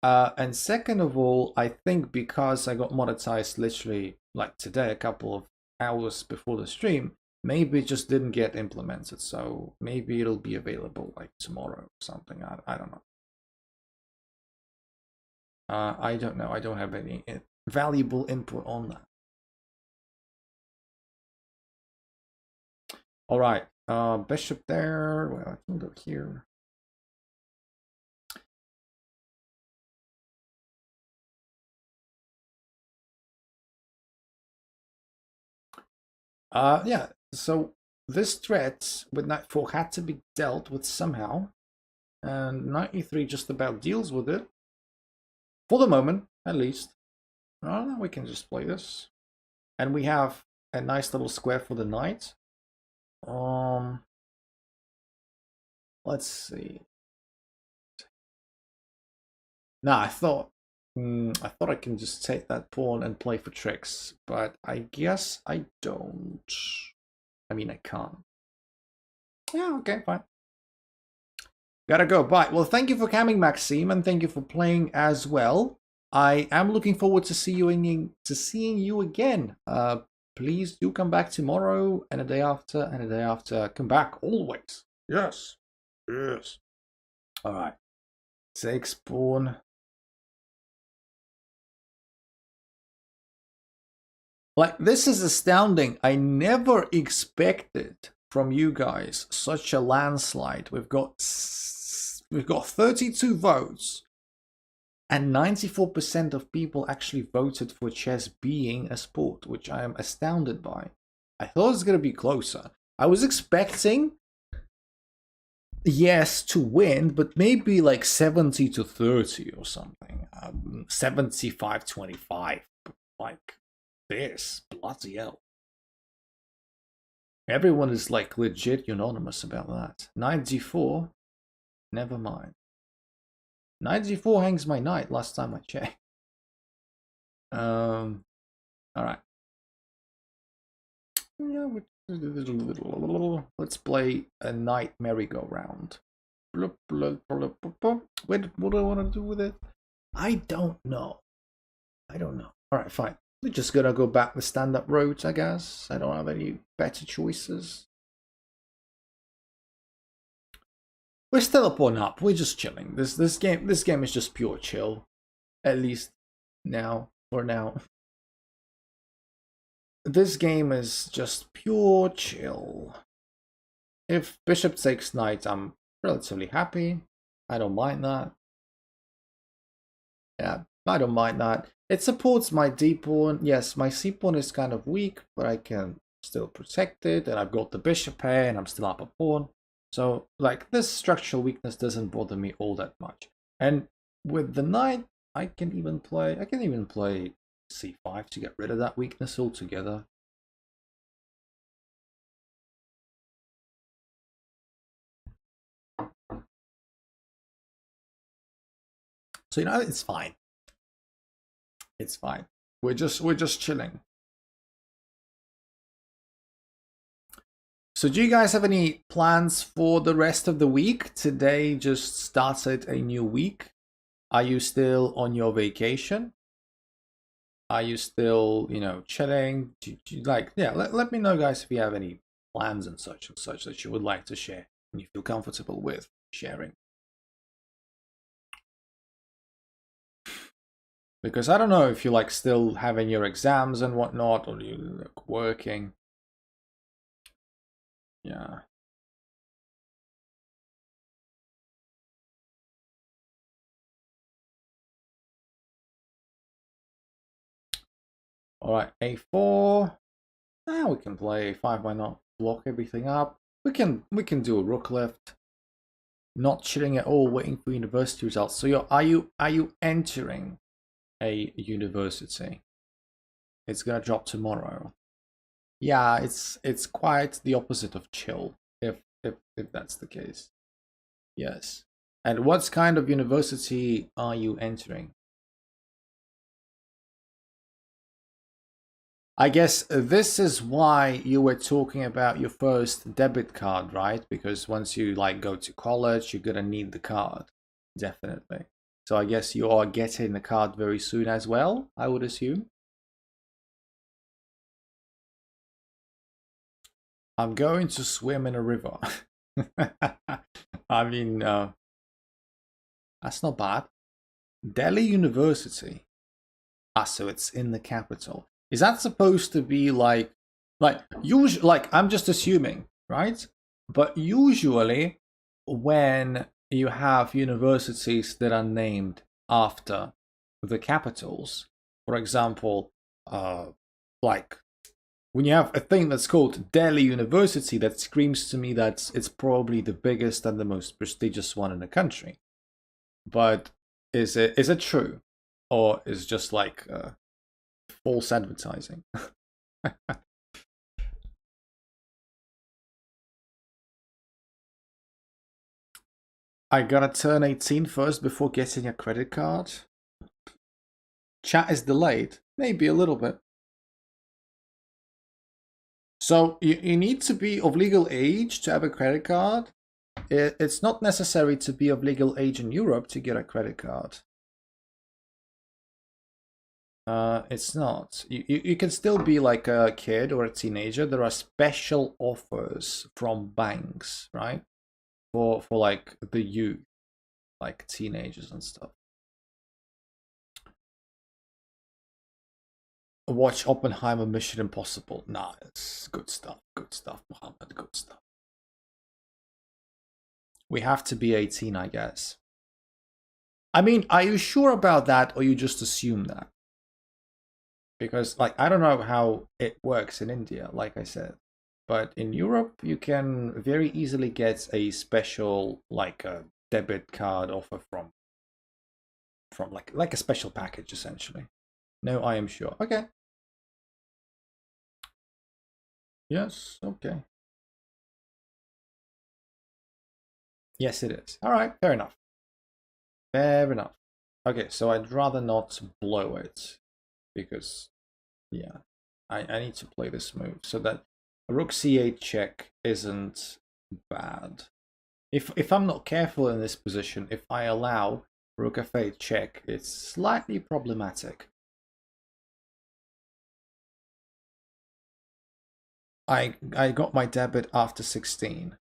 And second of all, I think because I got monetized literally like today, a couple of hours before the stream, maybe it just didn't get implemented. So maybe it'll be available like tomorrow or something. I don't know. I don't know. I don't have any valuable input on that. All right. Bishop there. Well, I can go here. Yeah, so this threat with knight 4 had to be dealt with somehow, and knight e3 just about deals with it. For the moment, at least. We can just play this. And we have a nice little square for the knight. Let's see. Nah, I thought I can just take that pawn and play for tricks, but I guess I don't. I mean, I can't. Yeah, okay, fine. Gotta go. Bye. Well, thank you for coming, Maxime, and thank you for playing as well. I am looking forward to seeing you again. Please do come back tomorrow and a day after and a day after. Come back always. Yes. Yes. All right. Takes pawn. Like, this is astounding. I never expected from you guys such a landslide. We've got 32 votes and 94% of people actually voted for chess being a sport, which I am astounded by. I thought it was going to be closer. I was expecting yes to win, but maybe like 70-30 or something. 75-25. Like this, bloody hell. Everyone is like legit unanimous about that. 94, never mind. 94 hangs my knight last time I checked. All right. Yeah, let's play a knight merry-go-round. What do I want to do with it? I don't know. All right, fine. We're just gonna go back the stand-up route, I guess. I don't have any better choices. We're still up on up. We're just chilling. This game is just pure chill. At least now, for now. This game is just pure chill. If bishop takes knight, I'm relatively happy. I don't mind that. Yeah, I don't mind that. It supports my d pawn. Yes, my c pawn is kind of weak, but I can still protect it. And I've got the bishop here, and I'm still up a pawn. So, like, this structural weakness doesn't bother me all that much. And with the knight, I can even play c5 to get rid of that weakness altogether. So, you know, it's fine. It's fine. We're just chilling. So do you guys have any plans for the rest of the week? Today just started a new week. Are you still on your vacation? Are you still, you know, chilling? Let me know, guys, if you have any plans and such that you would like to share and you feel comfortable with sharing. Because I don't know if you like still having your exams and whatnot, or you like working. Yeah. All right, a4. Now we can play a5. Why not block everything up? We can do a rook left. Not chilling at all, waiting for university results. So are you entering a university? It's gonna drop tomorrow. Yeah, it's quite the opposite of chill, if that's the case. Yes. And what kind of university are you entering? I guess this is why you were talking about your first debit card, right? Because once you like go to college, you're gonna need the card, definitely. So I guess you are getting the card very soon as well, I would assume. I'm going to swim in a river. I mean, that's not bad. Delhi University. Ah, so it's in the capital. Is that supposed to be like usually, like, I'm just assuming, right? But usually when you have universities that are named after the capitals, for example, like when you have a thing that's called Delhi University, that screams to me that it's probably the biggest and the most prestigious one in the country. But is it true, or is it just like false advertising? I gotta turn 18 first before getting a credit card. Chat is delayed, maybe a little bit. So you need to be of legal age to have a credit card. It's not necessary to be of legal age in Europe to get a credit card. It's not. You can still be like a kid or a teenager. There are special offers from banks, right? For like the youth, like teenagers and stuff. Watch Oppenheimer, Mission Impossible. Nah, it's good stuff. Good stuff, Muhammad. Good stuff. We have to be 18, I guess. I mean, are you sure about that, or you just assume that? Because, like, I don't know how it works in India, like I said. But in Europe, you can very easily get a special, like a debit card offer from like a special package essentially. No, I am sure. Okay. Yes. Okay. Yes, it is. All right. Fair enough. Fair enough. Okay, so I'd rather not blow it because, yeah, I need to play this move so that rook c8 check isn't bad. If I'm not careful in this position, if I allow rook f8 check, it's slightly problematic. I got my debit after 16.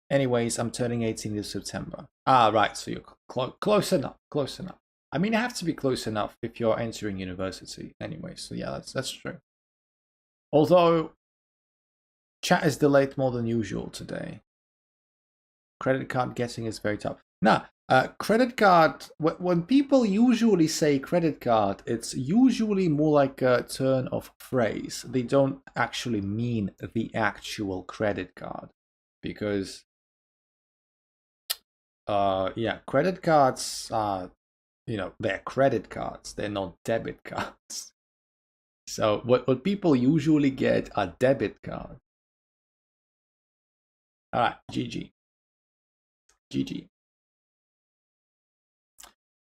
Anyways, I'm turning 18 this September. Ah, right, so you're close enough, close enough. I mean, you have to be close enough if you're entering university anyway, so yeah, that's true. Although, chat is delayed more than usual today. Credit card getting is very tough. Now, credit card, when people usually say credit card, it's usually more like a turn of phrase. They don't actually mean the actual credit card. Because, yeah, credit cards are, they're credit cards. They're not debit cards. So what people usually get are debit cards. All right, GG. GG.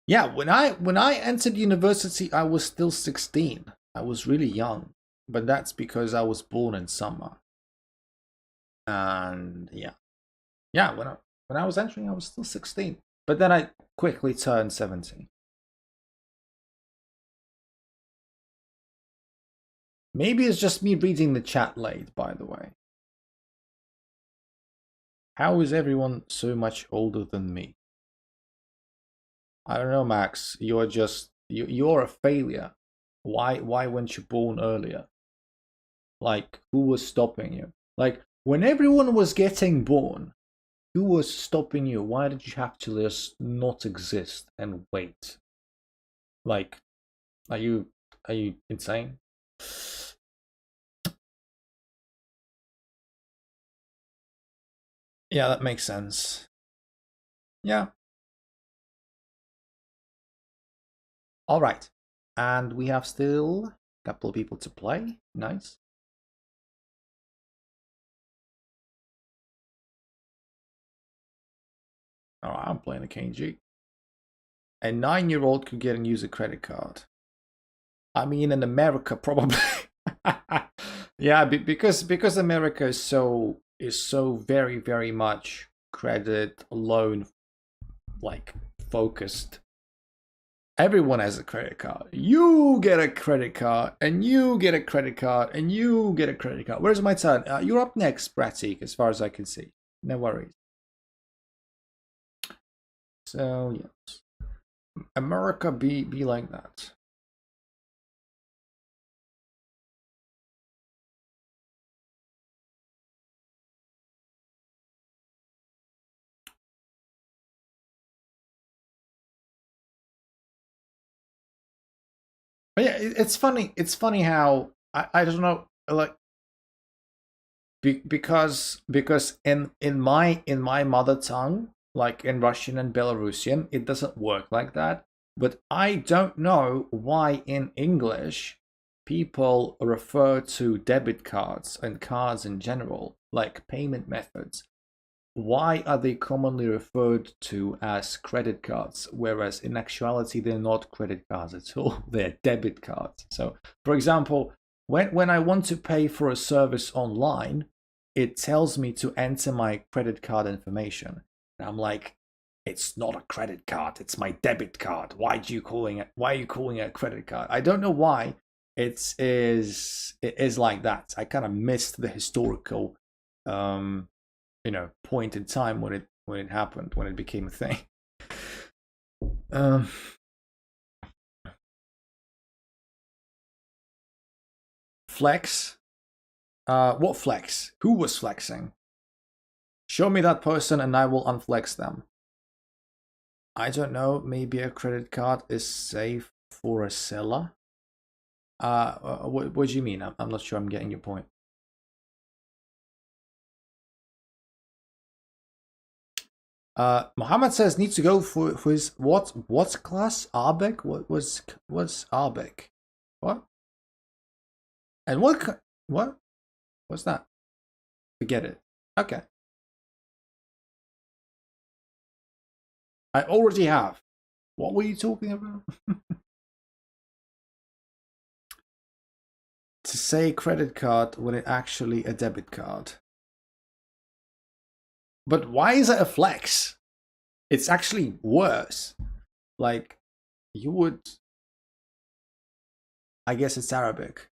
Yeah, when I entered university, I was still 16. I was really young, but that's because I was born in summer. And yeah, when I was entering, I was still 16. But then I quickly turned 17. Maybe it's just me reading the chat late, by the way. How is everyone so much older than me? I don't know, Max. You're a failure. Why weren't you born earlier? Like, who was stopping you? Like, when everyone was getting born, who was stopping you? Why did you have to just not exist and wait? Like, are you insane? Yeah, that makes sense. Yeah. All right. And we have still a couple of people to play. Nice. All right, I'm playing a King G. A 9-year-old could get and use a credit card. I mean, in America, probably. Yeah, because America is so very, very much credit loan like focused. Everyone has a credit card. You get a credit card, and you get a credit card, and you get a credit card. Where's my turn? You're up next, Bratik, as far as I can see. No worries. So yes, America be like that. But yeah, it's funny. It's funny how I don't know, like because in my mother tongue, like in Russian and Belarusian, it doesn't work like that. But I don't know why in English people refer to debit cards and cards in general, like payment methods. Why are they commonly referred to as credit cards, whereas in actuality they're not credit cards at all, they're debit cards? So, for example, when I want to pay for a service online, it tells me to enter my credit card information. And I'm like, it's not a credit card, it's my debit card. Why are you calling it a credit card? I don't know why it is like that. I kind of missed the historical point in time when it happened, when it became a thing. Flex? What flex? Who was flexing? Show me that person and I will unflex them. I don't know, maybe a credit card is safe for a seller? What do you mean? I'm not sure I'm getting your point. Mohammed says needs to go for his what's class? Arbeck? What's Arbeck? What? And what? What's that? Forget it. Okay. I already have. What were you talking about? To say credit card when it actually a debit card. But why is it a flex? It's actually worse. Like, you would... I guess it's Arabic.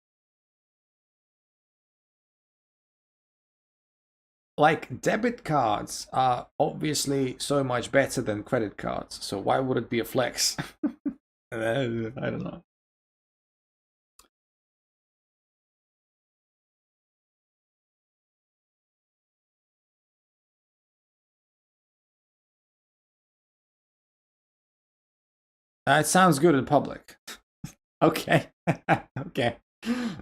Like, debit cards are obviously so much better than credit cards. So why would it be a flex? I don't know. It sounds good in public. Okay. Okay.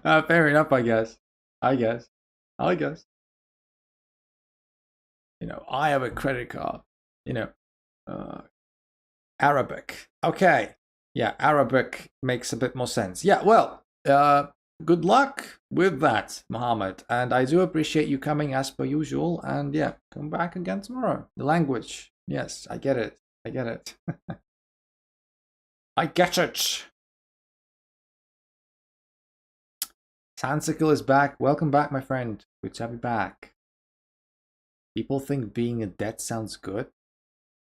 Fair enough, I guess. I guess. You know, I have a credit card. You know, Arabic. Okay. Yeah, Arabic makes a bit more sense. Yeah, well, good luck with that, Mohammed. And I do appreciate you coming as per usual. And yeah, come back again tomorrow. The language. Yes, I get it. I get it. I get it. Sansicle is back. Welcome back, my friend. Good to have you back. People think being in debt sounds good.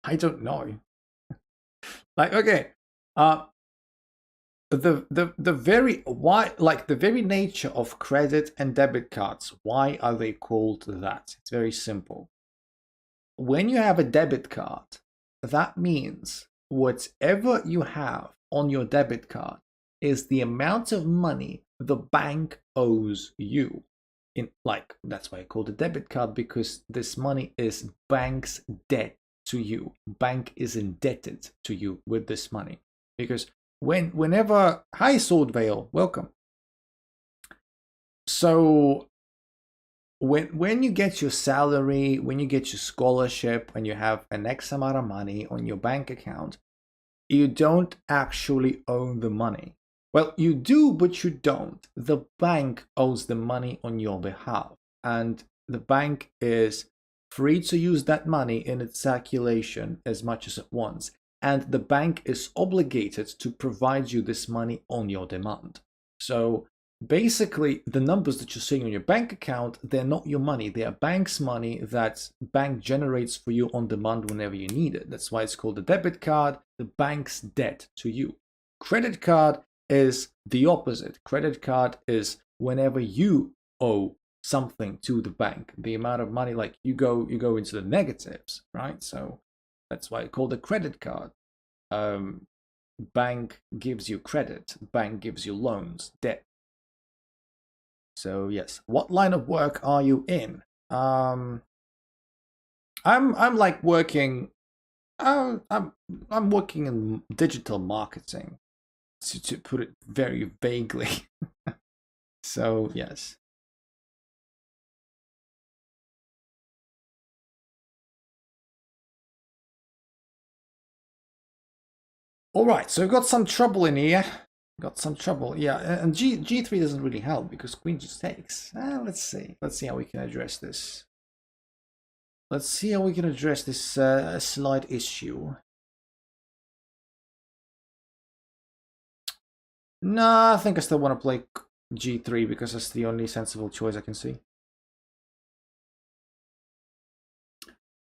I don't know. Like, okay, the very why, like the very nature of credit and debit cards, why are they called that? It's very simple. When you have a debit card, that means whatever you have on your debit card is the amount of money the bank owes you. In like, that's why I call it a debit card, because this money is bank's debt to you. Bank is indebted to you with this money. Because whenever, hi Swordvale, welcome. So when you get your salary, when you get your scholarship, when you have an X amount of money on your bank account, you don't actually own the money. Well, you do, but you don't. The bank owes the money on your behalf, and the bank is free to use that money in its circulation as much as it wants, and the bank is obligated to provide you this money on your demand. So basically, the numbers that you're seeing on your bank account, they're not your money. They are bank's money that bank generates for you on demand whenever you need it. That's why it's called a debit card, the bank's debt to you. Credit card is the opposite. Credit card is whenever you owe something to the bank, the amount of money, like you go into the negatives, right? So that's why it's called a credit card. Bank gives you credit, bank gives you loans, debt. So yes, what line of work are you in? I'm like working. I'm working in digital marketing, to put it very vaguely. So yes. All right, so we've got some trouble in here. Got some trouble, yeah. And G3 doesn't really help because Queen just takes. Let's see how we can address this. Let's see how we can address this slight issue. Nah, I think I still want to play G3 because that's the only sensible choice I can see.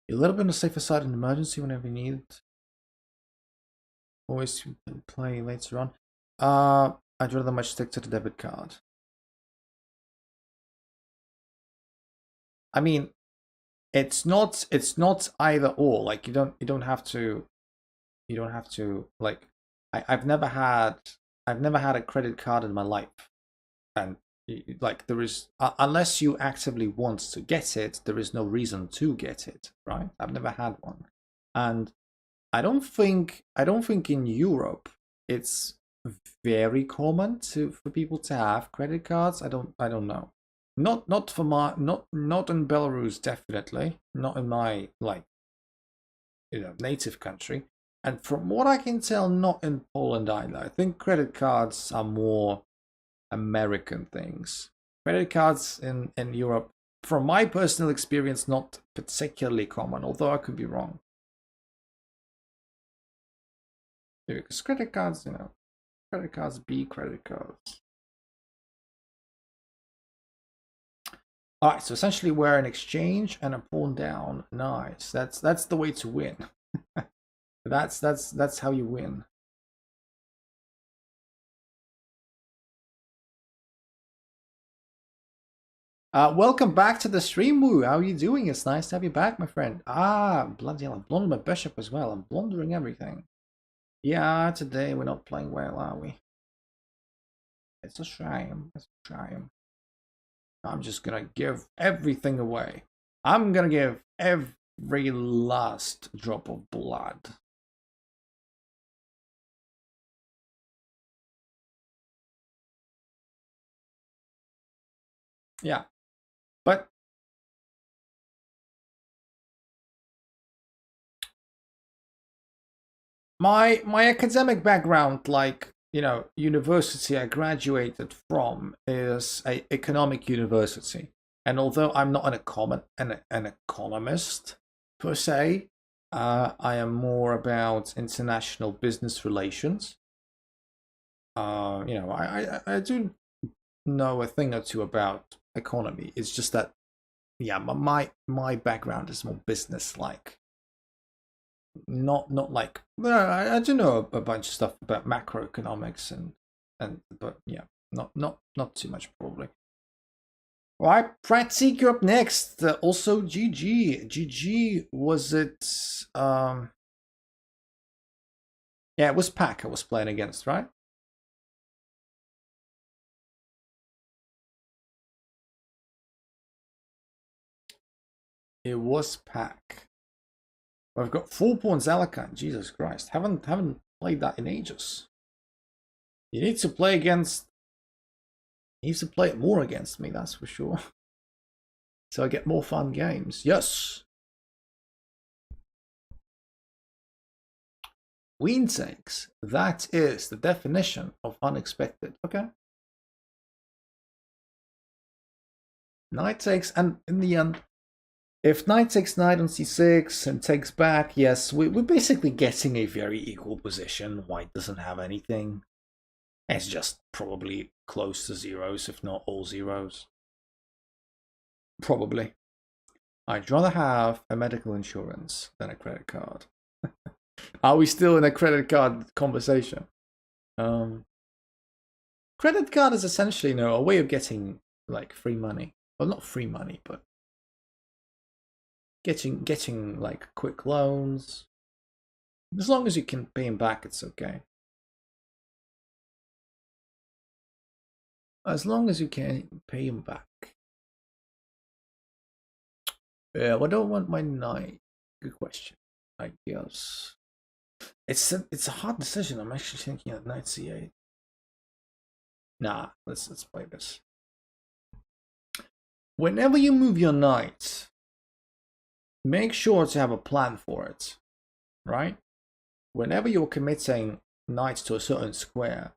A little bit on the safer side in emergency whenever you need it. Always play later on. I'd rather much stick to the debit card. I mean, it's not either or. Like you don't have to like I've never had a credit card in my life, and like there is unless you actively want to get it, there is no reason to get it, right? I've never had one, and I don't think in Europe it's very common for people to have credit cards. I don't know. Not for my not in Belarus, definitely not in my like native country. And from what I can tell, not in Poland either. I think credit cards are more American things. Credit cards in Europe, from my personal experience, not particularly common, although I could be wrong. Because credit cards, credit cards be credit cards. All right, so essentially we're an exchange and a pawn down. Nice. That's the way to win. That's how you win. Welcome back to the stream, Woo. How are you doing? It's nice to have you back, my friend. Bloody hell, I blundered my bishop as well. I'm blundering everything. Yeah, today we're not playing well, are we? It's a shame. It's a shame. I'm just gonna give everything away. I'm gonna give every last drop of blood. Yeah, but my academic background, like university I graduated from is a economic university, and although I'm not an economist per se, I am more about international business relations. I do know a thing or two about economy. It's just that, yeah, my background is more business like. Not like I do know a bunch of stuff about macroeconomics but yeah, not too much probably. All right, Pratik, you're up next. Also, GG. Was it? Yeah, it was Pack I was playing against, right? It was Pack. I've got 4 pawns Alakan. Jesus Christ, haven't played that in ages. You need to play against. He needs to play it more against me, that's for sure. So I get more fun games. Yes. Queen takes. That is the definition of unexpected. Okay. Knight takes, and in the end, if knight takes knight on c6 and takes back, yes, we're basically getting a very equal position. White doesn't have anything. It's just probably close to zeros, if not all zeros. Probably. I'd rather have a medical insurance than a credit card. Are we still in a credit card conversation? Credit card is essentially, a way of getting like free money. Well, not free money, but getting like quick loans. As long as you can pay them back, it's okay. As long as you can pay them back. Yeah, I don't want my knight. Good question. I guess it's a hard decision. I'm actually thinking of knight c8. Nah, let's play this. Whenever you move your knight, make sure to have a plan for it, right? Whenever you're committing knights to a certain square,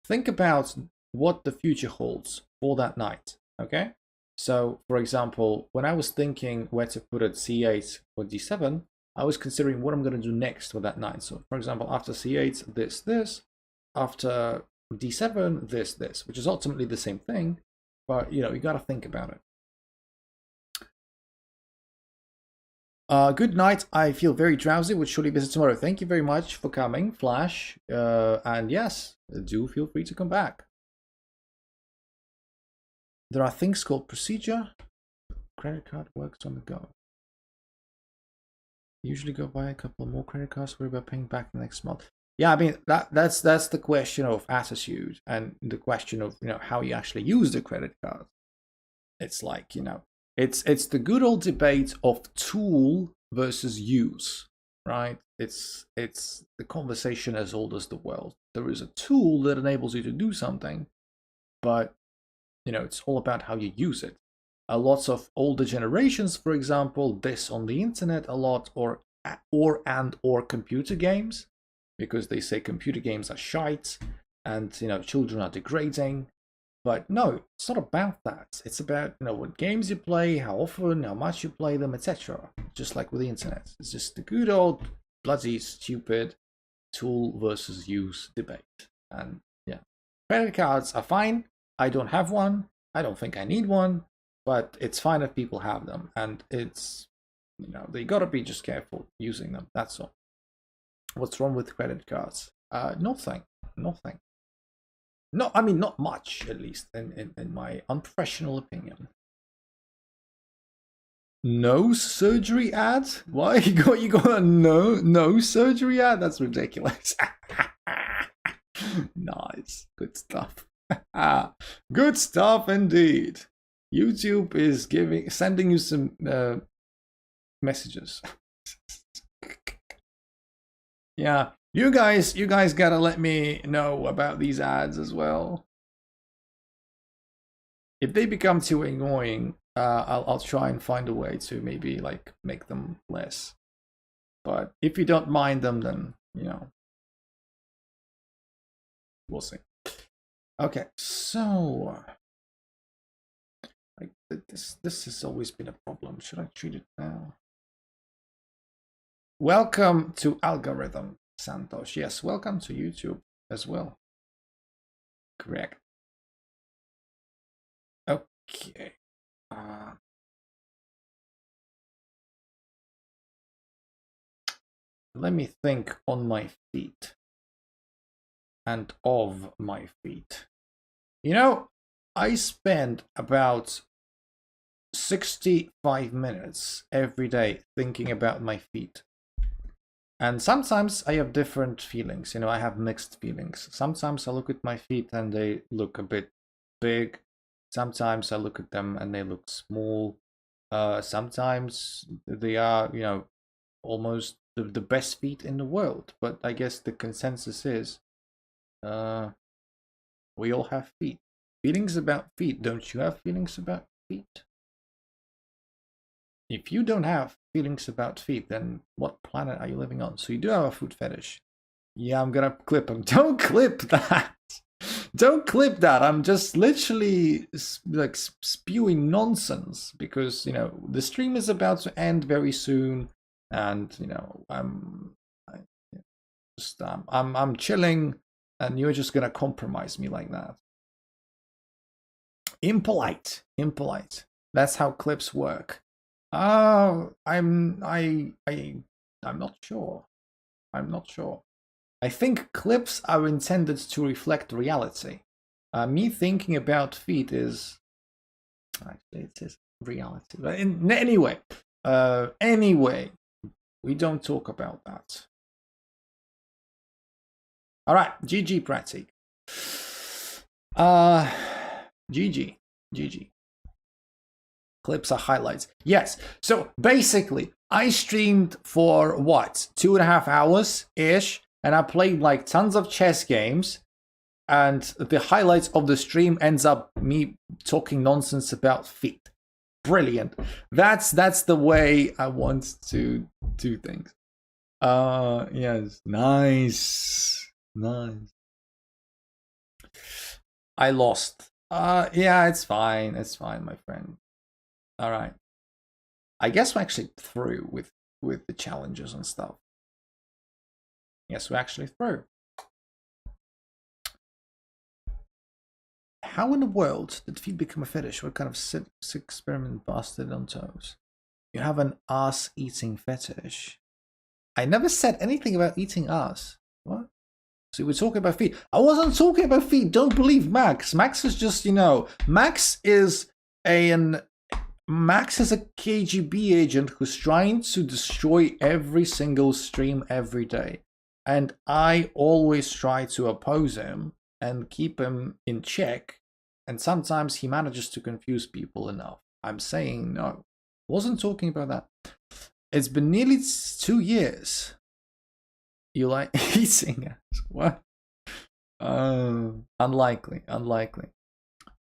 think about what the future holds for that knight, okay? So, for example, when I was thinking where to put it c8 or d7, I was considering what I'm going to do next with that knight. So, for example, after c8, this, after d7, this, which is ultimately the same thing, but, you got to think about it. Good night. I feel very drowsy. Would surely visit tomorrow. Thank you very much for coming, Flash. And yes, do feel free to come back. There are things called procedure. Credit card works on the go. Usually go buy a couple more credit cards. Worry about paying back next month. Yeah, I mean that's the question of attitude and the question of how you actually use the credit card. It's like it's the good old debate of tool versus use, right? It's the conversation as old as the world. There is a tool that enables you to do something, but it's all about how you use it. Lots of older generations, for example, diss on the internet a lot, or or computer games, because they say computer games are shite and children are degrading. But no, it's not about that. It's about what games you play, how often, how much you play them, etc. Just like with the internet, it's just the good old bloody stupid tool versus use debate. And yeah, credit cards are fine. I don't have one. I don't think I need one, but it's fine if people have them, and it's they gotta be just careful using them. That's all. What's wrong with credit cards? Nothing. No, I mean not much, at least in my unprofessional opinion. Nose surgery ad? Why you got a nose surgery ad? That's ridiculous. Nice, good stuff. Good stuff indeed. YouTube is sending you some messages. Yeah, you guys gotta let me know about these ads as well. If they become too annoying, I'll try and find a way to maybe like make them less. But if you don't mind them, then we'll see. Okay, so this has always been a problem. Should I treat it now? Welcome to Algorithm, Santosh. Yes, welcome to YouTube as well. Correct. Okay. Let me think on my feet and of my feet. I spend about 65 minutes every day thinking about my feet. And sometimes I have different feelings. I have mixed feelings. Sometimes I look at my feet and they look a bit big. Sometimes I look at them and they look small. Sometimes they are, almost the best feet in the world. But I guess the consensus is we all have feet. Feelings about feet. Don't you have feelings about feet? If you don't have feelings about feet, then what planet are you living on? So you do have a foot fetish. Yeah, I'm gonna clip them. Don't clip that. Don't clip that. I'm just literally like spewing nonsense because the stream is about to end very soon, and I'm chilling, and you're just gonna compromise me like that. Impolite. That's how clips work. I'm not sure. I think clips are intended to reflect reality. Me thinking about feet is actually it is reality. But anyway, we don't talk about that. All right, GG Pratik. GG. Clips are highlights. Yes. So basically, I streamed for what, 2.5 hours ish, and I played like tons of chess games. And the highlights of the stream ends up me talking nonsense about feet. Brilliant. That's the way I want to do things. Yes. Nice. I lost. Yeah, it's fine, my friend. All right. I guess we're actually through with the challenges and stuff. Yes, we're actually through. How in the world did feet become a fetish? What kind of sick experiment busted on toes? You have an ass-eating fetish. I never said anything about eating ass. What? So we're talking about feet. I wasn't talking about feet. Don't believe Max. Max is just, Max is a KGB agent who's trying to destroy every single stream every day. And I always try to oppose him and keep him in check. And sometimes he manages to confuse people enough. I'm saying no. Wasn't talking about that. It's been nearly 2 years. You like eating it? What? Unlikely.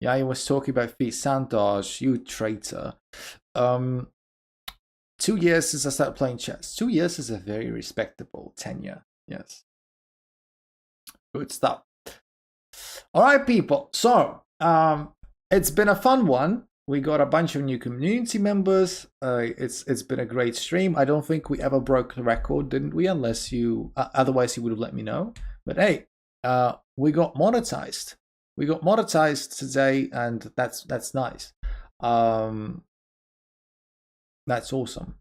Yeah, I was talking about feet. Santosh, you traitor. 2 years since I started playing chess. 2 years is a very respectable tenure. Yes. Good stuff. All right, people. So, it's been a fun one. We got a bunch of new community members. It's been a great stream. I don't think we ever broke the record, didn't we? Unless you, otherwise you would have let me know. But hey, we got monetized. We got monetized today, and that's nice. That's awesome.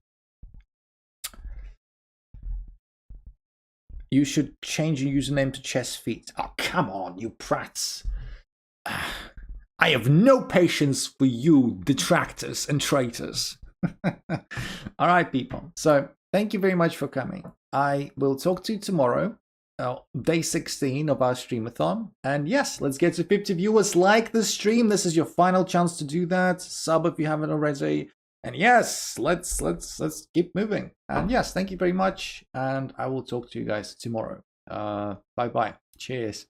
You should change your username to Chess Feet. Oh, come on, you prats. I have no patience for you detractors and traitors. All right, people. So thank you very much for coming. I will talk to you tomorrow, day 16 of our stream-a-thon. And yes, let's get to 50 viewers. Like the stream. This is your final chance to do that. Sub if you haven't already. And yes, let's keep moving. And yes, thank you very much. And I will talk to you guys tomorrow. Bye bye. Cheers.